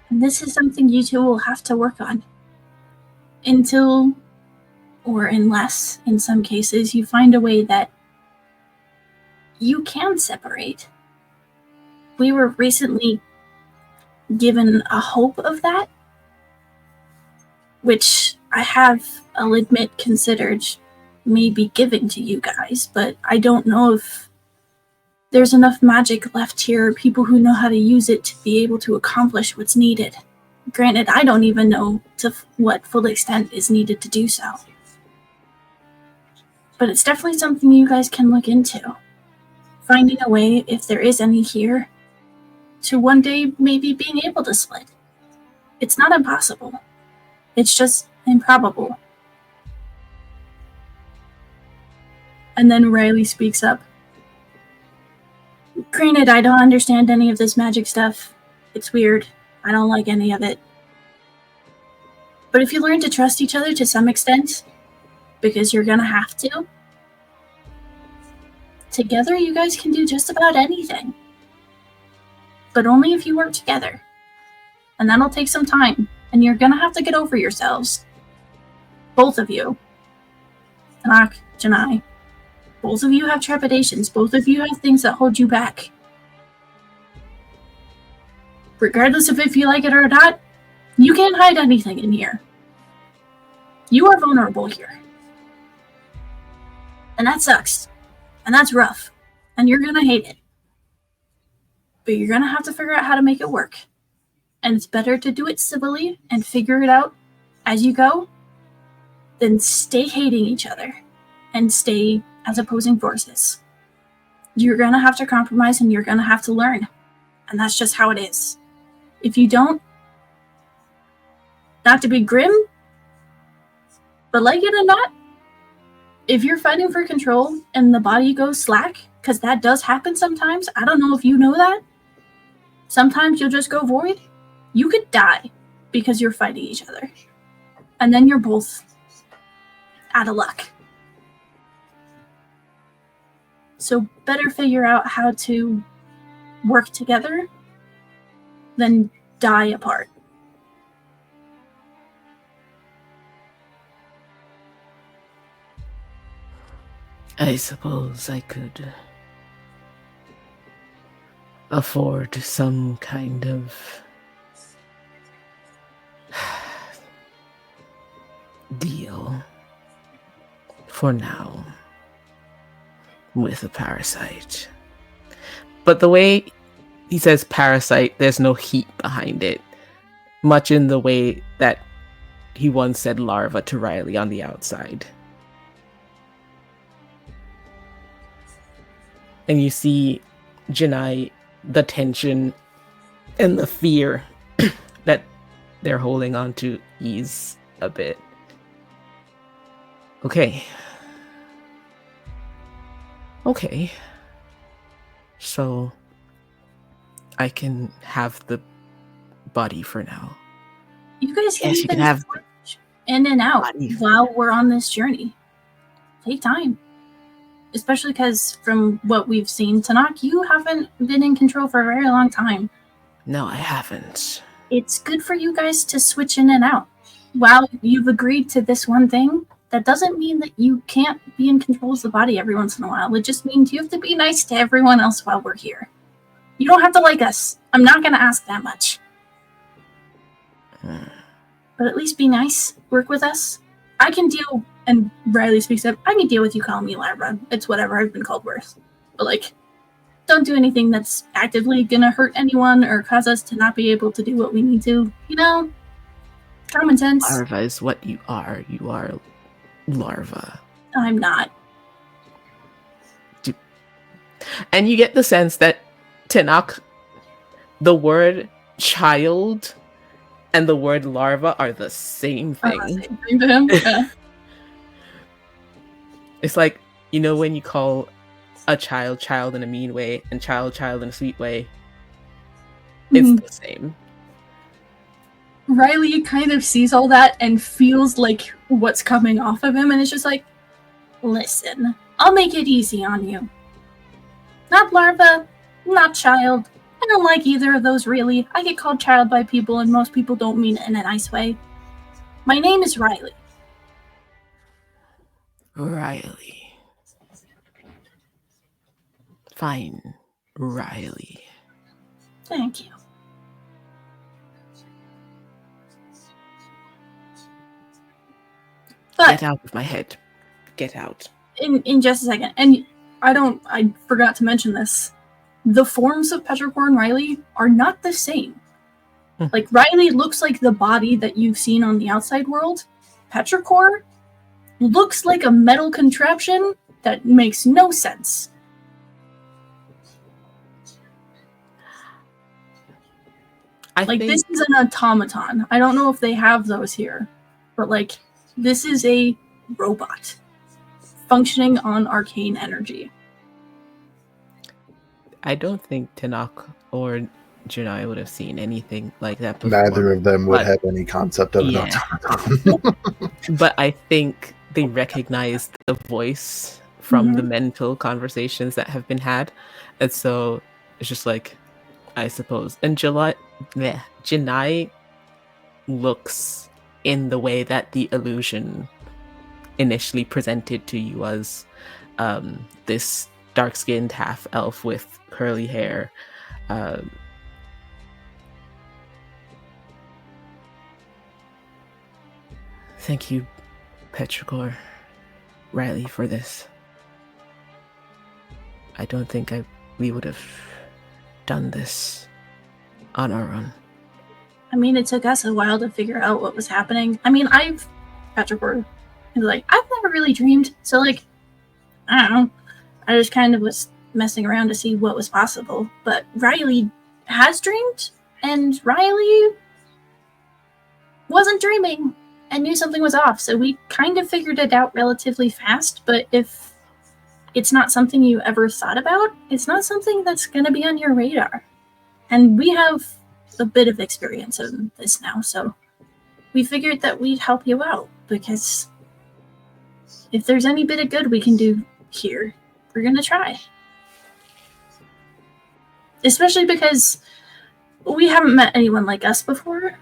And this is something you two will have to work on. Until, or unless, in some cases, you find a way that you can separate. We were recently given a hope of that, which I have, I'll admit, considered maybe giving to you guys, but I don't know if there's enough magic left here, people who know how to use it to be able to accomplish what's needed. Granted, I don't even know to what full extent is needed to do so. But it's definitely something you guys can look into. Finding a way, if there is any here, to one day maybe being able to split. It's not impossible. It's just improbable. And then Riley speaks up. Granted, I don't understand any of this magic stuff. It's weird. I don't like any of it. But if you learn to trust each other to some extent, because you're gonna have to, together you guys can do just about anything. But only if you work together. And that'll take some time, and you're gonna have to get over yourselves. Both of you. Tanak, Janai. Both of you have trepidations. Both of you have things that hold you back. Regardless of if you like it or not, you can't hide anything in here. You are vulnerable here. And that sucks. And that's rough. And you're gonna hate it. But you're gonna have to figure out how to make it work. And it's better to do it civilly and figure it out as you go than stay hating each other and stay as opposing forces. You're gonna have to compromise and you're gonna have to learn. And that's just how it is. If you don't, not to be grim, but like it or not, if you're fighting for control and the body goes slack, because that does happen sometimes, I don't know if you know that, sometimes you'll just go void, you could die because you're fighting each other. And then you're both out of luck. So better figure out how to work together than die apart. I suppose I could afford some kind of deal for now with a parasite. But the way he says parasite, there's no heat behind it, much in the way that he once said larva to Riley on the outside. And you see Janai, the tension and the fear that they're holding on to ease a bit. Okay. So I can have the body for now. You guys can Yes, you even can have switch in and out body. while we're on this journey. Take time. Especially because from what we've seen, Tanak, you haven't been in control for a very long time. No, I haven't. It's good for you guys to switch in and out. While you've agreed to this one thing, that doesn't mean that you can't be in control of the body every once in a while. It just means you have to be nice to everyone else while we're here. You don't have to like us. I'm not going to ask that much. But at least be nice. Work with us. I can deal, and Riley speaks up, I can deal with you calling me Lyra. It's whatever I've been called worse. But, like, don't do anything that's actively going to hurt anyone or cause us to not be able to do what we need to. You know? Common sense. Larva is what you are. You are larva. I'm not. And you get the sense that Tanak, the word child and the word larva are the same thing. Same thing to him. Yeah. It's like, you know, when you call a child in a mean way and child in a sweet way, it's the same. Riley kind of sees all that and feels like what's coming off of him, and it's just like, Listen, I'll make it easy on you. Not larva, not child. I don't like either of those, really. I get called child by people, and most people don't mean it in a nice way. My name is Riley. Riley. Fine, Riley. Thank you. But Get out of my head. Get out. in just a second, and I forgot to mention this. The forms of Petrichor and Riley are not the same. Like, Riley looks like the body that you've seen on the outside world. Petrichor looks like a metal contraption that makes no sense. This is an automaton. I don't know if they have those here, but, like, this is a robot. functioning on arcane energy. I don't think Tanakh or Janai would have seen anything like that before. Neither of them would but- have any concept of Yeah. an automaton. But I think they recognize the voice from the mental conversations that have been had. And so it's just like, I suppose. And Janai looks in the way that the illusion initially presented to you as this dark-skinned half-elf with curly hair. Thank you, Petrichor, Riley, for this. I don't think we would have done this on our own. I mean, it took us a while to figure out what was happening. I mean, Petrichor is like, I've never really dreamed. So, like, I don't know. I just kind of was messing around to see what was possible. But Riley has dreamed, and Riley wasn't dreaming and knew something was off. So we kind of figured it out relatively fast. But if it's not something you ever thought about, it's not something that's going to be on your radar. And we have a bit of experience in this now, so we figured that we'd help you out, because if there's any bit of good we can do here, we're gonna try. Especially because we haven't met anyone like us before,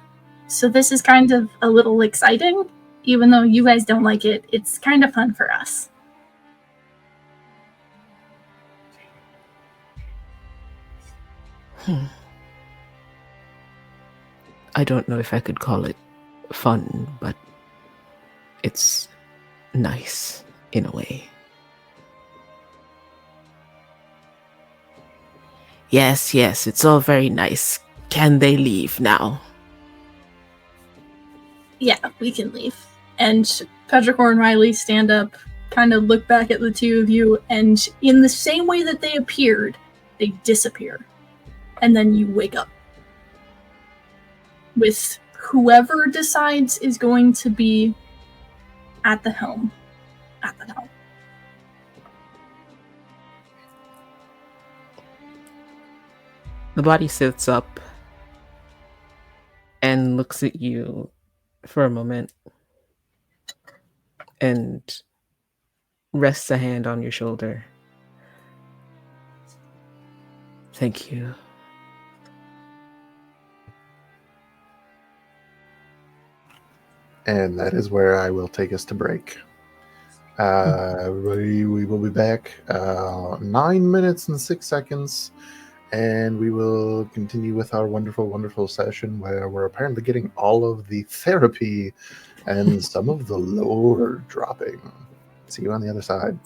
so this is kind of a little exciting. Even though you guys don't like it, it's kind of fun for us. I don't know if I could call it fun, but it's nice in a way. Yes, it's all very nice. Can they leave now? Yeah, we can leave. And Petrichor and Riley stand up, kind of look back at the two of you, and in the same way that they appeared, they disappear. And then you wake up with whoever decides is going to be at the helm. The body sits up and looks at you for a moment and rests a hand on your shoulder. Thank you. And that is where I will take us to break. Everybody, we will be back 9 minutes and 6 seconds, and we will continue with our wonderful, wonderful session where we're apparently getting all of the therapy and some of the lore dropping. See you on the other side.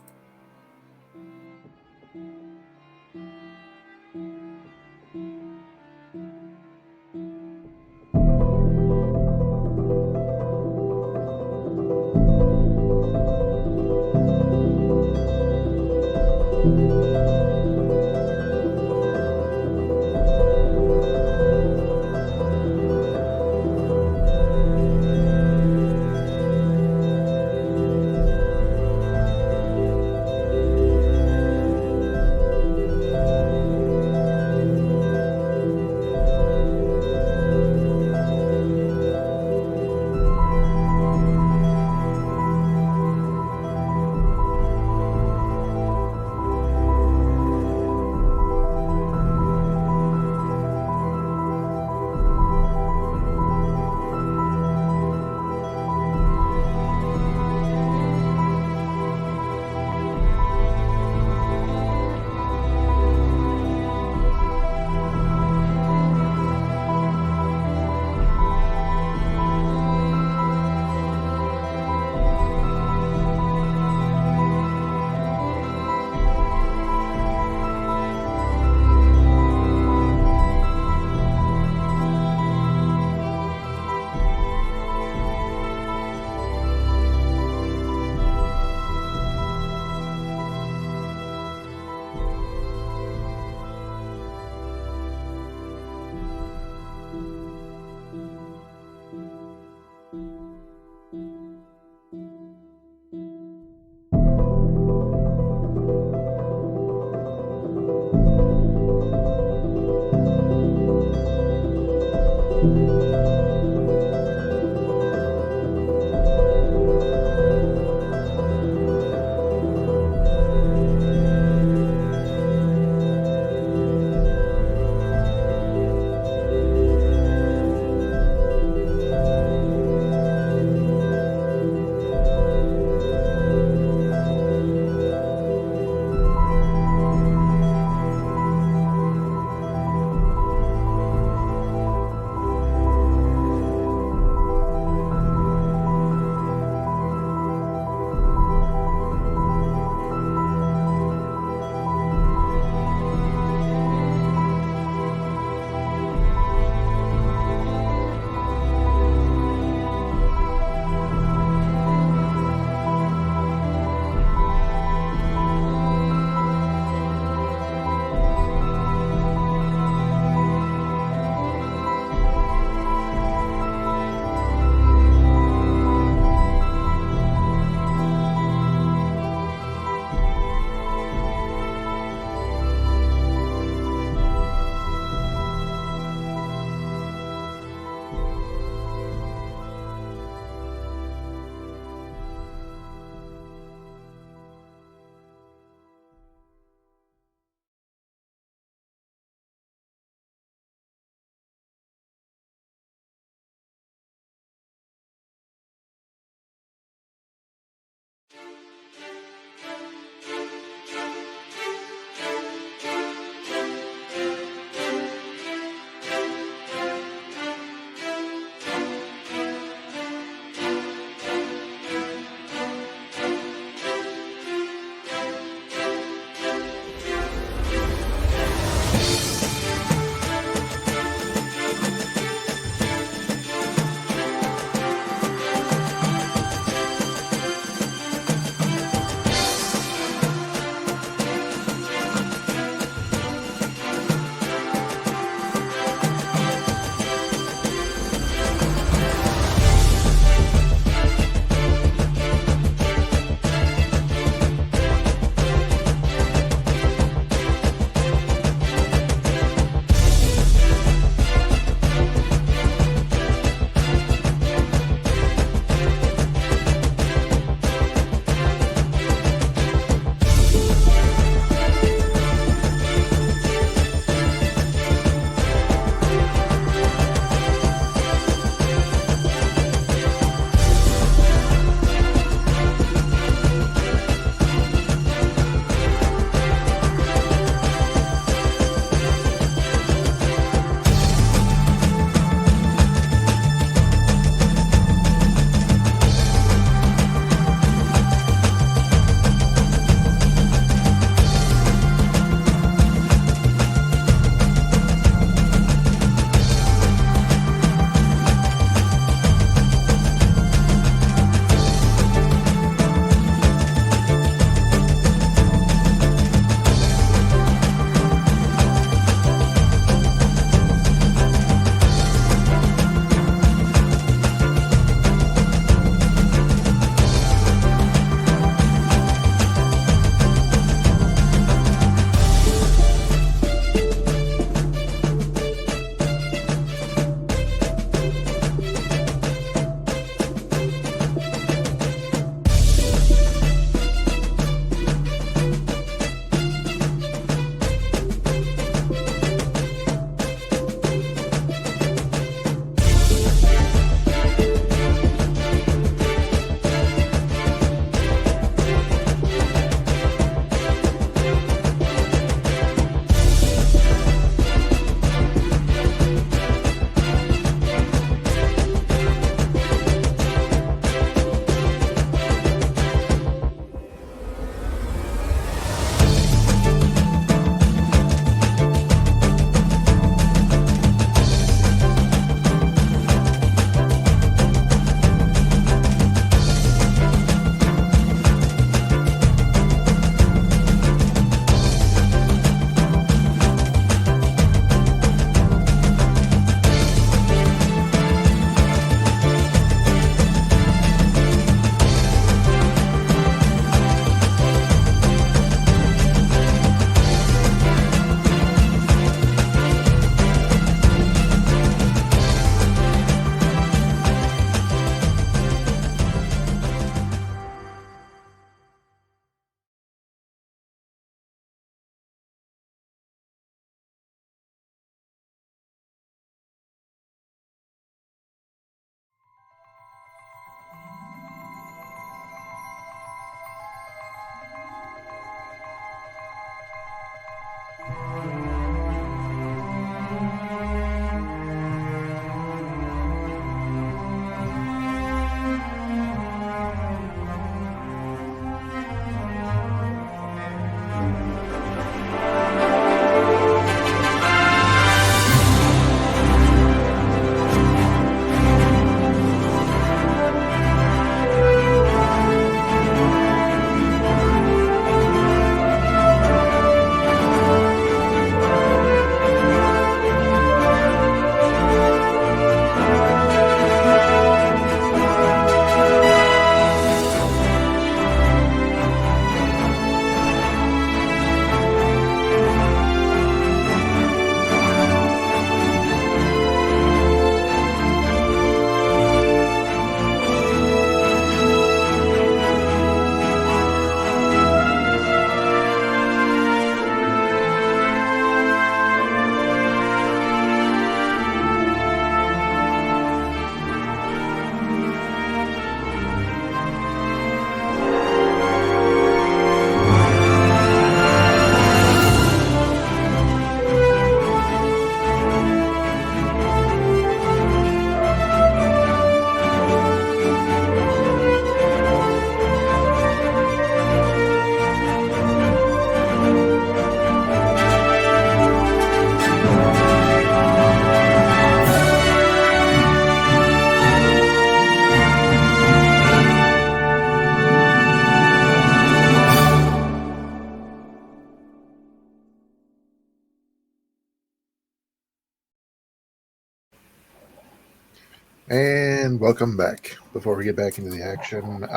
And welcome back. Before we get back into the action,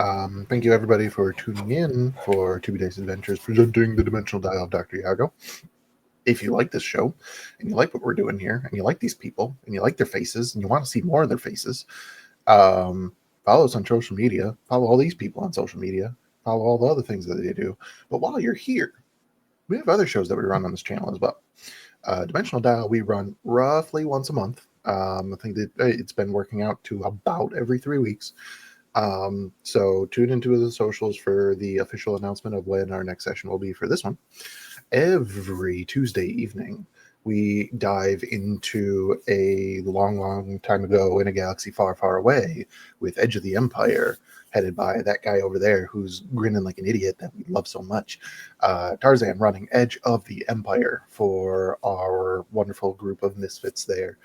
thank you everybody for tuning in for 2 Days Adventures presenting the Dimensional Dial of Dr. Diago. If you like this show, and you like what we're doing here, and you like these people, and you like their faces, and you want to see more of their faces, follow us on social media, follow all these people on social media, follow all the other things that they do. But while you're here, we have other shows that we run on this channel as well. Dimensional Dial, we run roughly once a month. I think that it's been working out to about every 3 weeks. So tune into the socials for the official announcement of when our next session will be for this one. Every Tuesday evening, we dive into a long, long time ago in a galaxy far, far away with Edge of the Empire, headed by that guy over there who's grinning like an idiot that we love so much. Tarzan running Edge of the Empire for our wonderful group of misfits there.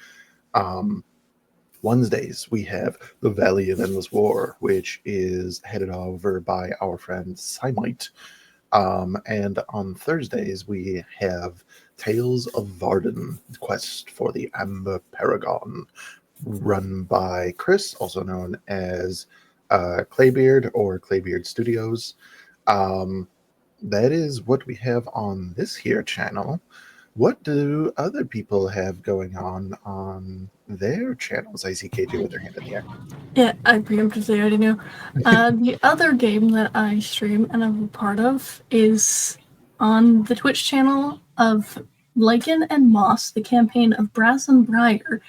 Wednesdays, we have the Valley of Endless War, which is headed over by our friend Simite. And on Thursdays, we have Tales of Varden, Quest for the Amber Paragon, run by Chris, also known as Claybeard or Claybeard Studios. That is what we have on this here channel. What do other people have going on their channels? I see KJ with their hand in the air. Yeah, I preemptively already knew. The other game that I stream and I'm a part of is on the Twitch channel of Lichen and Moss, the campaign of Brass and Briar,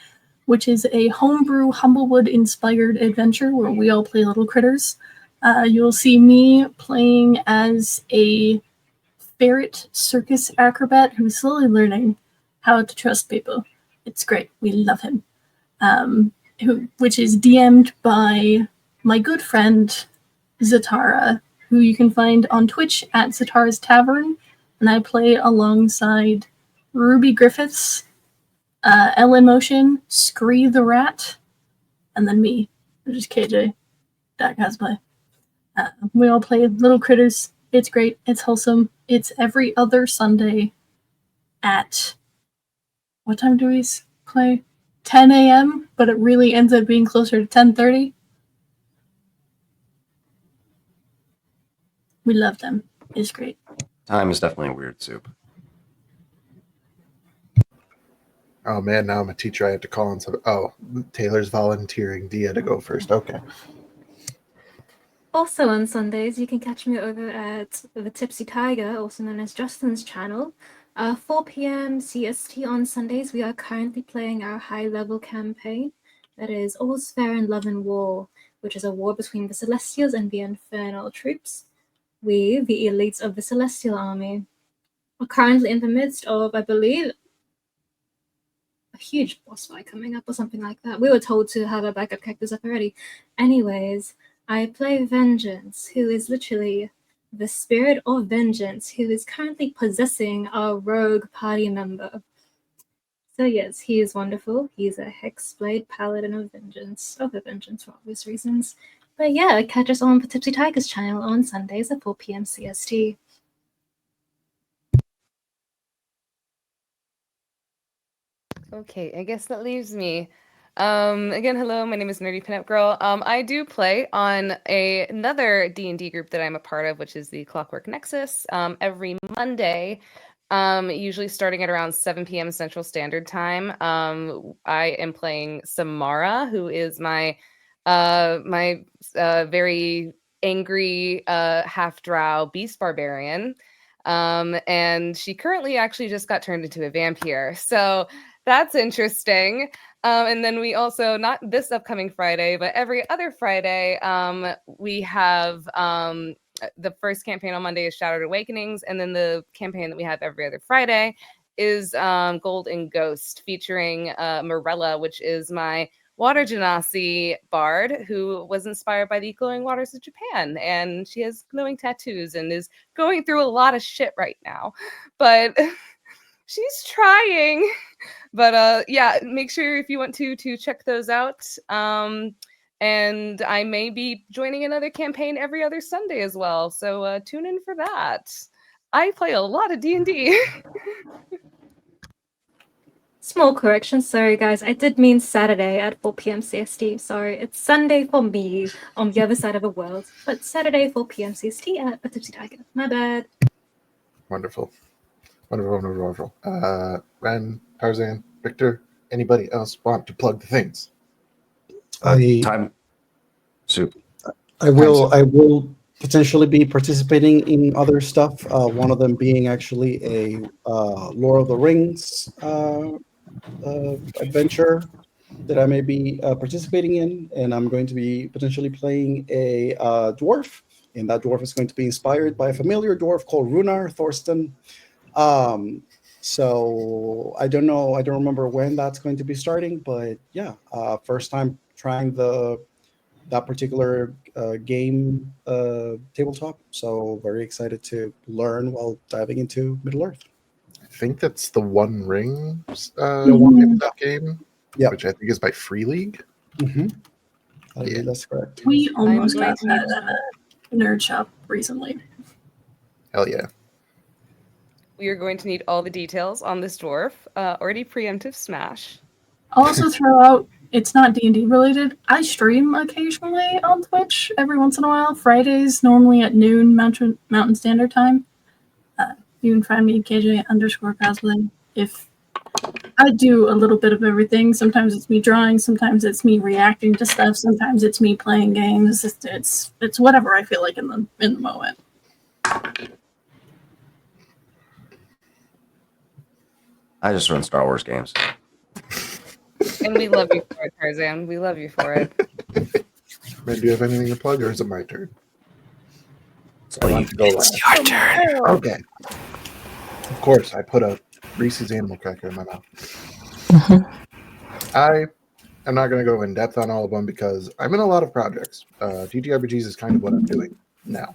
which is a homebrew Humblewood-inspired adventure where we all play little critters. You'll see me playing as a ferret circus acrobat who's slowly learning how to trust people. It's great. We love him. Which is DM'd by my good friend Zatara, who you can find on Twitch at Zatara's Tavern, and I play alongside Ruby Griffiths, Ellen Motion, Scree the Rat, and then me, which is KJ. That cosplay. We all play little critters. It's great. It's wholesome. It's every other Sunday at... What time do we play? 10 a.m., but it really ends up being closer to 10:30. We love them. It's great. Time is definitely a weird soup. Oh man, now I'm a teacher. I have to call in some. Oh, Taylor's volunteering Dia to go first. Okay. Also on Sundays, you can catch me over at the Tipsy Tiger, also known as Justin's channel. 4 p.m. CST on Sundays, we are currently playing our high-level campaign. That is All's Fair in Love and War, which is a war between the Celestials and the Infernal troops. We, the elites of the Celestial Army, are currently in the midst of, I believe, a huge boss fight coming up or something like that. We were told to have our backup characters up already. Anyways, I play Vengeance, who is literally the spirit of vengeance, who is currently possessing our rogue party member. So yes, he is wonderful. He's a Hexblade Paladin of Vengeance, for obvious reasons. But yeah, catch us on Tipsy Tiger's channel on Sundays at 4 p.m. CST. Okay, I guess that leaves me. Again, hello, my name is Nerdy Pinup Girl. I do play on another D&D group that I'm a part of, which is the Clockwork Nexus, every Monday, usually starting at around 7 p.m. Central Standard Time. I am playing Samara, who is my very angry half-drow beast barbarian. And she currently actually just got turned into a vampire. So that's interesting. And then we also, not this upcoming Friday, but every other Friday, we have the first campaign on Monday is Shattered Awakenings. And then the campaign that we have every other Friday is Gold and Ghost, featuring Morella, which is my water genasi bard who was inspired by the glowing waters of Japan. And she has glowing tattoos and is going through a lot of shit right now. But she's trying. But yeah, make sure if you want to check those out. And I may be joining another campaign every other Sunday as well. So tune in for that. I play a lot of D&D. Small correction, sorry guys. I did mean Saturday at 4 p.m. CST. Sorry, it's Sunday for me on the other side of the world, but Saturday 4 p.m. CST at Tipsy Tiger. My bad. Wonderful. Wonderful. Ren, Tarzan, Victor, anybody else want to plug the things? Time. Soup. I will potentially be participating in other stuff. One of them being actually a Lord of the Rings adventure that I may be participating in, and I'm going to be potentially playing a dwarf, and that dwarf is going to be inspired by a familiar dwarf called Runar Thorsten. So I don't know, I don't remember when that's going to be starting, but yeah, first time trying that particular game tabletop. So very excited to learn while diving into Middle Earth. I think that's the One Ring Mhm. tabletop game, Yep. which I think is by Free League. Mm-hmm. I Yeah. believe that's correct. We almost going got to that need- at a nerd shop recently. Hell yeah. We are going to need all the details on this dwarf. Already preemptive smash. I'll also throw out, it's not D&D related. I stream occasionally on Twitch every once in a while. Fridays, normally at noon Mountain Standard Time. You can find me KJ_cosplay. If I do a little bit of everything. Sometimes it's me drawing, sometimes it's me reacting to stuff, sometimes it's me playing games. It's whatever I feel like in the moment. I just run Star Wars games. And we love you for it, Tarzan. We love you for it. Ren, do you have anything to plug, or is it my turn? So I want to go last. Your turn. Okay. Of course, I put a Reese's Animal Cracker in my mouth. I am not going to go in depth on all of them because I'm in a lot of projects. TTRPGs is kind of what I'm doing now.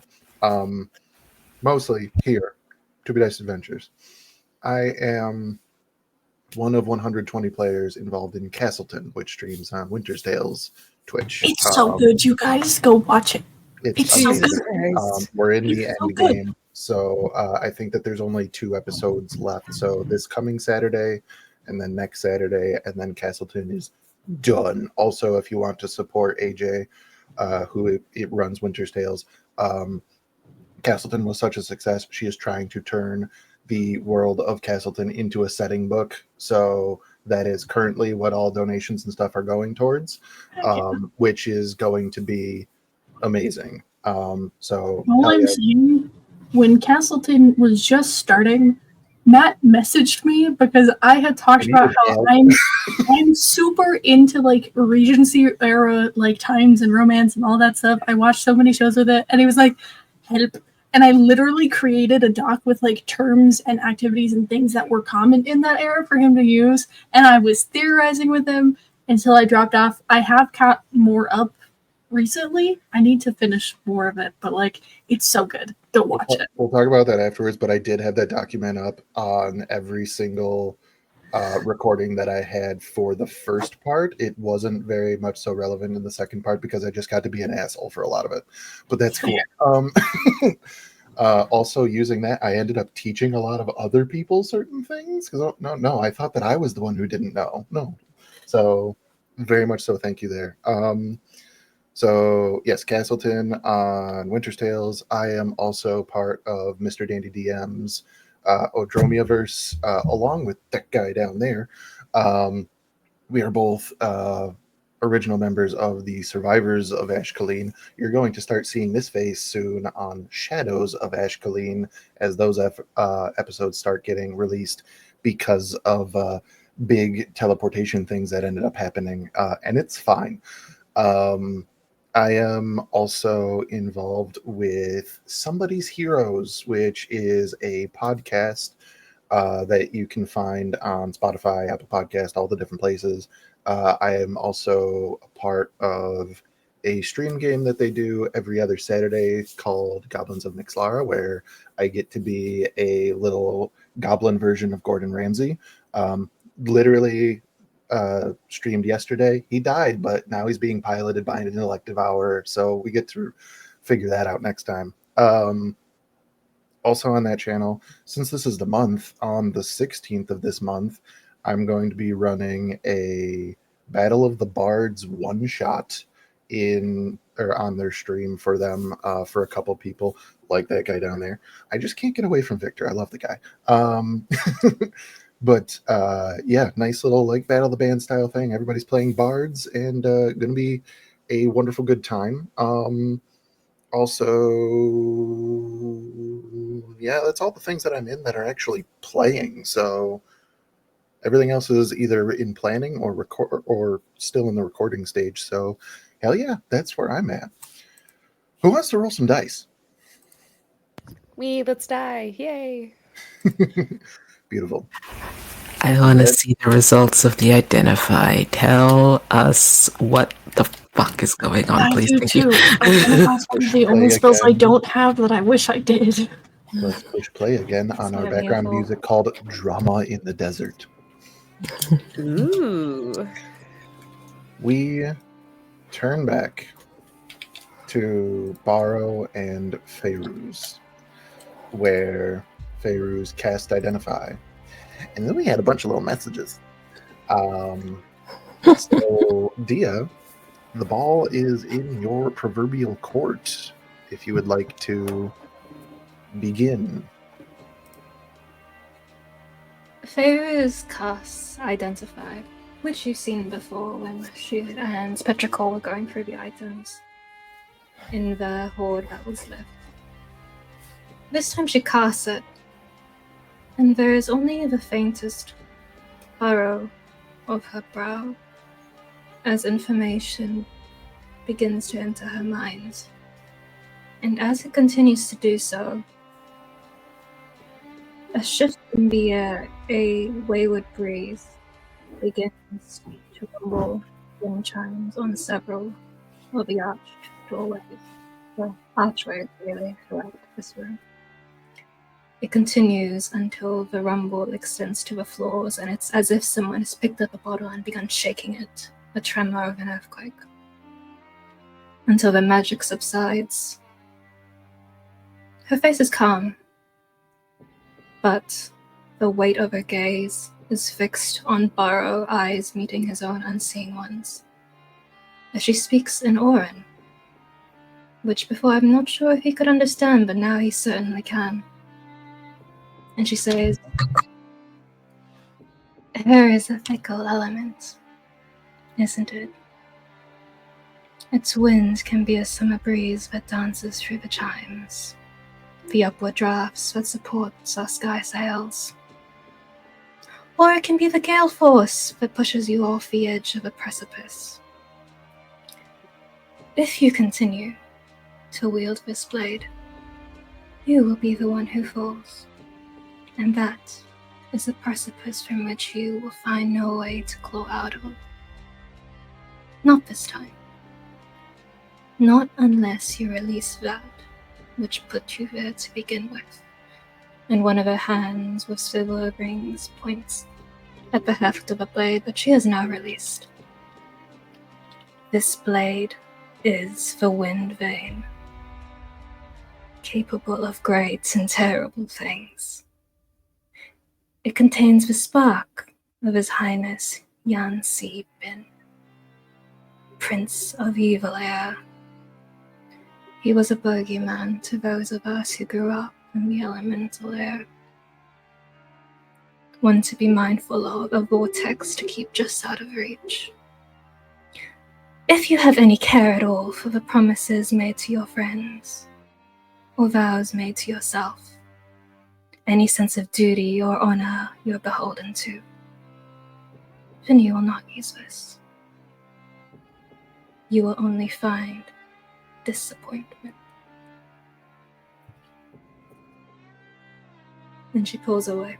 Mostly here, 2B Dice Adventures. I am one of 120 players involved in Castleton, which streams on Winter's Tales Twitch. It's so good, you guys. Go watch it. It's so amazing. good. We're in the It's so end good. game, so I think that there's only 2 episodes left. So this coming Saturday, and then next Saturday, and then Castleton is done. Also, if you want to support AJ, who it runs Winter's Tales, Castleton was such a success. She is trying to turn the world of Castleton into a setting book. So that is currently what all donations and stuff are going towards, which is going to be amazing. So All hell I'm yeah. saying, when Castleton was just starting, Matt messaged me because I had talked I about needed how help. I'm super into like Regency era like times and romance and all that stuff. I watched so many shows with it, and he was like, "Help!" And I literally created a doc with like terms and activities and things that were common in that era for him to use, and I was theorizing with him until I dropped off. I have caught more up recently. I need to finish more of it, but like it's so good. Go watch it. We'll talk about that afterwards, but I did have that document up on every single recording that I had for the first part. It wasn't very much so relevant in the second part because I just got to be an asshole for a lot of it, but that's cool. Also using that, I ended up teaching a lot of other people certain things because I thought that I was the one who didn't know. No, so very much so. Thank you there. So yes, Castleton on Winter's Tales. I am also part of Mr. Dandy DM's Odromiaverse, along with that guy down there. We are both original members of the Survivors of Ashkaleen. You're going to start seeing this face soon on Shadows of Ashkaleen as those episodes start getting released because of big teleportation things that ended up happening, and it's fine. I am also involved with Somebody's Heroes, which is a podcast that you can find on Spotify, Apple Podcast, all the different places. I am also a part of a stream game that they do every other Saturday called Goblins of Nixlara, where I get to be a little goblin version of Gordon Ramsay. Literally streamed yesterday. He died, but now he's being piloted by an elective hour, so we get to figure that out next time. Also on that channel, since this is the month, on the 16th of this month, I'm going to be running a Battle of the Bards one shot on their stream for them for a couple people like that guy down there. I just can't get away from Victor. I love the guy. But yeah, nice little like Battle of the Band style thing. Everybody's playing bards and going to be a wonderful good time. Also, yeah, that's all the things that I'm in that are actually playing. So everything else is either in planning or record or still in the recording stage. So hell yeah, that's where I'm at. Who wants to roll some dice? Let's die. Yay. Beautiful. I want to Yes. see the results of the identify. Tell us what the fuck is going on, I please. do Thank too. you. Identify's one of the only Play spells I again. don't have that I wish I did. Let's push play again on our not background beautiful. music called Drama in the Desert. Ooh. We turn back to Barrow and Feyruz, where Feyruz cast Identify. And then we had a bunch of little messages. So, Dia, the ball is in your proverbial court if you would like to begin. Feyre's casts Identify, which you've seen before when she and Petrichor were going through the items in the hoard that was left. This time she casts it, and there is only the faintest furrow of her brow as information begins to enter her mind. And as it continues to do so, a shift in the air, a wayward breeze, begins to rumble wind chimes on several of the arched doorways, or archways really, throughout this room. It continues until the rumble extends to the floors, and it's as if someone has picked up a bottle and begun shaking it, a tremor of an earthquake, until the magic subsides. Her face is calm, but the weight of her gaze is fixed on Barrow, eyes meeting his own unseeing ones, as she speaks in Orin, which before I'm not sure if he could understand, but now he certainly can. And she says, "Air is a fickle element, isn't it? Its wind can be a summer breeze that dances through the chimes, the upward drafts that supports our sky sails. Or it can be the gale force that pushes you off the edge of a precipice. If you continue to wield this blade, you will be the one who falls, and that is a precipice from which you will find no way to claw out of. Not this time. Not unless you release that which put you there to begin with." And one of her hands with silver rings points at the heft of a blade that she has now released. This blade is the wind vein, capable of great and terrible things. It contains the spark of His Highness Yansi Bin, Prince of Evil Air. He was a bogeyman to those of us who grew up in the elemental air. One to be mindful of, a vortex to keep just out of reach. If you have any care at all for the promises made to your friends, or vows made to yourself, any sense of duty or honor you're beholden to, then you will not use this. You will only find disappointment. And she pulls away.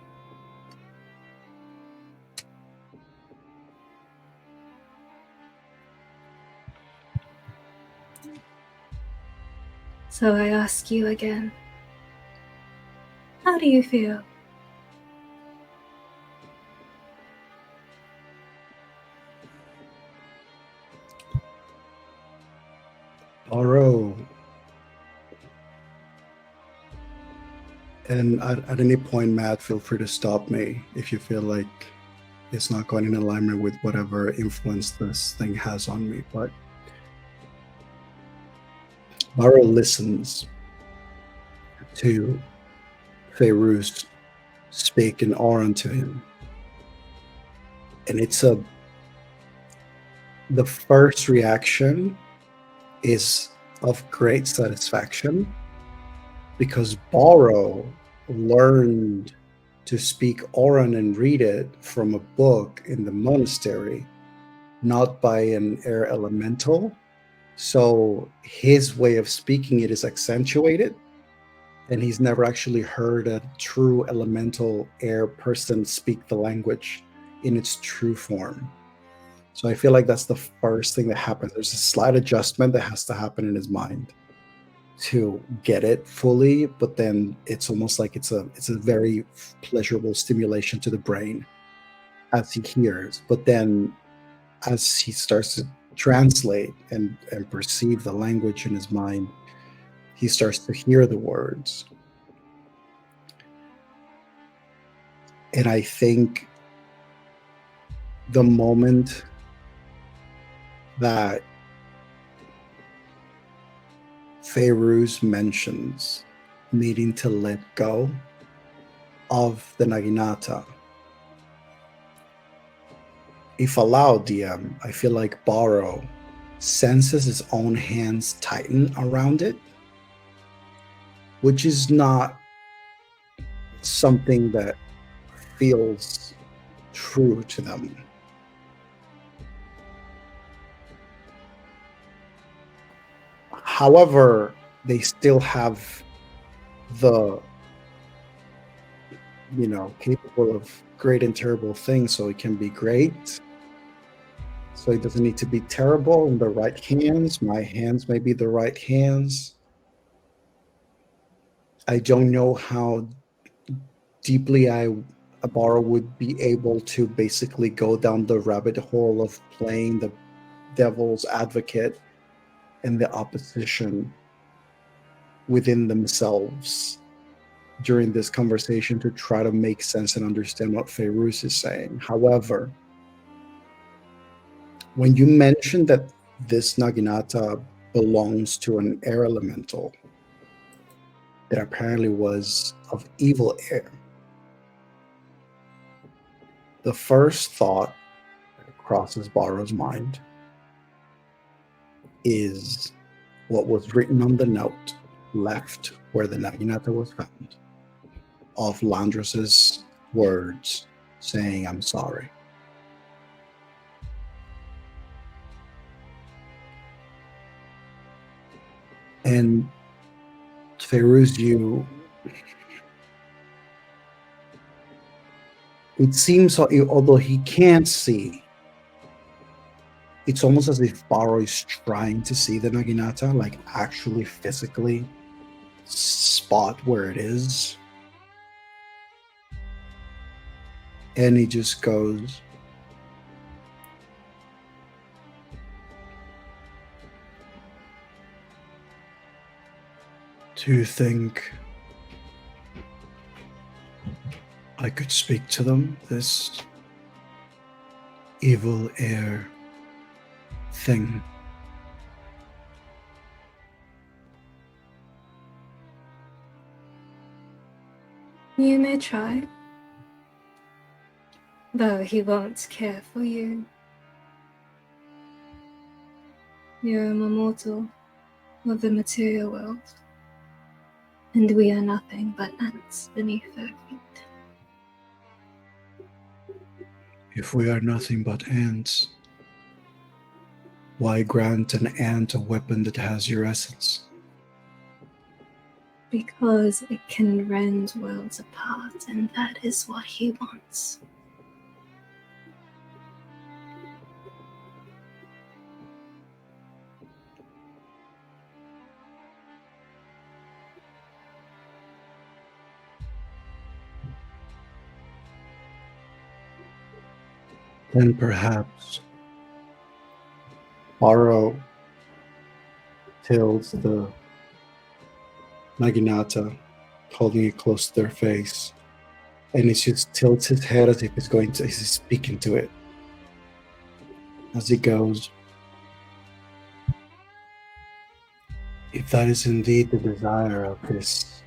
So I ask you again, how do you feel? Borrow. And at any point, Matt, feel free to stop me if you feel like it's not going in alignment with whatever influence this thing has on me. But Baro listens to Feyruz speak in Auron to him. And the first reaction is of great satisfaction because Baro learned to speak Auron and read it from a book in the monastery, not by an air elemental. So his way of speaking it is accentuated, and he's never actually heard a true elemental air person speak the language in its true form. So I feel like that's the first thing that happens. There's a slight adjustment that has to happen in his mind to get it fully, but then it's almost like it's a very pleasurable stimulation to the brain as he hears. But then as he starts to translate and perceive the language in his mind, he starts to hear the words. And I think the moment that Feyruz mentions needing to let go of the Naginata, if allowed, DM, I feel like Baro senses his own hands tighten around it, which is not something that feels true to them. However, they still have the, capable of great and terrible things, so it can be great. So it doesn't need to be terrible in the right hands. My hands may be the right hands. I don't know how deeply Baro would be able to basically go down the rabbit hole of playing the devil's advocate and the opposition within themselves during this conversation to try to make sense and understand what Feyruz is saying. However, when you mentioned that this Naginata belongs to an air elemental that apparently was of evil air, the first thought that crosses Baro's mind is what was written on the note left where the Naginata was found, of Landrus's words saying, "I'm sorry." And Feyruz, it seems, although he can't see, it's almost as if Baro is trying to see the Naginata, like actually physically spot where it is. And he just goes, "Do you think I could speak to them, this evil air thing?" You may try, though he won't care for you. You're a mortal of the material world, and we are nothing but ants beneath their feet. If we are nothing but ants, why grant an ant a weapon that has your essence? Because it can rend worlds apart, and that is what he wants. Then perhaps Baro tells the Naginata, holding it close to their face, And he just tilts his head as if he's speaking to it. As he goes, if that is indeed the desire of this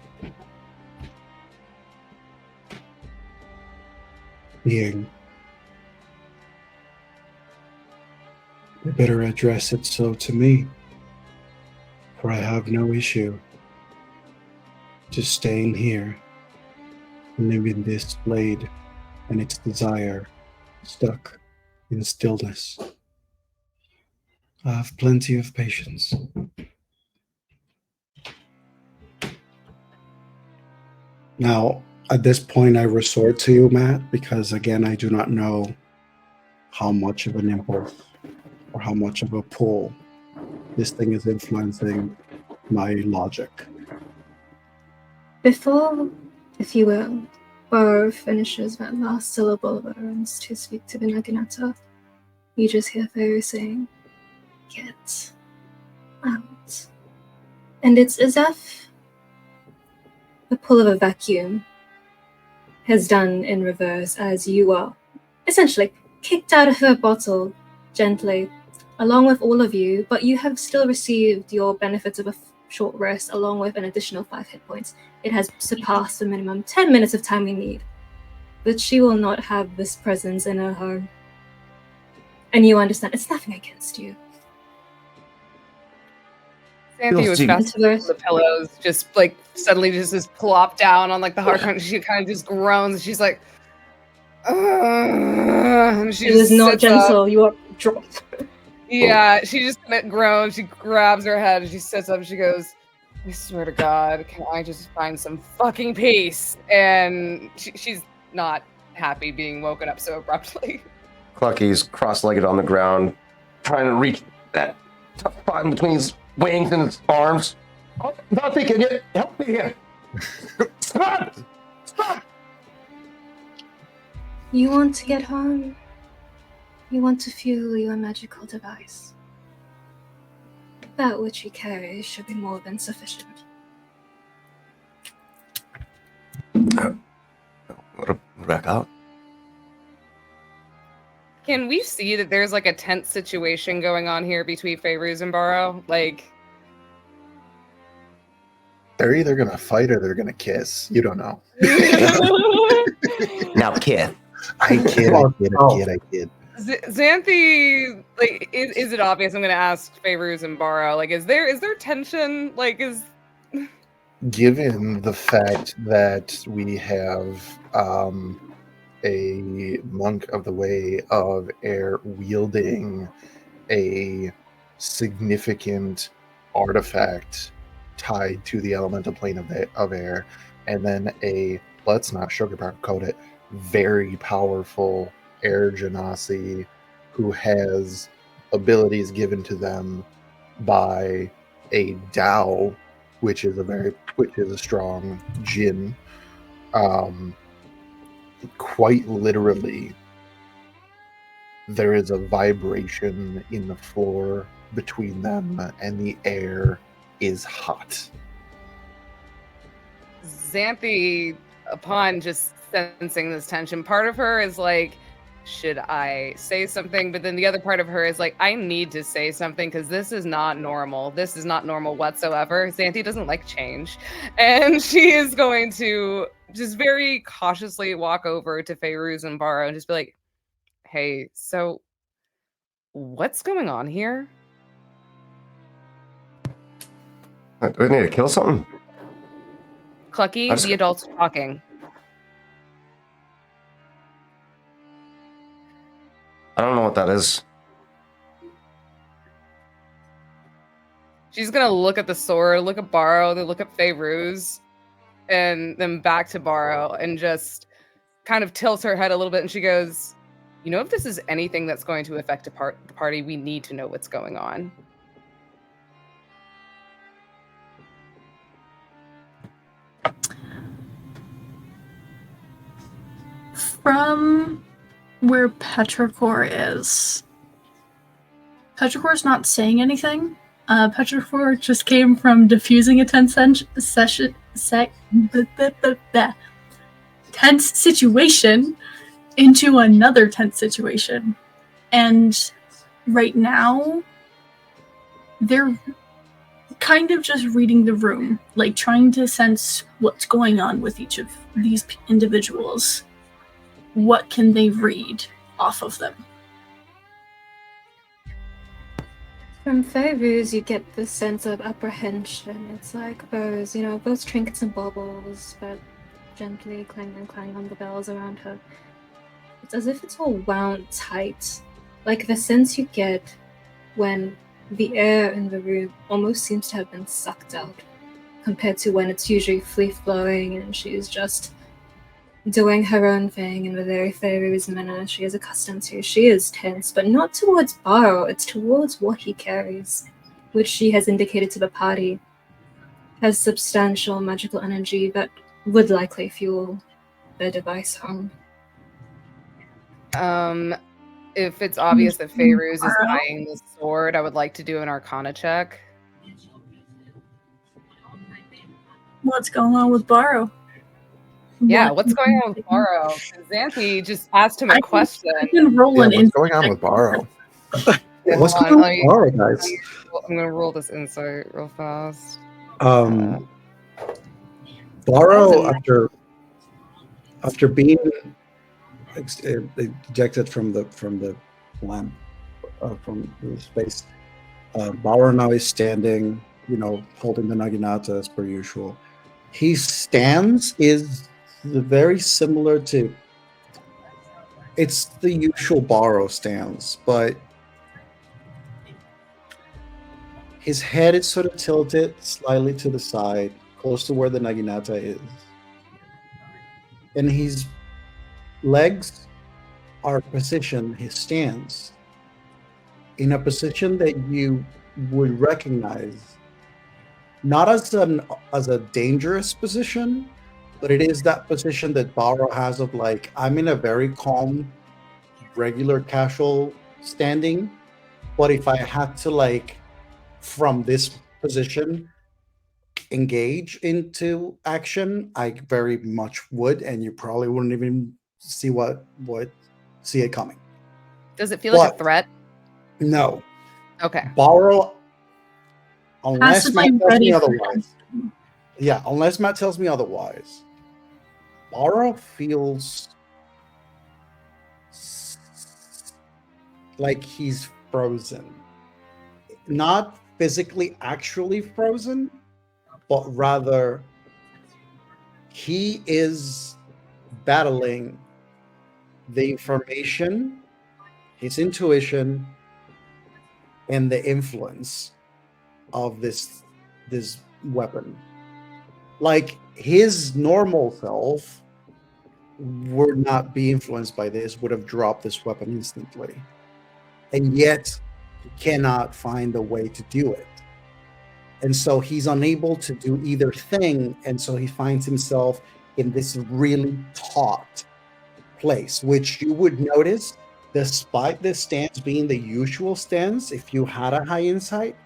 being, you better address it so to me, for I have no issue just staying here and leaving this blade and its desire stuck in stillness. I have plenty of patience. Now, at this point, I resort to you, Matt, because again, I do not know how much of an impulse or how much of a pull this thing is influencing my logic. Before, if you will, Burrow finishes that last syllable of utterance to speak to the Naginata, you just hear Fairy saying, "Get out." And it's as if the pull of a vacuum has done in reverse as you are essentially kicked out of her bottle gently, along with all of you, but you have still received your benefits of a short rest along with an additional 5 hit points. It has surpassed the minimum 10 minutes of time we need, but she will not have this presence in her home. And you understand, it's nothing against you. Xanthi was fast the pillows, just like suddenly just plop down on like the hard front. She kind of just groans. She's like, and she It was not gentle. Up. You are dropped. Yeah, she just groans. She grabs her head and she sits up. And she goes, "I swear to God, can I just find some fucking peace?" And she's not happy being woken up so abruptly. Clucky's cross-legged on the ground, trying to reach that tough spot in between his wings and his arms. Oh, Dante, can you help me here? Stop! Stop! You want to get home? You want to fuel your magical device? That which you carry should be more than sufficient. Back out. Can we see that there's like a tense situation going on here between Fairuz and Burrow? Like, they're either gonna fight or they're gonna kiss. You don't know. Now, kid. I kid. Xanthi, like, is it obvious? I'm gonna ask Fairuz and Burrow. Like, is there tension? Like, given the fact that we have a monk of the way of air wielding a significant artifact tied to the elemental plane of air, and then a, let's not sugarcoat it, very powerful air genasi who has abilities given to them by a Dao, which is a strong Jinn. Quite literally, there is a vibration in the floor between them, and the air is hot. Xanthi, upon just sensing this tension, part of her is like, should I say something? But then the other part of her is like, I need to say something because this is not normal. This is not normal whatsoever. Xanthi doesn't like change. And she is going to just very cautiously walk over to Fairuz and Burrow and just be like, hey, so what's going on here? Do we need to kill something? Clucky, the adult's talking. I don't know what that is. She's gonna look at the sword, look at Burrow, then look at Fairuz, and then back to Burrow, and just kind of tilts her head a little bit, and she goes, you know, if this is anything that's going to affect the party, we need to know what's going on. From where Petrichor is, Petrichor's not saying anything. Petrichor just came from diffusing a tense tense situation into another tense situation. And right now, they're kind of just reading the room, like trying to sense what's going on with each of these individuals. What can they read off of them? From Fairviews, you get this sense of apprehension. It's like those trinkets and baubles, but gently clang on the bells around her. It's as if it's all wound tight. Like the sense you get when the air in the room almost seems to have been sucked out, compared to when it's usually free-flowing and she's just doing her own thing in the very Fairviews manner she is accustomed to. She is tense, but not towards Barrow, it's towards what he carries, which she has indicated to the party has substantial magical energy that would likely fuel their device home. If it's obvious that Fairuz is eyeing the sword, I would like to do an Arcana check. What's going on with Barrow? Yeah, what's going on with Barrow? Xanthi just asked him a question. I can roll an what's going on with Barrow? What's going on with Barrow, guys? I'm gonna roll this insight real fast. Barrow, after being ejected from the lamp, from the space, Barrow now is standing, holding the Naginata as per usual. His stance is very similar to, it's the usual Barrow stance, but his head is sort of tilted slightly to the side, close to where the Naginata is. And his legs are positioned, his stance, in a position that you would recognize not as a dangerous position, but it is that position that Barrow has of like, I'm in a very calm, regular, casual standing, but if I had to like, from this position, engage into action, I very much would, and you probably wouldn't even see it coming. Does it feel like a threat? No. Okay. Barrow, unless Possibly Matt tells ready me for otherwise. Yeah, unless Matt tells me otherwise. Barrow feels like he's frozen. Not physically actually frozen, but rather he is battling the information, his intuition, and the influence of this weapon. Like his normal self would not be influenced by this, would have dropped this weapon instantly. And yet he cannot find a way to do it. And so he's unable to do either thing. And so he finds himself in this really taut place, which you would notice, despite this stance being the usual stance, if you had a high insight,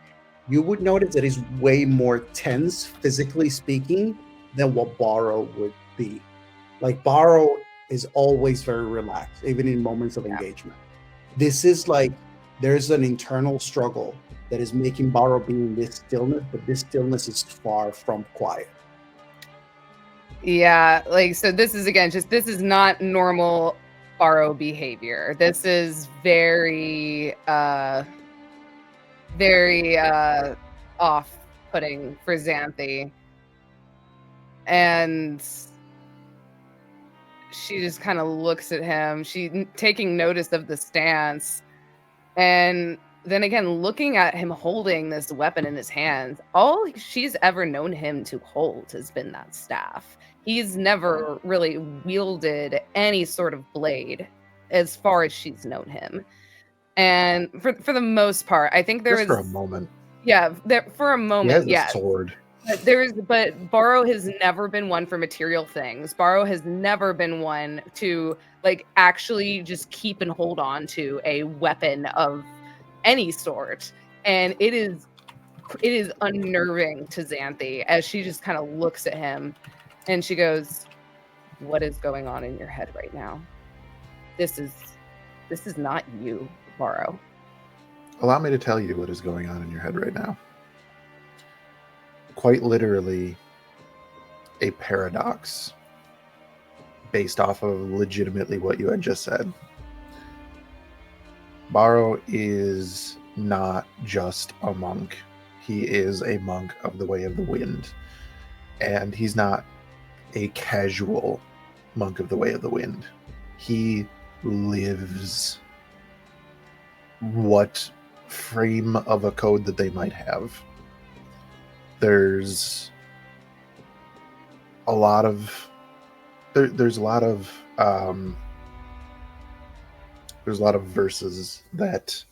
you would notice that it's way more tense, physically speaking, than what Barrow would be. Like Barrow is always very relaxed, even in moments of engagement. This is like, there's an internal struggle that is making Barrow be in this stillness, but this stillness is far from quiet. Yeah, like, so this is, again, this is not normal Barrow behavior. This is very off-putting for Xanthi. And she just kind of looks at him. She taking notice of the stance. And then again, looking at him holding this weapon in his hands, all she's ever known him to hold has been that staff. He's never really wielded any sort of blade as far as she's known him. And for the most part, I think for a moment. Yeah, for a moment, he has a sword. But Barrow has never been one for material things. Barrow has never been one to like actually just keep and hold on to a weapon of any sort. And it is unnerving to Xanthi as she just kind of looks at him and she goes, what is going on in your head right now. This is not you, Borrow. Allow me to tell you what is going on in your head right now. Quite literally, a paradox based off of legitimately what you had just said. Borrow is not just a monk. He is a monk of the Way of the Wind. And he's not a casual monk of the Way of the Wind. He lives what frame of a code that they might have. There's a lot of verses that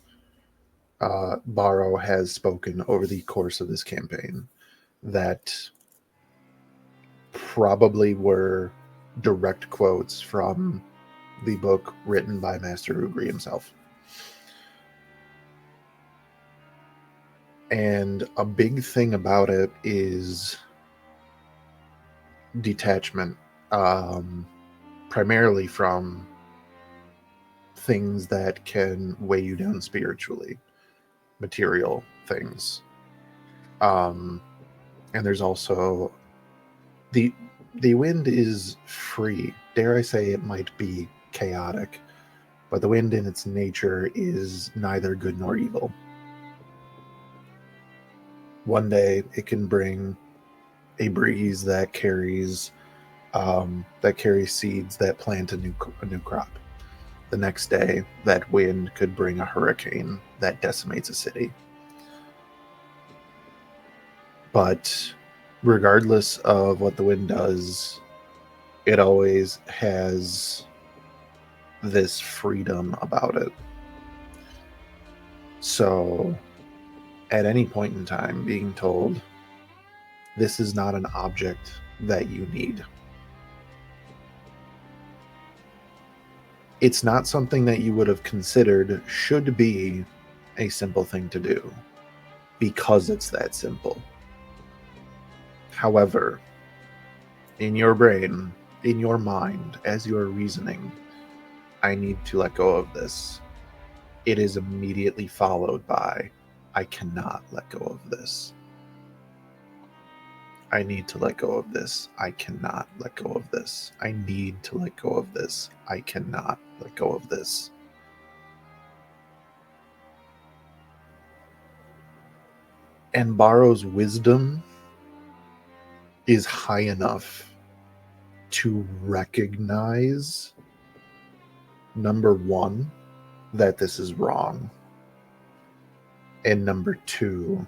Borrow has spoken over the course of this campaign that probably were direct quotes from the book written by Master Ugri himself. And a big thing about it is detachment, primarily from things that can weigh you down spiritually, material things. And there's also the wind is free. Dare I say it might be chaotic, but the wind in its nature is neither good nor evil. One day it can bring a breeze that carries seeds that plant a new crop. The next day, that wind could bring a hurricane that decimates a city. But regardless of what the wind does, it always has this freedom about it. So, at any point in time, being told, this is not an object that you need. It's not something that you would have considered should be a simple thing to do, because it's that simple. However, in your brain, in your mind, as you are reasoning, I need to let go of this. It is immediately followed by, I cannot let go of this. I need to let go of this. I cannot let go of this. I need to let go of this. I cannot let go of this. And Borrow's wisdom is high enough to recognize, number one, that this is wrong. And number two,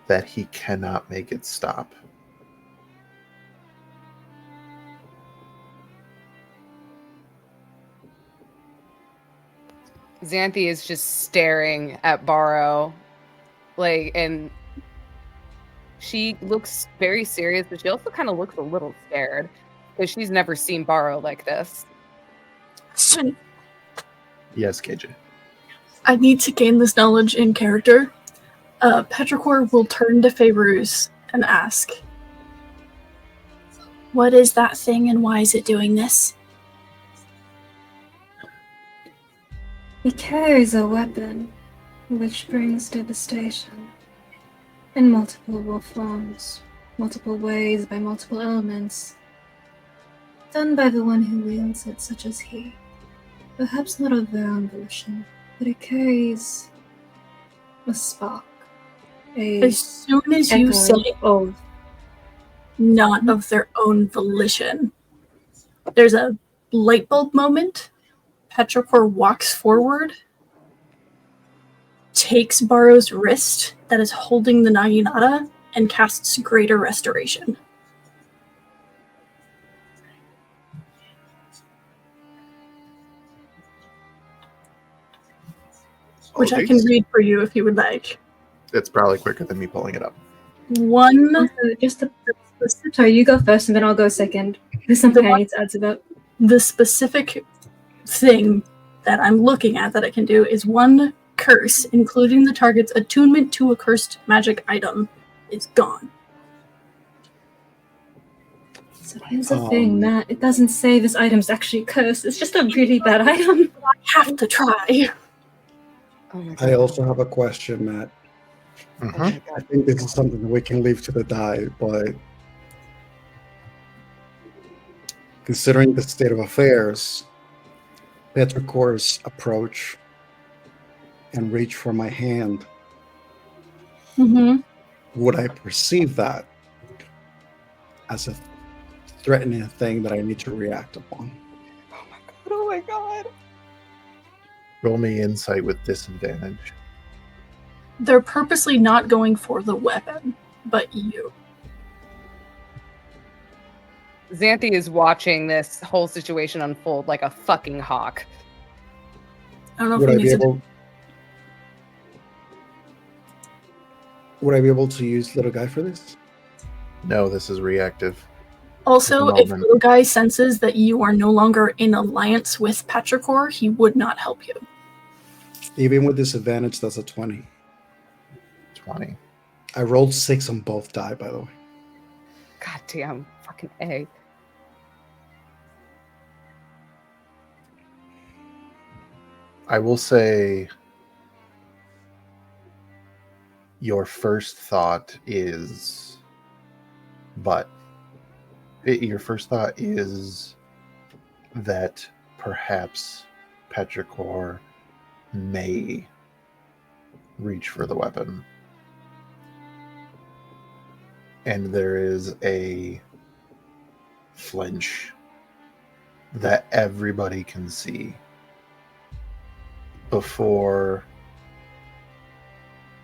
that he cannot make it stop. Xanthi is just staring at Borrow, and she looks very serious, but she also kind of looks a little scared because she's never seen Borrow like this. Listen, Yes, KJ. I need to gain this knowledge in character. Petrichor will turn to Faeruz and ask, What is that thing and why is it doing this? It carries a weapon, which brings devastation. In multiple forms, multiple ways, by multiple elements. Done by the one who wields it, such as he. Perhaps not of their own volition, but it carries a spark. as soon as you say of not of their own volition, there's a light bulb moment. Petrichor walks forward, takes Borrow's wrist that is holding the Naginata, and casts Greater Restoration. Which I can read for you if you would like. It's probably quicker than me pulling it up. One. Sorry, you go first and then I'll go second. There's something I need to add to that. The specific thing that I'm looking at that it can do is one curse, including the target's attunement to a cursed magic item, is gone. So here's the thing, Matt. It doesn't say this item's actually cursed. It's just a really bad item. I have to try. Oh my I God. also have a question, Matt. Oh Mhm. my I God. think this is something that we can leave to the die, but considering the state of affairs, Petrichor's approach and reach for my hand, Mm-hmm. would I perceive that as a threatening thing that I need to react upon? Oh my God. Oh my God. Roll me insight with disadvantage. They're purposely not going for the weapon, but you. Xanthi is watching this whole situation unfold like a fucking hawk. I don't know Would if I he be needs to. able? Would I be able to use little guy for this? No, this is reactive. Also, at the if moment. little guy senses that you are no longer in alliance with Petrichor, he would not help you. Even with disadvantage, that's a 20. 20. I rolled 6 on both die, by the way. God damn. Fucking A. I will say your first thought is, your first thought is that perhaps Petrichor may reach for the weapon. And there is a flinch that everybody can see before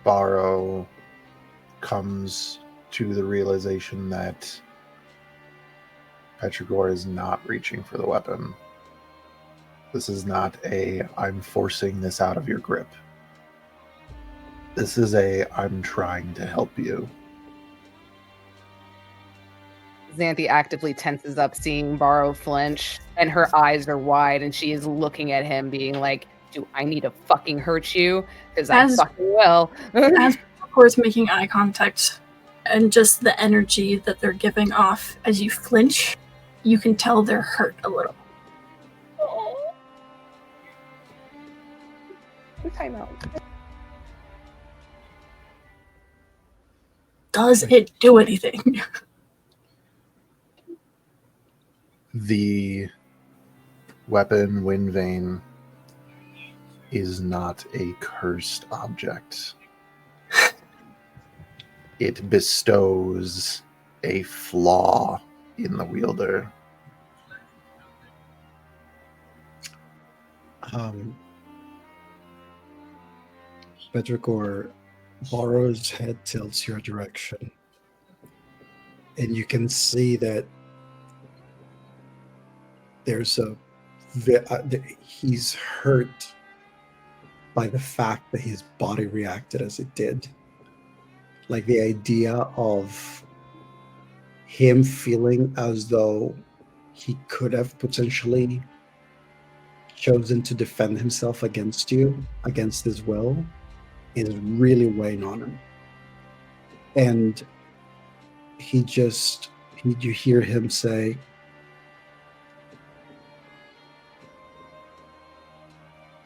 Barrow comes to the realization that Petrichor is not reaching for the weapon. This is not a I'm forcing this out of your grip. This is a I'm trying to help you. Xanthi actively tenses up seeing Barrow flinch, and her eyes are wide, and she is looking at him being like, do I need to fucking hurt you? Because I As- fucking will. As Petrichor is making eye contact, and just the energy that they're giving off as you flinch, you can tell they're hurt a little. Time out. Does it do anything? The weapon Windvane is not a cursed object. It bestows a flaw in the wielder. Petrichor, Barrow's head tilts your direction. And you can see that there's he's hurt by the fact that his body reacted as it did. Like the idea of him feeling as though he could have potentially chosen to defend himself against you, against his will, is really weighing on him. And you hear him say,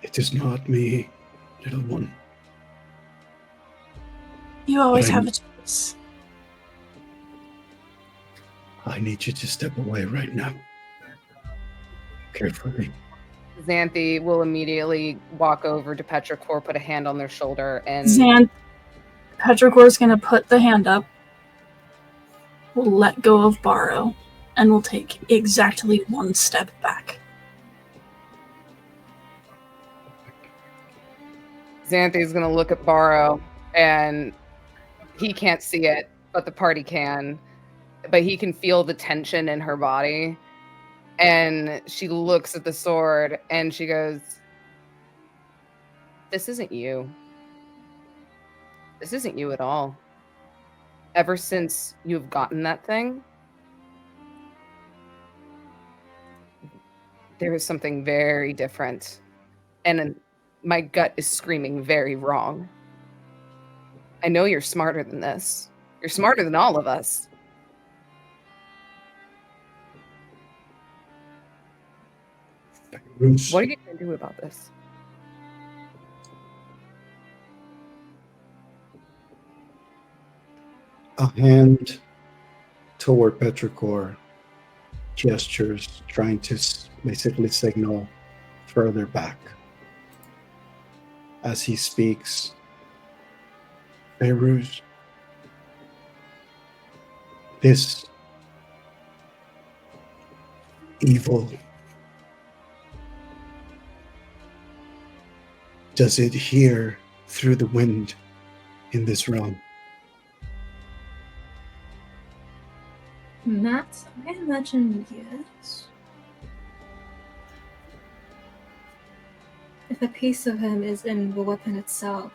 "It is not me, little one. You always But have a choice. I need you to step away right now. Carefully." Xanthi will immediately walk over to Petrichor, put a hand on their shoulder, and Petrichor's gonna put the hand up, will let go of Barrow, and will take exactly one step back. Xanthi is going to look at Barrow, and he can't see it, but the party can. But he can feel the tension in her body. And she looks at the sword, and she goes, this isn't you. This isn't you at all. Ever since you've gotten that thing, there is something very different. And my gut is screaming very wrong. I know you're smarter than this. You're smarter than all of us. What are you going to do about this? A hand toward Petrichor gestures, trying to basically signal further back. As he speaks, Beirut, this evil, does it hear through the wind in this realm? Matt, I imagine yes. If a piece of him is in the weapon itself.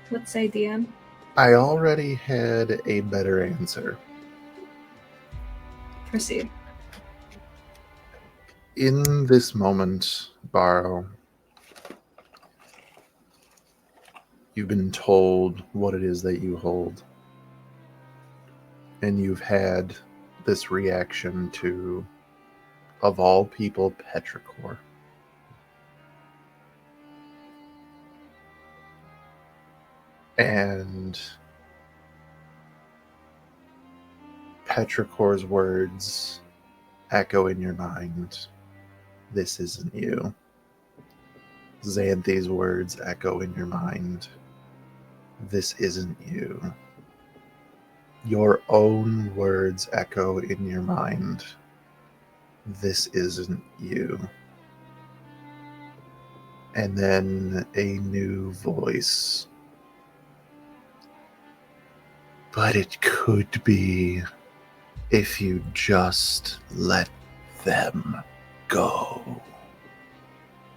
What say, DM? I already had a better answer. Proceed. In this moment, Barrow, you've been told what it is that you hold. And you've had this reaction to, of all people, Petrichor. And Petrichor's words echo in your mind. This isn't you. Xanthi's words echo in your mind. This isn't you. Your own words echo in your mind. This isn't you. And then a new voice. But it could be if you just let them go.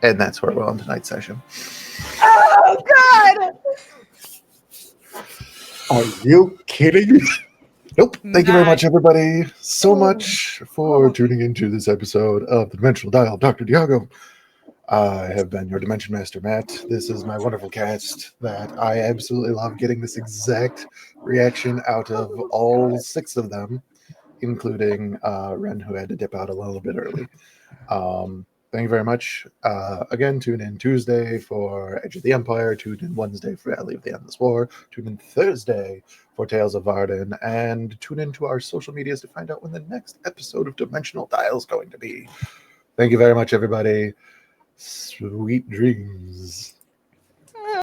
And that's where we're on tonight's session. Oh, God! Are you kidding me? Nope. Thank you very much, Nice. everybody, so much for tuning into this episode of the Dimensional Dial of Dr. Diago. I have been your Dimension Master, Matt. This is my wonderful cast that I absolutely love getting this exact reaction out of all 6 of them, including Ren, who had to dip out a little bit early. Thank you very much. Again, tune in Tuesday for Edge of the Empire. Tune in Wednesday for Alley of the Endless War. Tune in Thursday for Tales of Varden. And tune into our social medias to find out when the next episode of Dimensional Dial is going to be. Thank you very much, everybody. Sweet dreams.